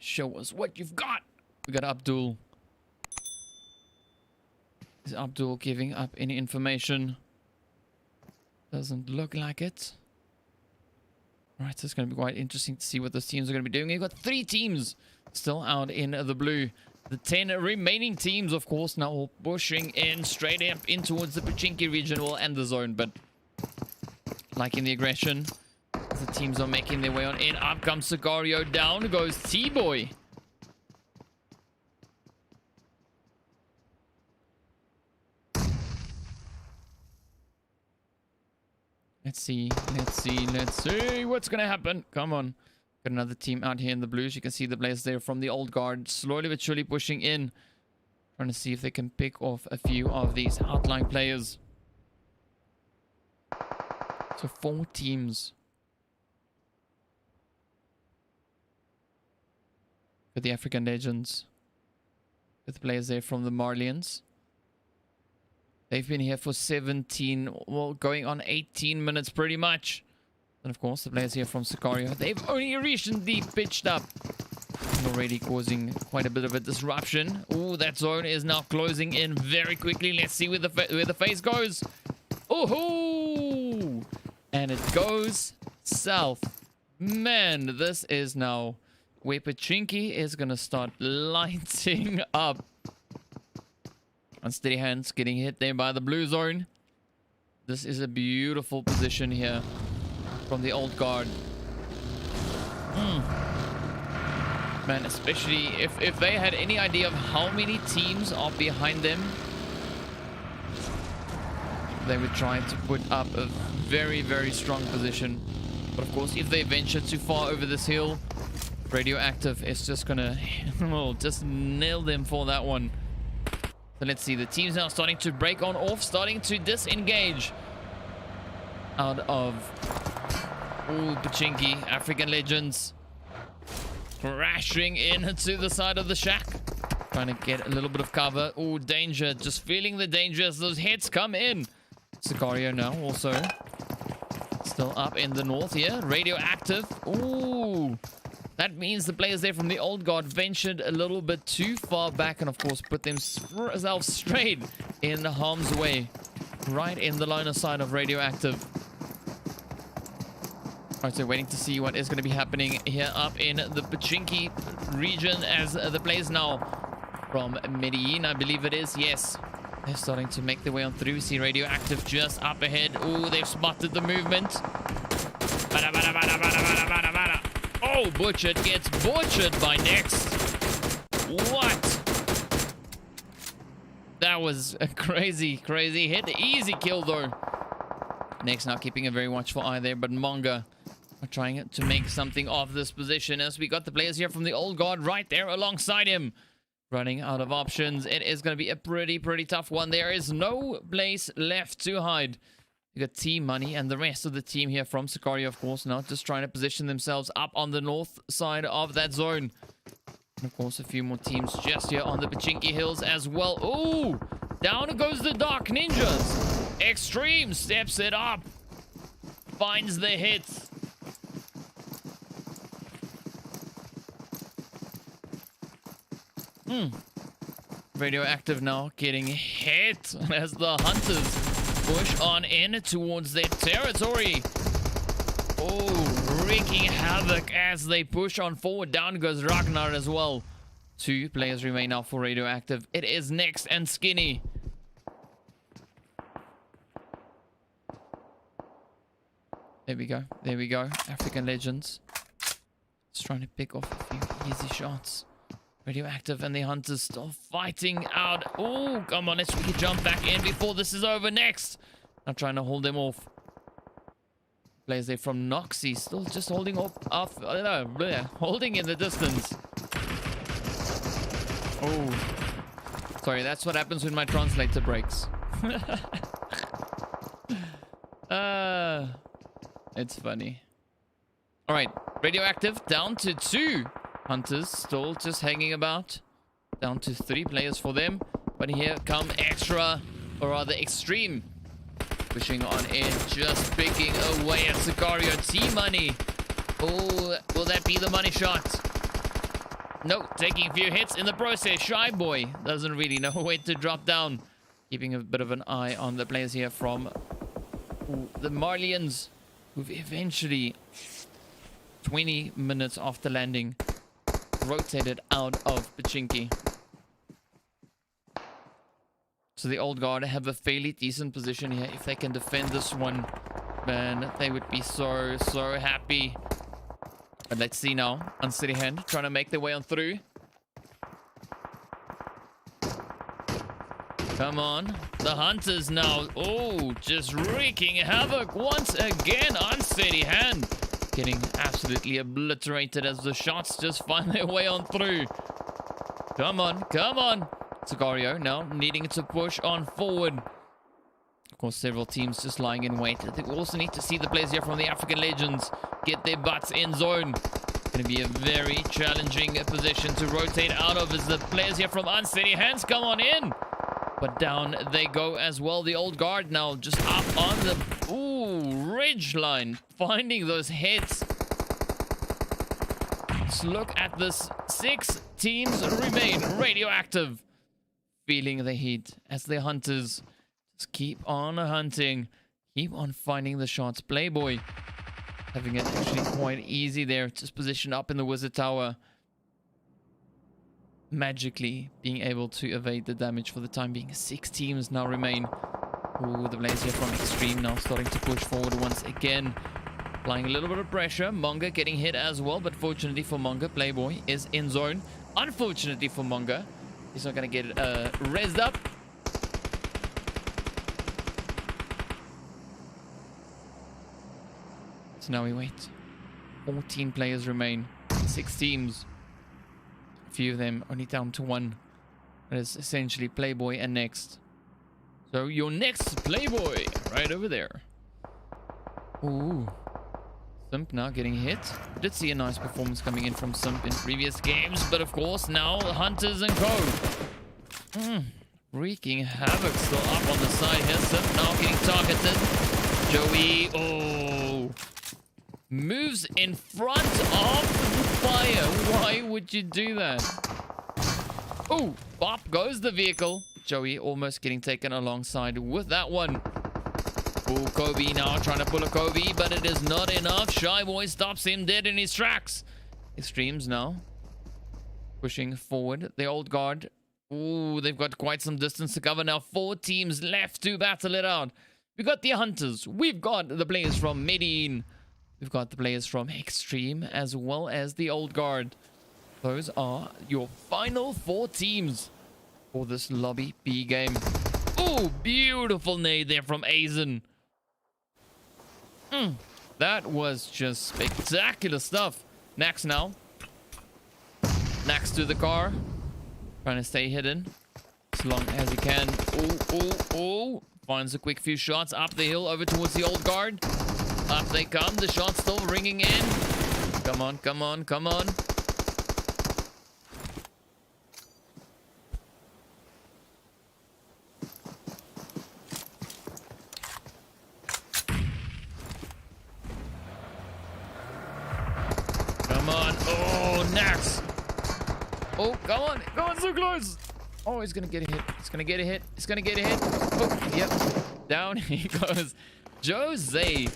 Show us what you've got. We got Abdul. Is Abdul giving up any information? Doesn't look like it. Alright, so it's going to be quite interesting to see what those teams are going to be doing. You've got 3 teams still out in the blue. The 10 remaining teams, of course, now all pushing in straight up in towards the Pachinki regional and the zone. But liking the aggression, the teams are making their way on in. Up comes Sicario, down goes T-Boy. Let's see what's gonna happen. Come on. Got another team out here in the blues. You can see the players there from the old guard slowly but surely pushing in, trying to see if they can pick off a few of these outlying players. So 4 teams for the African Legends, with the players there from the Marlians. They've been here for 17, well, going on 18 minutes pretty much. And of course, the players here from Sicario, they've only recently pitched up. Already causing quite a bit of a disruption. Oh, that zone is now closing in very quickly. Let's see where the face goes. Oh, and it goes south. Man, this is now where Pachinki is gonna start lighting up. Unsteady hands getting hit there by the blue zone. This is a beautiful position here from the old guard. Man, especially if they had any idea of how many teams are behind them, they would try to put up a very, very strong position. But of course, if they venture too far over this hill, Radioactive is just gonna just nail them for that one. So let's see, the team's now starting to break on off, starting to disengage out of Pachinki. African Legends crashing into the side of the shack, trying to get a little bit of cover. Oh, danger, just feeling the danger as those hits come in. Sicario now also still up in the north here. Radioactive. Ooh, that means the players there from the old guard ventured a little bit too far back and of course put themselves straight in harm's way, right in the line of sight of Radioactive. Alright, so waiting to see what is going to be happening here up in the Pachinki region as the players now from Medellin, I believe it is. Yes, they're starting to make their way on through. We see Radioactive just up ahead. Oh, they've spotted the movement. Oh, Butchered gets butchered by Next. What? That was a crazy, crazy hit. Easy kill though. Next now keeping a very watchful eye there, but Monga are trying to make something of this position as we got the players here from the old guard right there alongside him. Running out of options. It is going to be a pretty tough one. There is no place left to hide. You got Team Money and the rest of the team here from Sicario, of course, now just trying to position themselves up on the north side of that zone. And of course, a few more teams just here on the Pachinki Hills as well. Ooh, down goes the Dark Ninjas. Extreme steps it up. Finds the hits. Radioactive now getting hit as the hunters push on in towards their territory. Oh, wreaking havoc as they push on forward. Down goes Ragnar as well. 2 players remain now for Radioactive. It is Next and Skinny. There we go. There we go. African Legends. Just trying to pick off a few easy shots. Radioactive and the hunters still fighting out. Oh, come on. Let's really jump back in before this is over. Next. Not trying to hold them off. Players there from Noxy still just holding off. I don't know. Holding in the distance. Oh. Sorry, that's what happens when my translator breaks. It's funny. Alright. Radioactive down to 2. Hunters still just hanging about. Down to 3 players for them. But here come Extra, or rather Extreme. Pushing on in, just picking away at Sicario. T-Money. Oh, will that be the money shot? No, taking a few hits in the process. Shy Boy doesn't really know where to drop down. Keeping a bit of an eye on the players here from the Marlians, who've eventually, 20 minutes after landing, rotated out of Pachinki. So the old guard have a fairly decent position here. If they can defend this one, man, they would be so happy. But let's see now. Unsteady Hand trying to make their way on through. Come on. The hunters now. Oh, just wreaking havoc once again. Unsteady Hand getting absolutely obliterated as the shots just find their way on through. Come on, come on. Sicario now needing to push on forward. Of course, several teams just lying in wait. They also need to see the players here from the African Legends get their butts in zone. Going to be a very challenging position to rotate out of as the players here from Unsteady Hands come on in. But down they go as well. The old guard now just up on the Ooh, Ridgeline finding those hits. Let's look at this. 6 teams remain radioactive. Feeling the heat as the hunters just keep on hunting. Keep on finding the shots. Playboy having it actually quite easy there. Just positioned up in the wizard tower. Magically being able to evade the damage for the time being. 6 teams now remain. Ooh, the players here from XTREME now starting to push forward once again. Applying a little bit of pressure. Monga getting hit as well, but fortunately for Monga, Playboy is in zone. Unfortunately for Monga, he's not going to get rezzed up. So now we wait. 14 players remain. 6 teams. A few of them only down to 1. That is essentially Playboy and Next. So your next Playboy right over there. Ooh. Simp now getting hit. Did see a nice performance coming in from Simp in previous games, but of course now Hunters and Co. Wreaking havoc still up on the side here. Simp now getting targeted. Joey, oh, moves in front of the fire. Why would you do that? Oh, bop goes the vehicle. Joey almost getting taken alongside with that one. Oh, Kobe now trying to pull a Kobe, but it is not enough. Shy Boy stops him dead in his tracks. Extremes now pushing forward. The old guard. Ooh, they've got quite some distance to cover now. 4 teams left to battle it out. We've got the Hunters. We've got the players from Medellin. We've got the players from XTREME as well as the old guard. Those are your final 4 teams for this Lobby B game. Oh, beautiful nade there from Azen. That was just spectacular stuff. Nax now. Nax to the car. Trying to stay hidden as long as he can. Oh. Finds a quick few shots up the hill over towards the old guard. Up they come. The shot's still ringing in. Come on. Come on, oh, Nax. Oh, come on, so close. Oh, he's gonna get a hit. He's gonna get a hit. Oh, yep. Down he goes. Jose.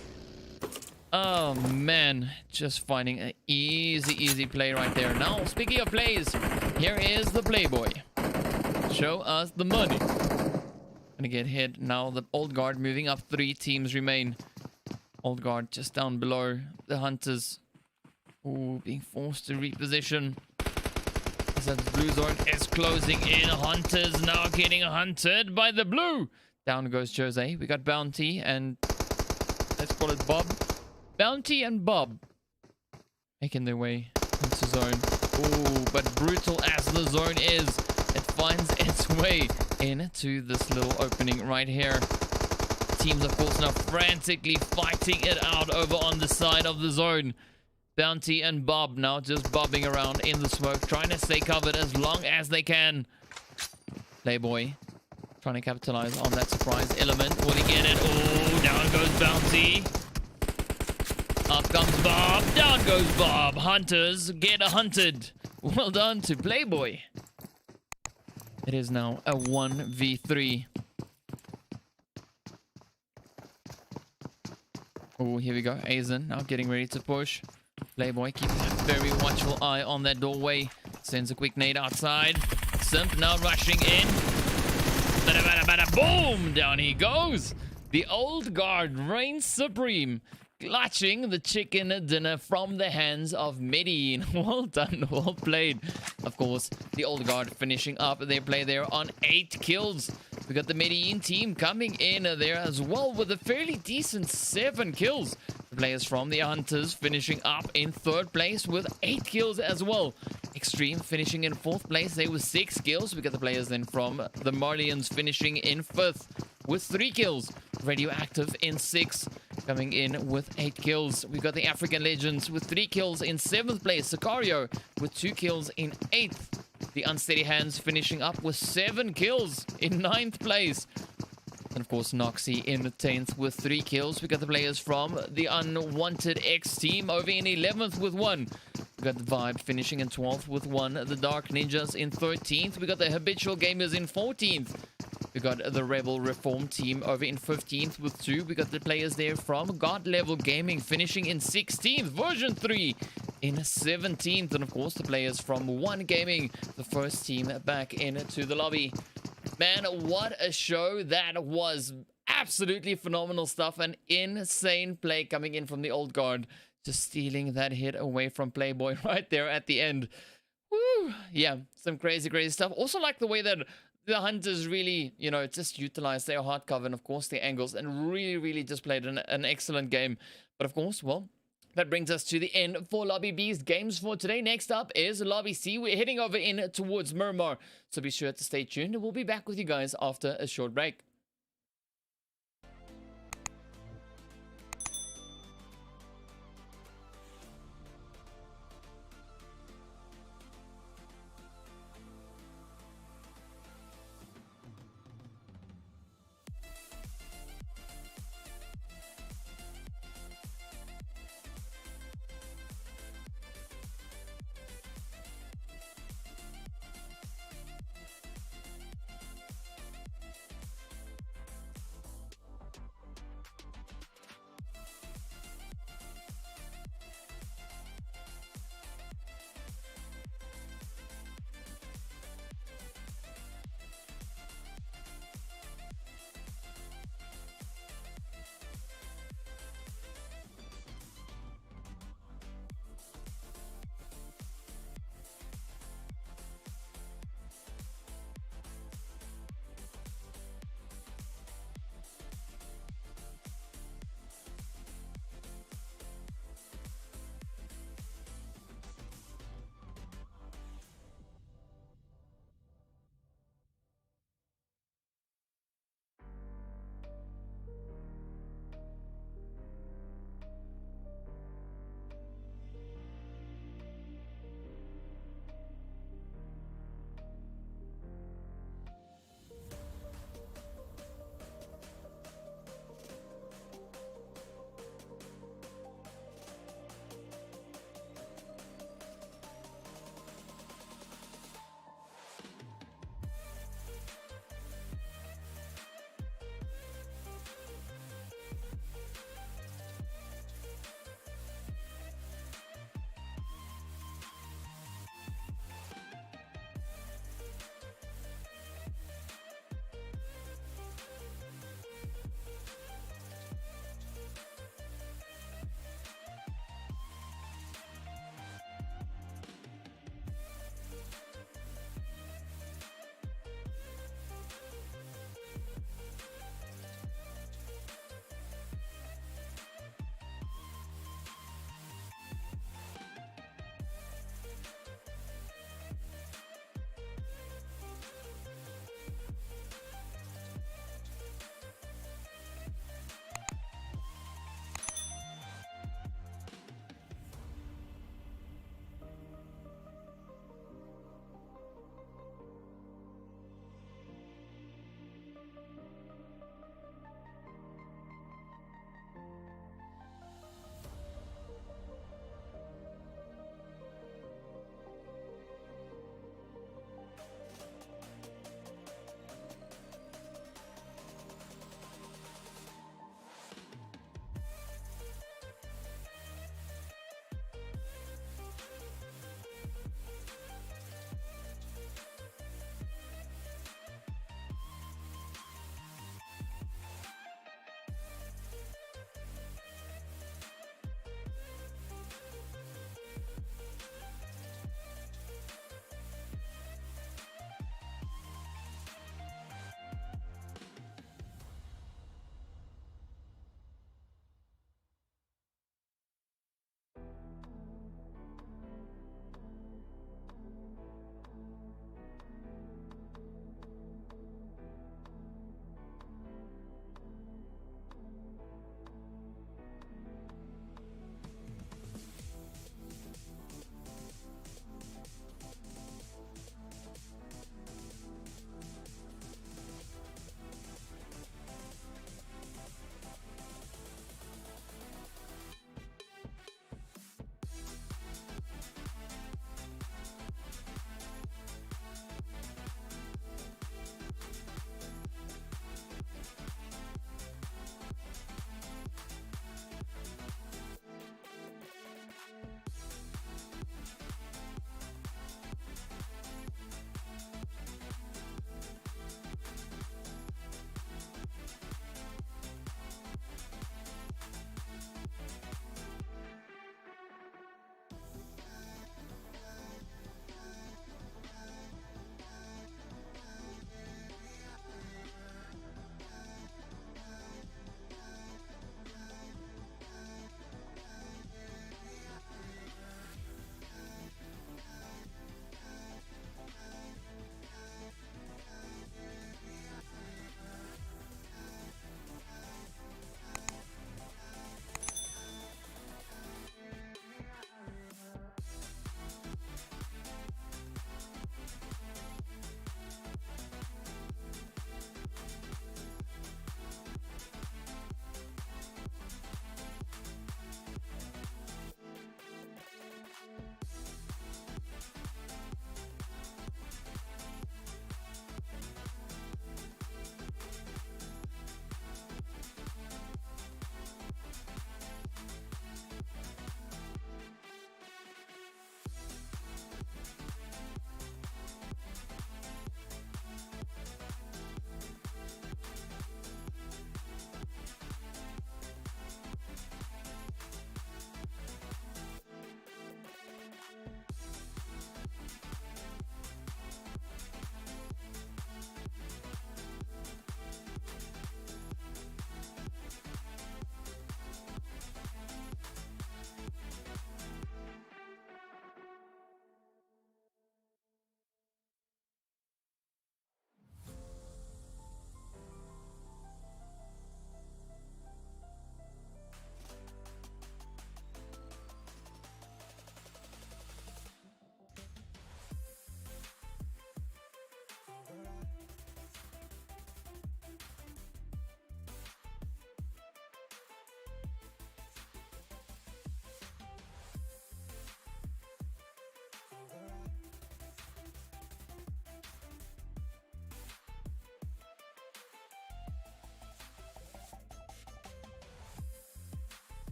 Oh, man. Just finding an easy play right there. Now, speaking of plays, here is the Playboy. Show us the money. Gonna get hit. Now, the old guard moving up. 3 teams remain. Old guard just down below. The Hunters. Ooh, being forced to reposition. As the blue zone is closing in. Hunters now getting hunted by the blue. Down goes Jose. We got Bounty and let's call it Bob. Bounty and Bob making their way into zone. Ooh, but brutal as the zone is, it finds its way into this little opening right here. Teams, of course, now frantically fighting it out over on the side of the zone. Bounty and Bob now just bobbing around in the smoke, trying to stay covered as long as they can. Playboy trying to capitalize on that surprise element. Will he get it? Oh, down goes Bounty. Up comes Bob. Down goes Bob. Hunters get hunted. Well done to Playboy. It is now a 1v3. Oh, here we go. Azen now getting ready to push. Playboy keeping a very watchful eye on that doorway. Sends a quick nade outside. Simp now rushing in. Bada, bada, bada, boom! Down he goes. The old guard reigns supreme. Clutching the chicken dinner from the hands of Medellin. Well done, well played. Of course, the old guard finishing up their play there on 8 kills. We got the Medellin team coming in there as well with a fairly decent 7 kills. The players from the Hunters finishing up in 3rd place with 8 kills as well. XTREME finishing in 4th place there with 6 kills. We got the players then from the Marlians finishing in 5th with 3 kills. Radioactive in 6th, coming in with 8 kills. We got the African Legends with 3 kills in 7th place. Sicario with 2 kills in 8th. The Unsteady Hands finishing up with 7 kills in 9th place. And of course, Noxy in the 10th with 3 kills. We got the players from the Unwanted X team over in 11th with 1. We got the Vibe finishing in 12th with 1. The Dark Ninjas in 13th. We got the Habitual Gamers in 14th. We got the Rebel Reform team over in 15th with 2. We got the players there from God Level Gaming finishing in 16th. Version 3 in 17th. And of course, the players from One Gaming, the first team back into the lobby. Man, what a show that was. Absolutely phenomenal stuff. An insane play coming in from the old guard. Just stealing that hit away from Playboy right there at the end. Woo! Yeah, some crazy, crazy stuff. Also like the way that the Hunters really, you know, just utilized their hard cover and, of course, their angles and really, really just played an excellent game. But, of course, well, that brings us to the end for Lobby B's games for today. Next up is Lobby C. We're heading over in towards Murmur. So be sure to stay tuned and we'll be back with you guys after a short break.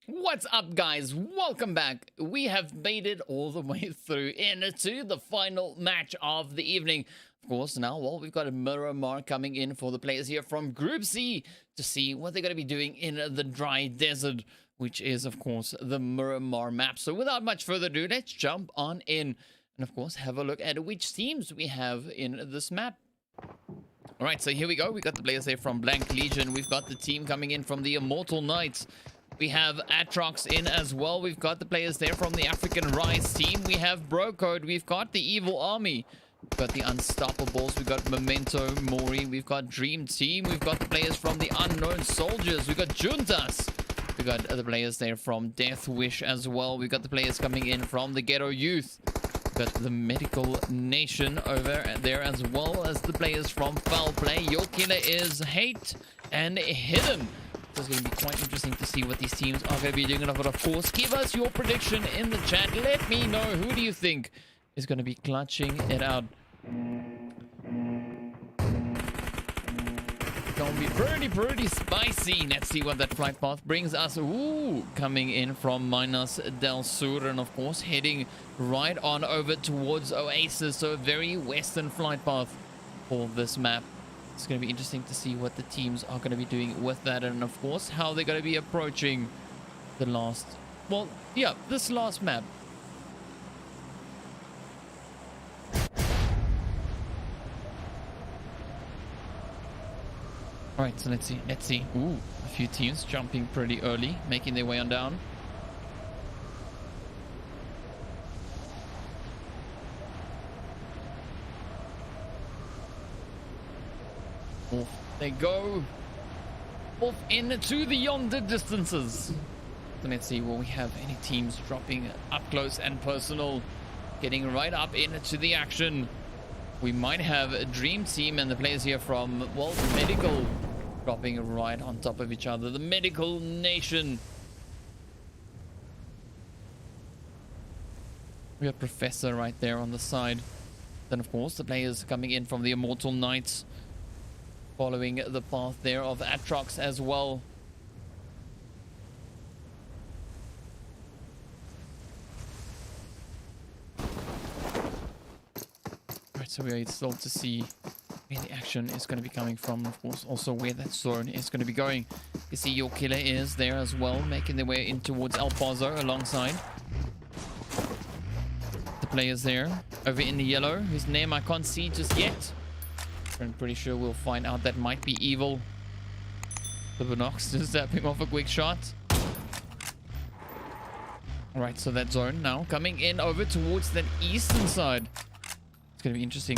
What's up, guys? Welcome back. We have made it all the way through into the final match of the evening. Of course, now, well, we've got a Miramar coming in for the players here from Group C to see what they're going to be doing in the dry desert, which is, of course, the Miramar map. So without much further ado, let's jump on in and, of course, have a look at which teams we have in this map. All right, so here we go. We got the players here from Blank Legion. We've got the team coming in from the Immortal Knights. We have Atrox in as well. We've got the players there from the African Rise team. We have Brocode. We've got the Evil Army. We've got the Unstoppables. We've got Memento Mori. We've got Dream Team. We've got the players from the Unknown Soldiers. We've got Juntas. We've got the players there from Death Wish as well. We've got the players coming in from the Ghetto Youth. We've got the Medical Nation over there, as well as the players from Foul Play. Your killer is Hate and Hidden. So it's going to be quite interesting to see what these teams are going to be doing. But of course, give us your prediction in the chat. Let me know, who do you think is going to be clutching it out? It's going to be pretty spicy. Let's see what that flight path brings us. Ooh, coming in from Minas del Sur, and of course heading right on over towards Oasis. So a very western flight path for this map. It's going to be interesting to see what the teams are going to be doing with that, and of course how they're going to be approaching the last, well, yeah, this last map. All right, so let's see. Ooh, a few teams jumping pretty early, making their way on down. Off they go. Off into the yonder distances. So let's see, will we have any teams dropping up close and personal, getting right up into the action? We might have a Dream Team and the players here from, well, Medical, dropping right on top of each other. The Medical Nation. We have Professor right there on the side. Then, of course, the players coming in from the Immortal Knights, following the path there of Atrox as well. Right, so we are still to see where the action is going to be coming from. Of course, also where that zone is going to be going. You see your killer is there as well, making their way in towards El Paso alongside the players there over in the yellow, whose name I can't see just yet. I'm pretty sure we'll find out. That might be Evil. The Binox just tapping off a quick shot. Alright, so that zone now coming in over towards that eastern side. It's going to be interesting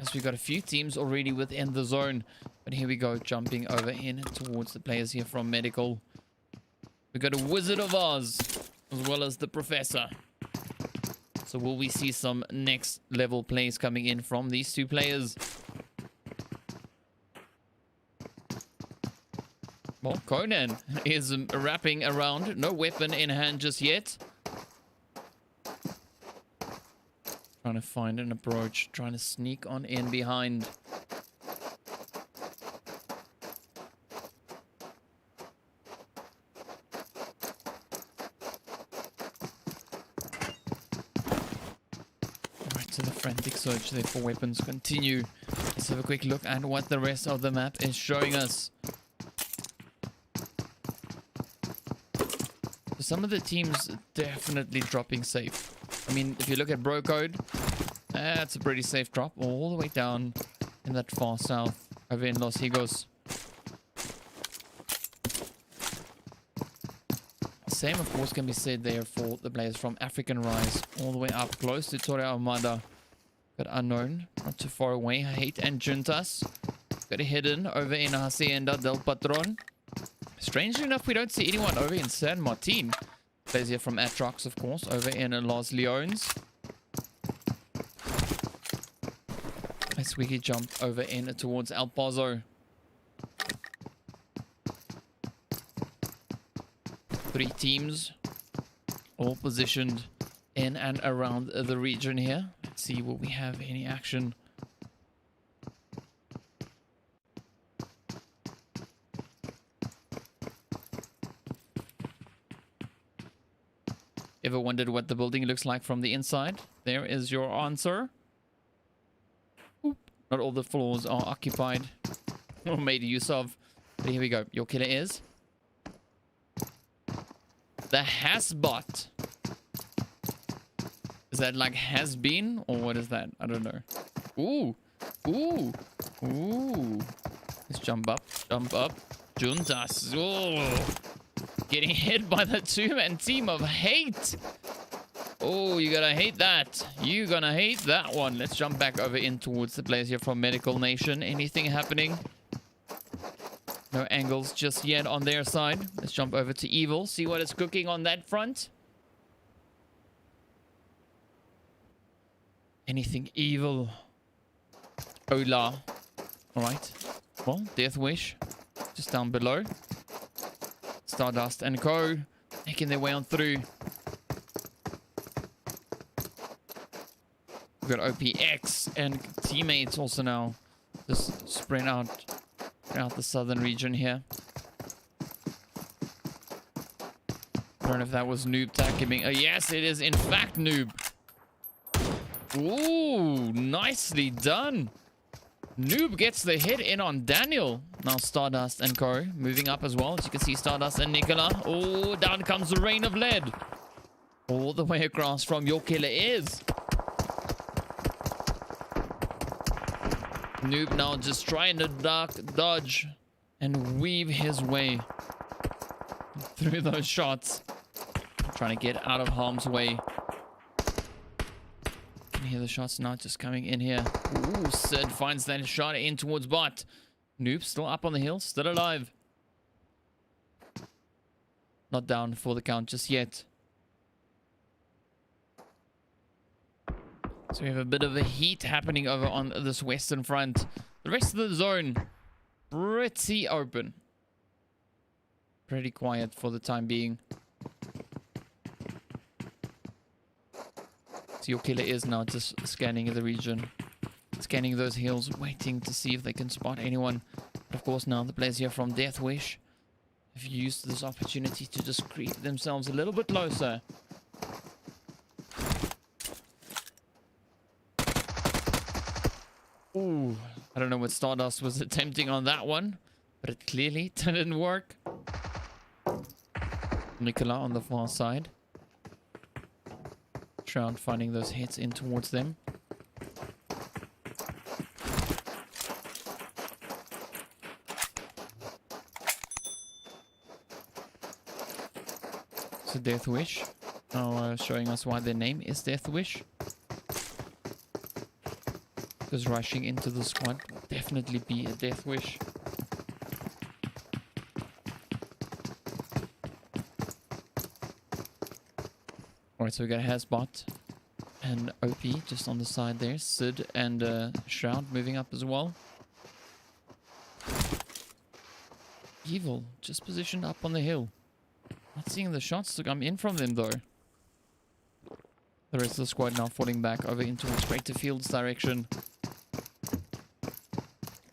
as we've got a few teams already within the zone. But here we go, jumping over in towards the players here from Medical. We've got a Wizard of Oz as well as the Professor. So will we see some next level plays coming in from these two players? Well, Conan is wrapping around. No weapon in hand just yet. Trying to find an approach. Trying to sneak on in behind. Alright, so the frantic search there for weapons continue. Let's have a quick look at what the rest of the map is showing us. Some of the teams definitely dropping safe. I mean, if you look at Brocode, that's a pretty safe drop all the way down in that far south over in Los Higos. same, of course, can be said there for the players from African Rise. All the way up close to Torre Armada. Got Unknown, not too far away. Hate and Juntas. Got a hidden over in Hacienda del Patron. Strangely enough, we don't see anyone over in San Martin. Players here from Atrox, of course, over in Los Leones. Let's quickly jump over in towards El Pozo. 3 teams, all positioned in and around the region here. Let's see will we have any action. Ever wondered what the building looks like from the inside? There is your answer. Oop. Not all the floors are occupied or made use of. But here we go. Your killer is the Hasbot. Is that like has been or what is that? I don't know. Ooh. Ooh. Ooh. Let's jump up. Jump up. Juntas. Oh. Getting hit by the 2-man team of Hate. Oh, you're gonna hate that. You're gonna hate that one. Let's jump back over in towards the players here from Medical Nation. Anything happening? No angles just yet on their side. Let's jump over to Evil. See what is cooking on that front. Anything evil? Hola. Alright. Well, Death Wish. Just down below. Stardust and Co. Making their way on through. We've got OPX and teammates also now. Just spread out the southern region here. I don't know if that was Noob Takiming. Oh, yes, it is in fact Noob. Ooh, nicely done. Noob gets the hit in on Daniel. Now Stardust and Co. moving up as well. As you can see, Stardust and Nicola. Oh, down comes the rain of lead. All the way across from your killer is. Noob now just trying to dodge and weave his way through those shots. Trying to get out of harm's way. You can hear the shots now just coming in here. Ooh, Sid finds that shot in towards bot. Noob still up on the hill, still alive. Not down for the count just yet. So we have a bit of a heat happening over on this western front. The rest of the zone, pretty open. Pretty quiet for the time being. So your killer is now just scanning the region. Scanning those hills, waiting to see if they can spot anyone. But of course now the players here from Death Wish have used this opportunity to just creep themselves a little bit closer. Ooh, I don't know what Stardust was attempting on that one, but it clearly didn't work. Nicola on the far side. Shroud finding those hits in towards them. So Death Wish now showing us why their name is Death Wish. Because rushing into the squad will definitely be a Death Wish. Alright, so we got Hasbot and OP just on the side there. Sid and Shroud moving up as well. Evil just positioned up on the hill. Not seeing the shots to come in from them though. The rest of the squad now falling back over into Greater Fields direction.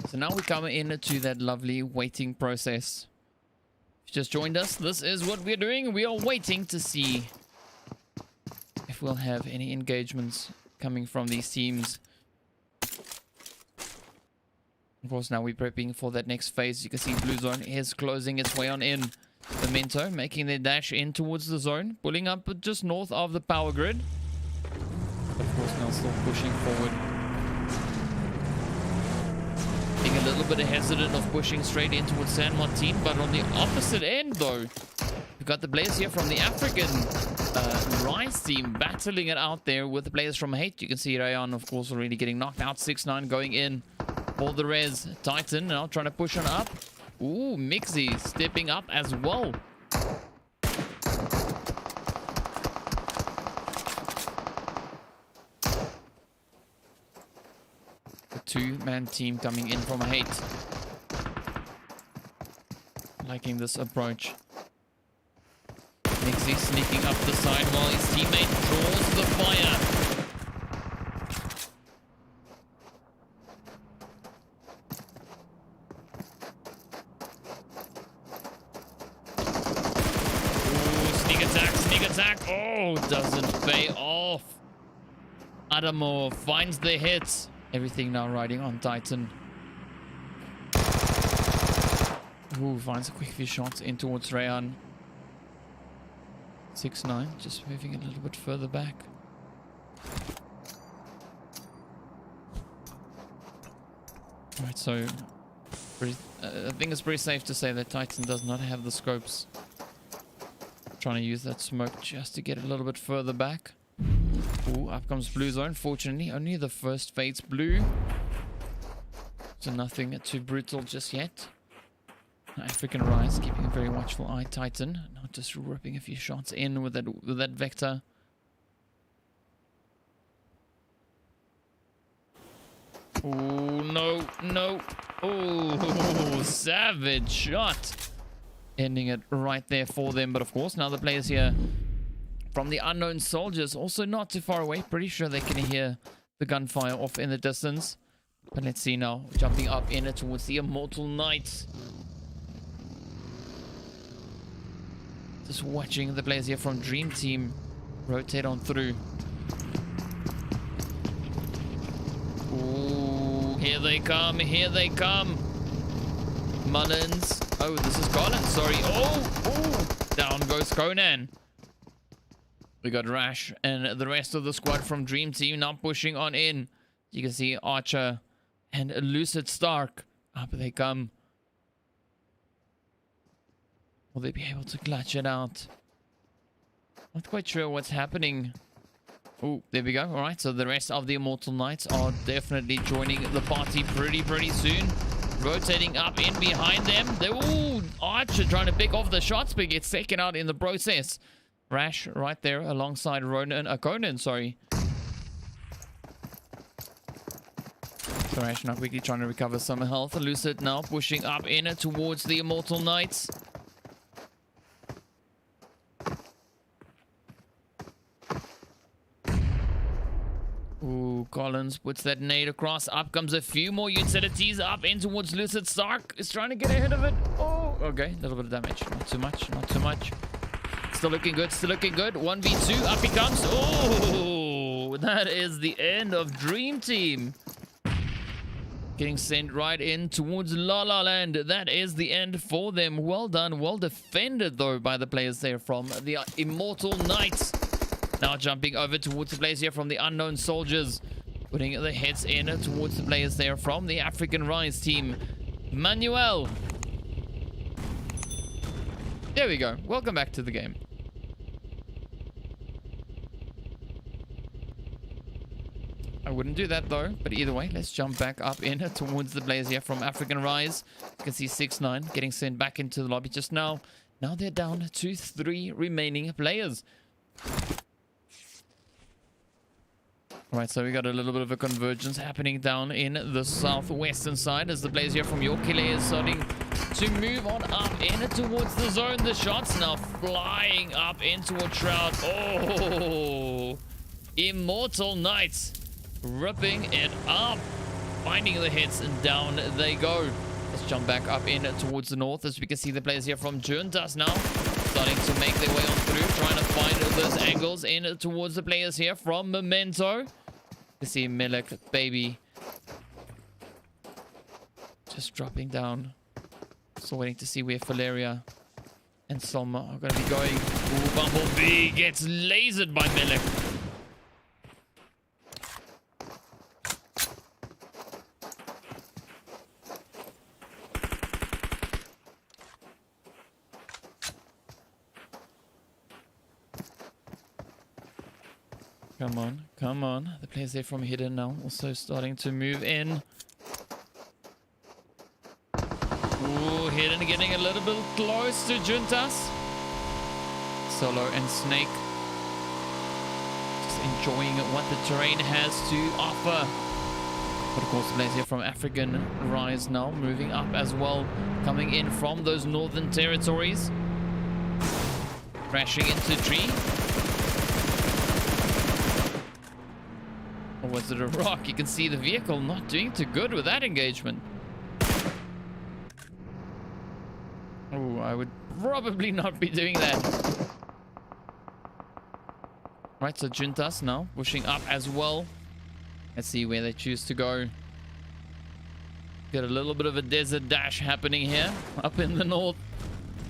So now we come into that lovely waiting process. If you just joined us, this is what we're doing. We are waiting to see if we'll have any engagements coming from these teams. Of course, now we're prepping for that next phase. You can see Blue Zone is closing its way on in. Memento making their dash in towards the zone, pulling up just north of the power grid. Of course, now still pushing forward. Being a little bit hesitant of pushing straight in towards San Martin, but on the opposite end though, We've got the players here from the African Rise team battling it out there with the players from Hate. You can see Rayan, of course, already getting knocked out. 6ix9ine going in for the res. Titan now trying to push on up. Ooh, Mixy stepping up as well. The 2-man team coming in from Hate. Liking this approach. Mixy sneaking up the side while his teammate draws the fire. Ooh, sneak attack. Oh, doesn't pay off. Adamo finds the hits. Everything now riding on Titan. Ooh, finds a quick few shots in towards Rayan. 6ix9ine just moving a little bit further back. Alright, so I think it's pretty safe to say that Titan does not have the scopes. Trying to use that smoke just to get a little bit further back. Ooh, up comes Blue Zone. Fortunately, only the first fades blue. So nothing too brutal just yet. African Rise keeping a very watchful eye. Titan not just ripping a few shots in with that vector. Oh no. Oh, savage shot, ending it right there for them. But of course now the players here from the Unknown Soldiers also not too far away. Pretty sure they can hear the gunfire off in the distance. But let's see now, jumping up in it towards the Immortal Knights. Just watching the players here from Dream Team rotate on through. Ooh, here they come. Mullins. Oh, this is Collins, sorry. Oh, down goes Conan. We got Rash and the rest of the squad from Dream Team now pushing on in. You can see Archer and Lucid Stark. Up they come. Will they be able to clutch it out? Not quite sure what's happening. Oh, there we go. All right, so the rest of the Immortal Knights are definitely joining the party pretty soon. Rotating up in behind them. Ooh, Archer trying to pick off the shots, but gets taken out in the process. Rash right there alongside Conan, sorry. So Rash now quickly trying to recover some health. Lucid now pushing up in towards the Immortal Knights. Ooh, Collins puts that nade across. Up comes a few more utilities up in towards Lucid. Stark is trying to get ahead of it. Oh, okay. A little bit of damage. Not too much. Still looking good. 1v2. Up he comes. Oh, that is the end of Dream Team. Getting sent right in towards La La Land. That is the end for them. Well done. Well defended, though, by the players there from the Immortal Knights. Now jumping over towards the players here from the Unknown Soldiers. Putting the heads in towards the players there from the African Rise team. Manuel. There we go. Welcome back to the game. I wouldn't do that though, but either way, let's jump back up in towards the players here from African Rise. You can see 6ix9ine getting sent back into the lobby just now. Now they're down to 3 remaining players. Alright, so we got a little bit of a convergence happening down in the southwestern side as the players here from Yorkile is starting to move on up in towards the zone. The shots now flying up into a Shroud. Oh, Immortal Knights ripping it up, finding the hits, and down they go. Let's jump back up in towards the north as we can see the players here from Juntas now starting to make their way on through, trying to find those angles in towards the players here from Memento. You see Milik, baby, just dropping down. Still waiting to see where Valeria and Selma are going to be going. Ooh, Bumblebee gets lasered by Milik. Come on, come on. The players there from Hidden now also starting to move in. Ooh, Hidden getting a little bit close to Juntas. Solo and Snake just enjoying what the terrain has to offer. But of course, the players here from African Rise now moving up as well, coming in from those northern territories. Crashing into a tree. Or was it a rock? You can see the vehicle not doing too good with that engagement. Oh, I would probably not be doing that. Right, so Juntas now pushing up as well. Let's see where they choose to go. Got a little bit of a desert dash happening here up in the north.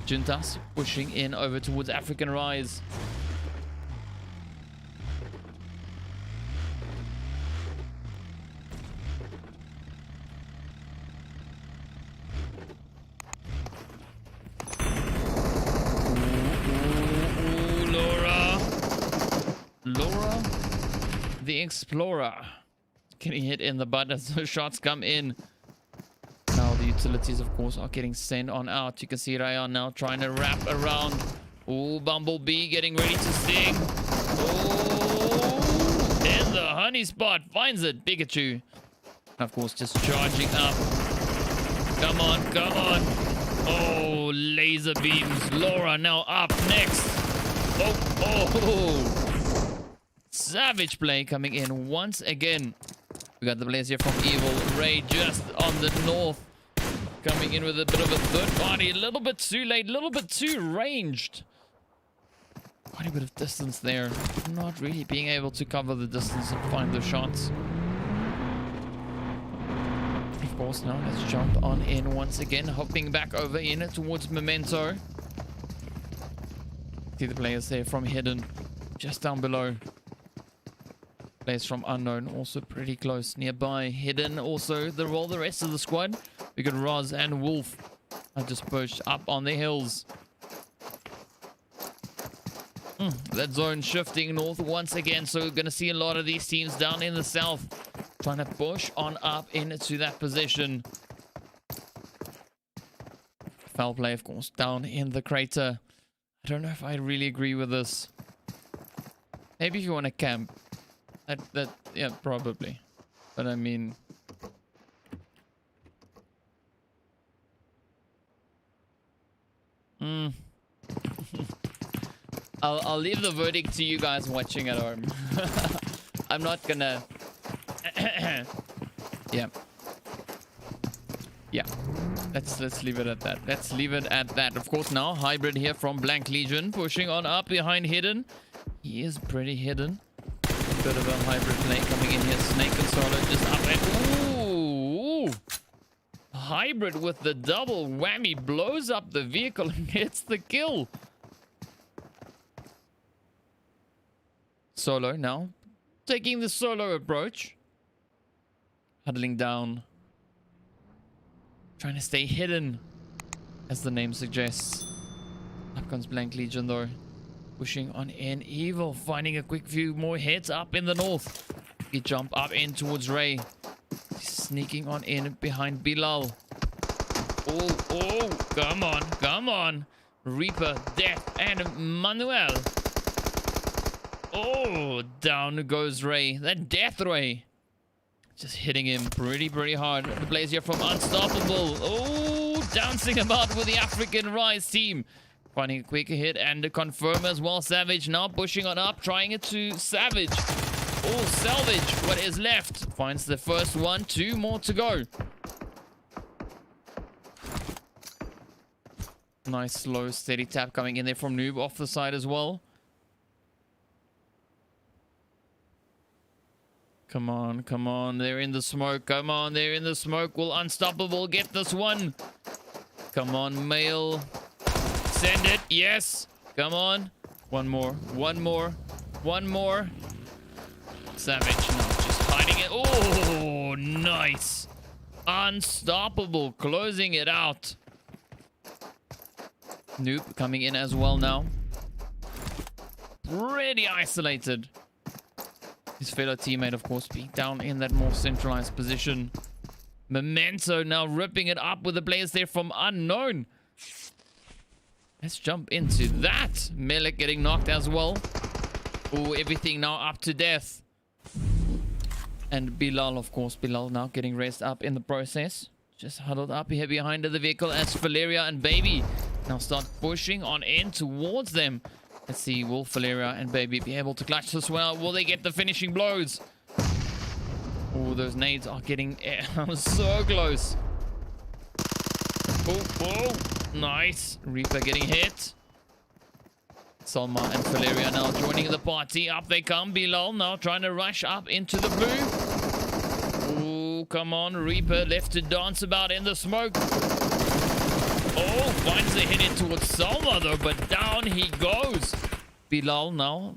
Juntas pushing in over towards African Rise. Laura, the Explorer, getting hit in the butt as those shots come in. Now the utilities, of course, are getting sent on out. You can see Ryan now trying to wrap around. Oh, Bumblebee getting ready to sting. Oh, and the honey spot finds it. Pikachu, of course, just charging up. Come on, come on. Oh, laser beams. Laura now up next. Oh. Savage play coming in once again. We got the players here from Evil. Ray just on the north. Coming in with a bit of a third party. A little bit too late. A little bit too ranged. Quite a bit of distance there. Not really being able to cover the distance and find the shots. Of course, now let's jump on in once again. Hopping back over in towards Memento. See the players there from Hidden. Just down below. Players from Unknown also pretty close nearby. Hidden also the rest of the squad. We got Roz and Wolf are just perched up on the hills. That zone shifting north once again, so we're going to see a lot of these teams down in the south trying to push on up into that position. Foul play, of course, down in the crater. I don't know if I really agree with this. Maybe if you want to camp. Yeah, probably. But I mean... I'll leave the verdict to you guys watching at home. I'm not gonna... Yeah. Let's leave it at that. Let's leave it at that. Of course, now Hybrid here from Blank Legion pushing on up behind Hidden. He is pretty hidden. Bit of a hybrid play coming in here. Snake and Solo just up and... Ooh! Hybrid with the double whammy blows up the vehicle and gets the kill. Solo now taking the solo approach. Huddling down. Trying to stay hidden, as the name suggests. Up comes Blank Legion though. Pushing on in. Evil finding a quick few more hits up in the north. He jump up in towards Ray. He's sneaking on in behind Bilal. Oh, come on, come on. Reaper, Death, and Manuel. Oh, down goes Ray. That Death Ray. Just hitting him pretty hard. The players here from Unstoppable. Oh, dancing about with the African Rise team. Finding a quick hit and a confirm as well. Savage now pushing on up, trying it to Savage. Oh, Salvage, what is left? Finds the first one, 2 more to go. Nice, slow, steady tap coming in there from Noob off the side as well. Come on, come on. They're in the smoke. Come on, they're in the smoke. Will Unstoppable get this one? Come on, Mail. Send it. Yes. Come on. One more. One more. One more. Savage now just hiding it. Oh, nice. Unstoppable closing it out. Noob coming in as well now. Pretty isolated. His fellow teammate, of course, being down in that more centralized position. Memento now ripping it up with the players there from Unknown. Let's jump into that. Melik getting knocked as well. Oh, everything now up to death. And Bilal, of course, Bilal now getting raised up in the process. Just huddled up here behind the vehicle as Valeria and Baby now start pushing on in towards them. Let's see, will Valeria and Baby be able to clutch this one out? Will they get the finishing blows? Oh, those nades are getting so close. Oh, nice. Reaper getting hit. Salma and Valeria now joining the party. Up they come. Bilal now trying to rush up into the blue. Oh, come on. Reaper left to dance about in the smoke. Oh, finds the hit in towards Salma though, but down he goes. Bilal now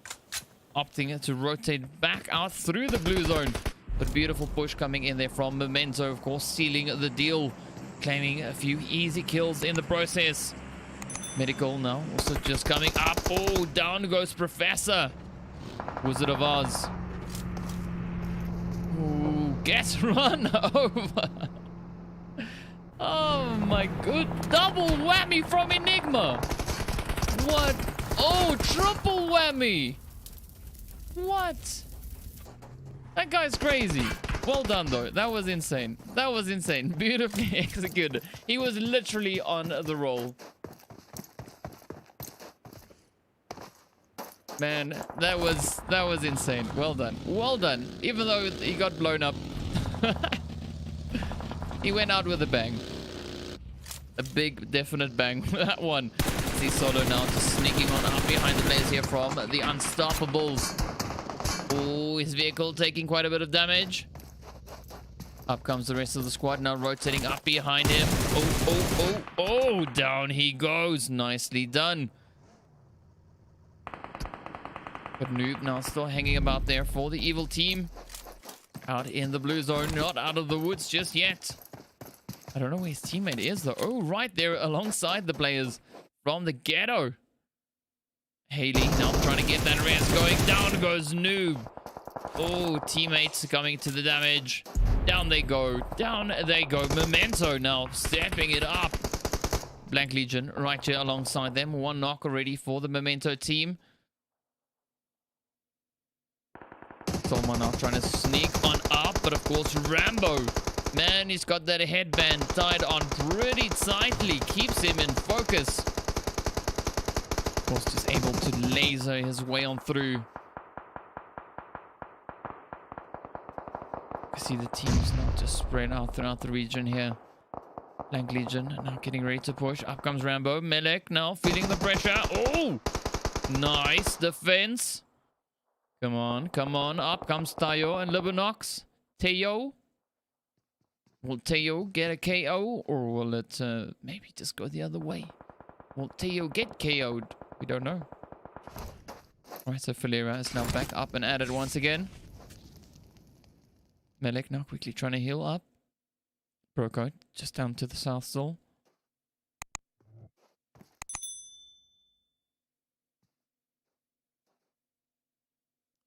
opting to rotate back out through the blue zone. But beautiful push coming in there from Memento, of course, sealing the deal. Claiming a few easy kills in the process. Medical now also just coming up. Oh, down goes Professor. Wizard of Oz. Ooh, gets run over. Oh my good. Double whammy from Enigma. What? Oh, triple whammy. What? That guy's crazy. Well done, though. That was insane. That was insane. Beautifully executed. He was literally on the roll. Man, that was insane. Well done. Well done. Even though he got blown up. He went out with a bang. A big, definite bang. That one. See Solo now just sneaking on up behind the players here from the Unstoppables. Oh, his vehicle taking quite a bit of damage. Up comes the rest of the squad now rotating up behind him. Oh, down he goes. Nicely done. But Noob now still hanging about there for the evil team. Out in the blue zone, not out of the woods just yet. I don't know where his teammate is though. Oh, right there alongside the players from the ghetto. Haley now trying to get that res going. Down goes Noob. Oh, teammates coming to the damage. Down they go. Down they go. Memento now stepping it up. Blank Legion right here alongside them. One knock already for the Memento team. Solman now trying to sneak on up. But of course, Rambo. Man, he's got that headband tied on pretty tightly. Keeps him in focus. Of course, just able to laser his way on through. You see the teams now just spread out throughout the region here. Blank Legion now getting ready to push. Up comes Rambo. Melek now feeling the pressure. Oh! Nice defense. Come on, come on. Up comes Tayo and Libonox. Tayo. Will Tayo get a KO? Or will it maybe just go the other way? Will Tayo get KO'd? We don't know. Alright, so Falera is now back up and at it once again. Melek now quickly trying to heal up. Broco just down to the south still.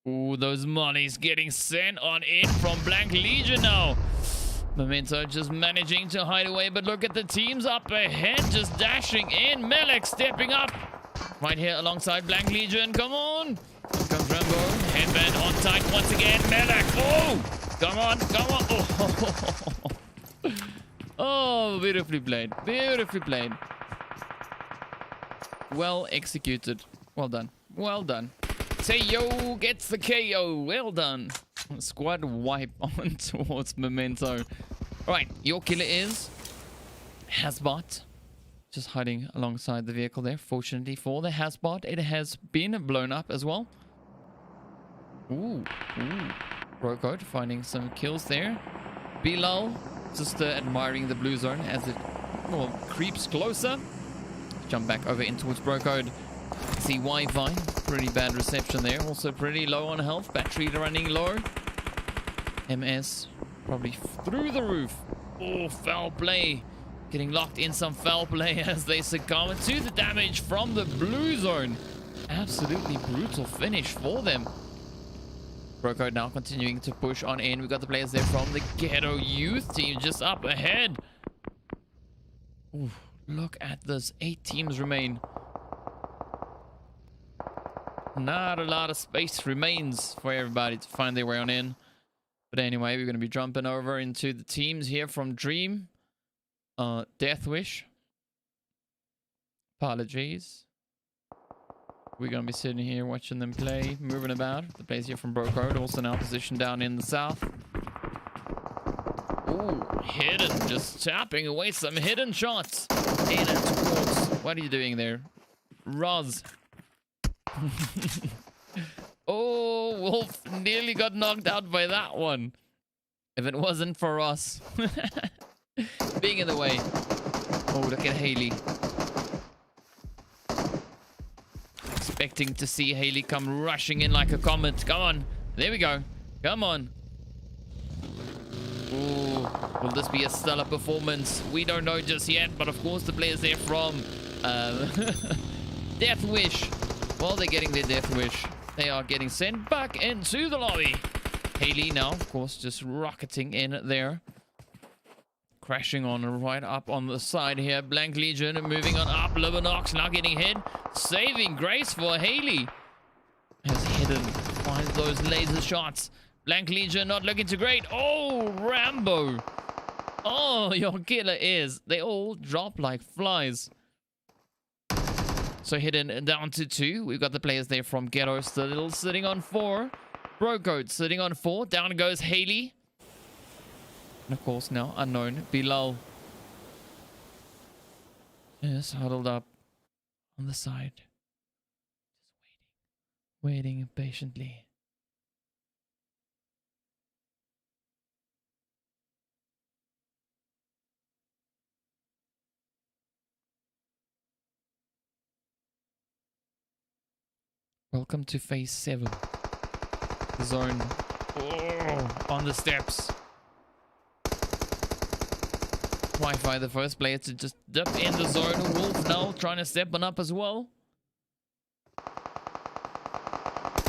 Ooh, those monies getting sent on in from Blank Legion now. Memento just managing to hide away, but look at the teams up ahead just dashing in. Melek stepping up. Right here alongside Blank Legion. Come on. Here comes Rambo. Headband on tight once again. Melek. Oh! Come on. Come on. Oh, oh, beautifully played. Beautifully played. Well executed. Well done. Well done. Tayo gets the KO. Well done. Squad wipe on towards Memento. Alright, your killer is Hasbot. Just hiding alongside the vehicle there. Fortunately for the Hasbot, it has been blown up as well. Ooh. Brocode finding some kills there. Bilal just admiring the blue zone as it creeps closer. Jump back over in towards Brocode. See Wi-Fi. Pretty bad reception there. Also pretty low on health. Battery running low. MS probably through the roof. Oh, foul play. Getting locked in some foul play as they succumb to the damage from the blue zone. Absolutely brutal finish for them. Broco now continuing to push on in. We got the players there from the Ghetto Youth team just up ahead. Ooh, look at this. 8 teams remain. Not a lot of space remains for everybody to find their way on in. But anyway, we're going to be jumping over into the teams here from Dream. Deathwish. Apologies. We're going to be sitting here watching them play, moving about. The players here from Broco, also now positioned down in the south. Ooh, hidden, just tapping away some hidden shots. In towards. What are you doing there? Roz. Oh, Wolf nearly got knocked out by that one. If it wasn't for us being in the way. Oh, look at Haley. Expecting to see Haley come rushing in like a comet. Come on. There we go. Come on. Ooh, will this be a stellar performance? We don't know just yet, but of course the players there from Death Wish. Well, they're getting their Death Wish. They are getting sent back into the lobby. Haley now, of course, just rocketing in there. Crashing on right up on the side here. Blank Legion moving on up. Libanox now getting hit. Saving grace for Haley. Has hidden. Finds those laser shots. Blank Legion not looking too great. Oh, Rambo. Oh, your killer is. They all drop like flies. So hidden down to 2. We've got the players there from Ghetto still sitting on 4. Broco sitting on 4. Down goes Haley. And of course now unknown Bilal. Yes, huddled up on the side. Just waiting patiently. Welcome to phase 7. Zone. Oh, on the steps. Wi-Fi, the first player to just dip in the zone. Wolf now trying to step on up as well.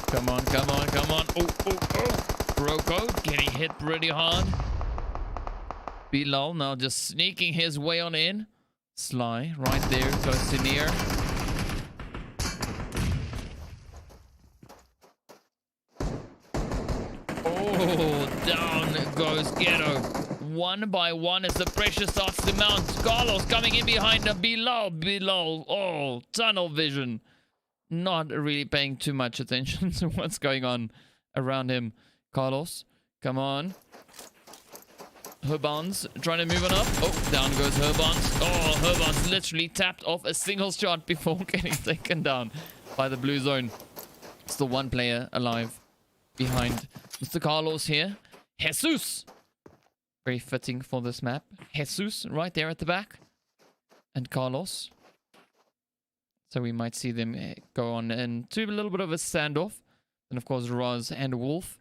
Come on, come on, come on. Oh, oh, oh. Broco getting hit pretty hard. Bilal now just sneaking his way on in. Sly right there, close to near. Oh, down goes Ghetto. 1 by 1 as the pressure starts to mount. Carlos coming in behind the Bilal. Oh, tunnel vision. Not really paying too much attention to what's going on around him. Carlos, come on. Herbans trying to move on up. Oh, down goes Herbans. Oh, Herbans literally tapped off a single shot before getting taken down by the blue zone. Still 1 player alive behind Mr. Carlos here. Jesus. Very fitting for this map. Jesus right there at the back. And Carlos. So we might see them go on into a little bit of a standoff. And of course Roz and Wolf.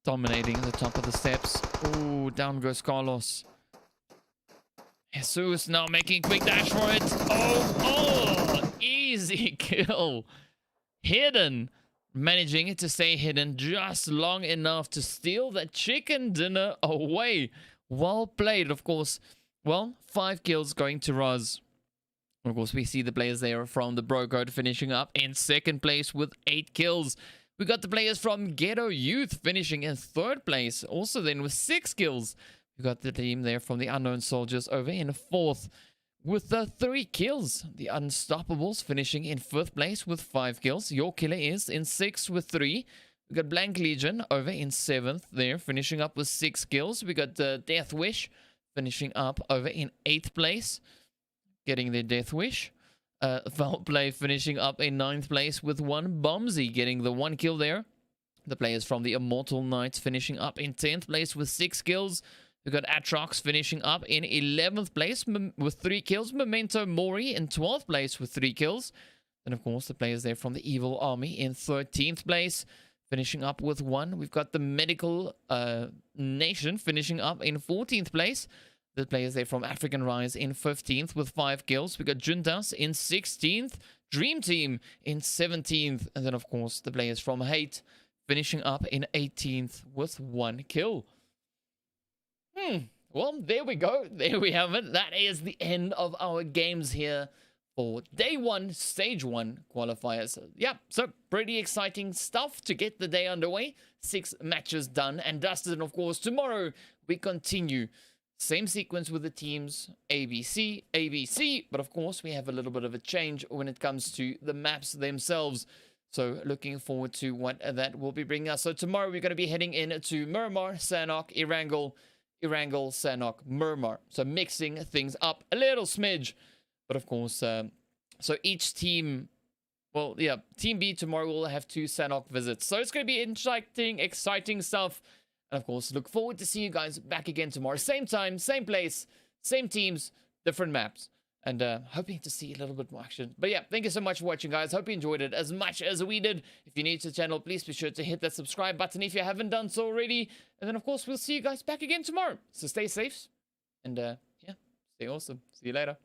Dominating the top of the steps. Oh, down goes Carlos. Jesus now making a quick dash for it. Oh, easy kill. Hidden. Managing to stay hidden just long enough to steal that chicken dinner away. Well played, of course. Well, 5 kills going to Roz. Of course, we see the players there from the Bro Code finishing up in 2nd place with 8 kills. We got the players from Ghetto Youth finishing in 3rd place. Also then with 6 kills. We got the team there from the Unknown Soldiers over in 4th. With 3 kills, the Unstoppables finishing in 5th place with 5 kills. Your Killer is in 6th with 3. We got Blank Legion over in 7th there, finishing up with 6 kills. We got Death Wish finishing up over in 8th place, getting their Death Wish. Foul Play finishing up in 9th place with 1. Bombsy getting the 1 kill there. The players from the Immortal Knights finishing up in 10th place with 6 kills. We've got Atrox finishing up in 11th place with 3 kills. Memento Mori in 12th place with 3 kills. And of course, the players there from the Evil Army in 13th place, finishing up with 1. We've got the Medical Nation finishing up in 14th place. The players there from African Rise in 15th with 5 kills. We got Juntas in 16th. Dream Team in 17th. And then, of course, the players from Hate finishing up in 18th with 1 kill. Well, there we go. There we have it. That is the end of our games here for day 1, stage 1 qualifiers. Yeah, so pretty exciting stuff to get the day underway. 6 matches done and dusted. And of course, tomorrow we continue. Same sequence with the teams, ABC, ABC. But of course, we have a little bit of a change when it comes to the maps themselves. So looking forward to what that will be bringing us. So tomorrow we're going to be heading into Murmur, Sanok, Erangel, Sanok, Murmur. So mixing things up a little smidge. But of course, so each team, well, yeah, Team B tomorrow will have 2 Sanok visits. So it's going to be exciting stuff. And of course, look forward to seeing you guys back again tomorrow. Same time, same place, same teams, different maps. And hoping to see a little bit more action. But yeah, thank you so much for watching, guys. Hope you enjoyed it as much as we did. If you're new to the channel, please be sure to hit that subscribe button if you haven't done so already. And then, of course, we'll see you guys back again tomorrow. So stay safe. And yeah, stay awesome. See you later.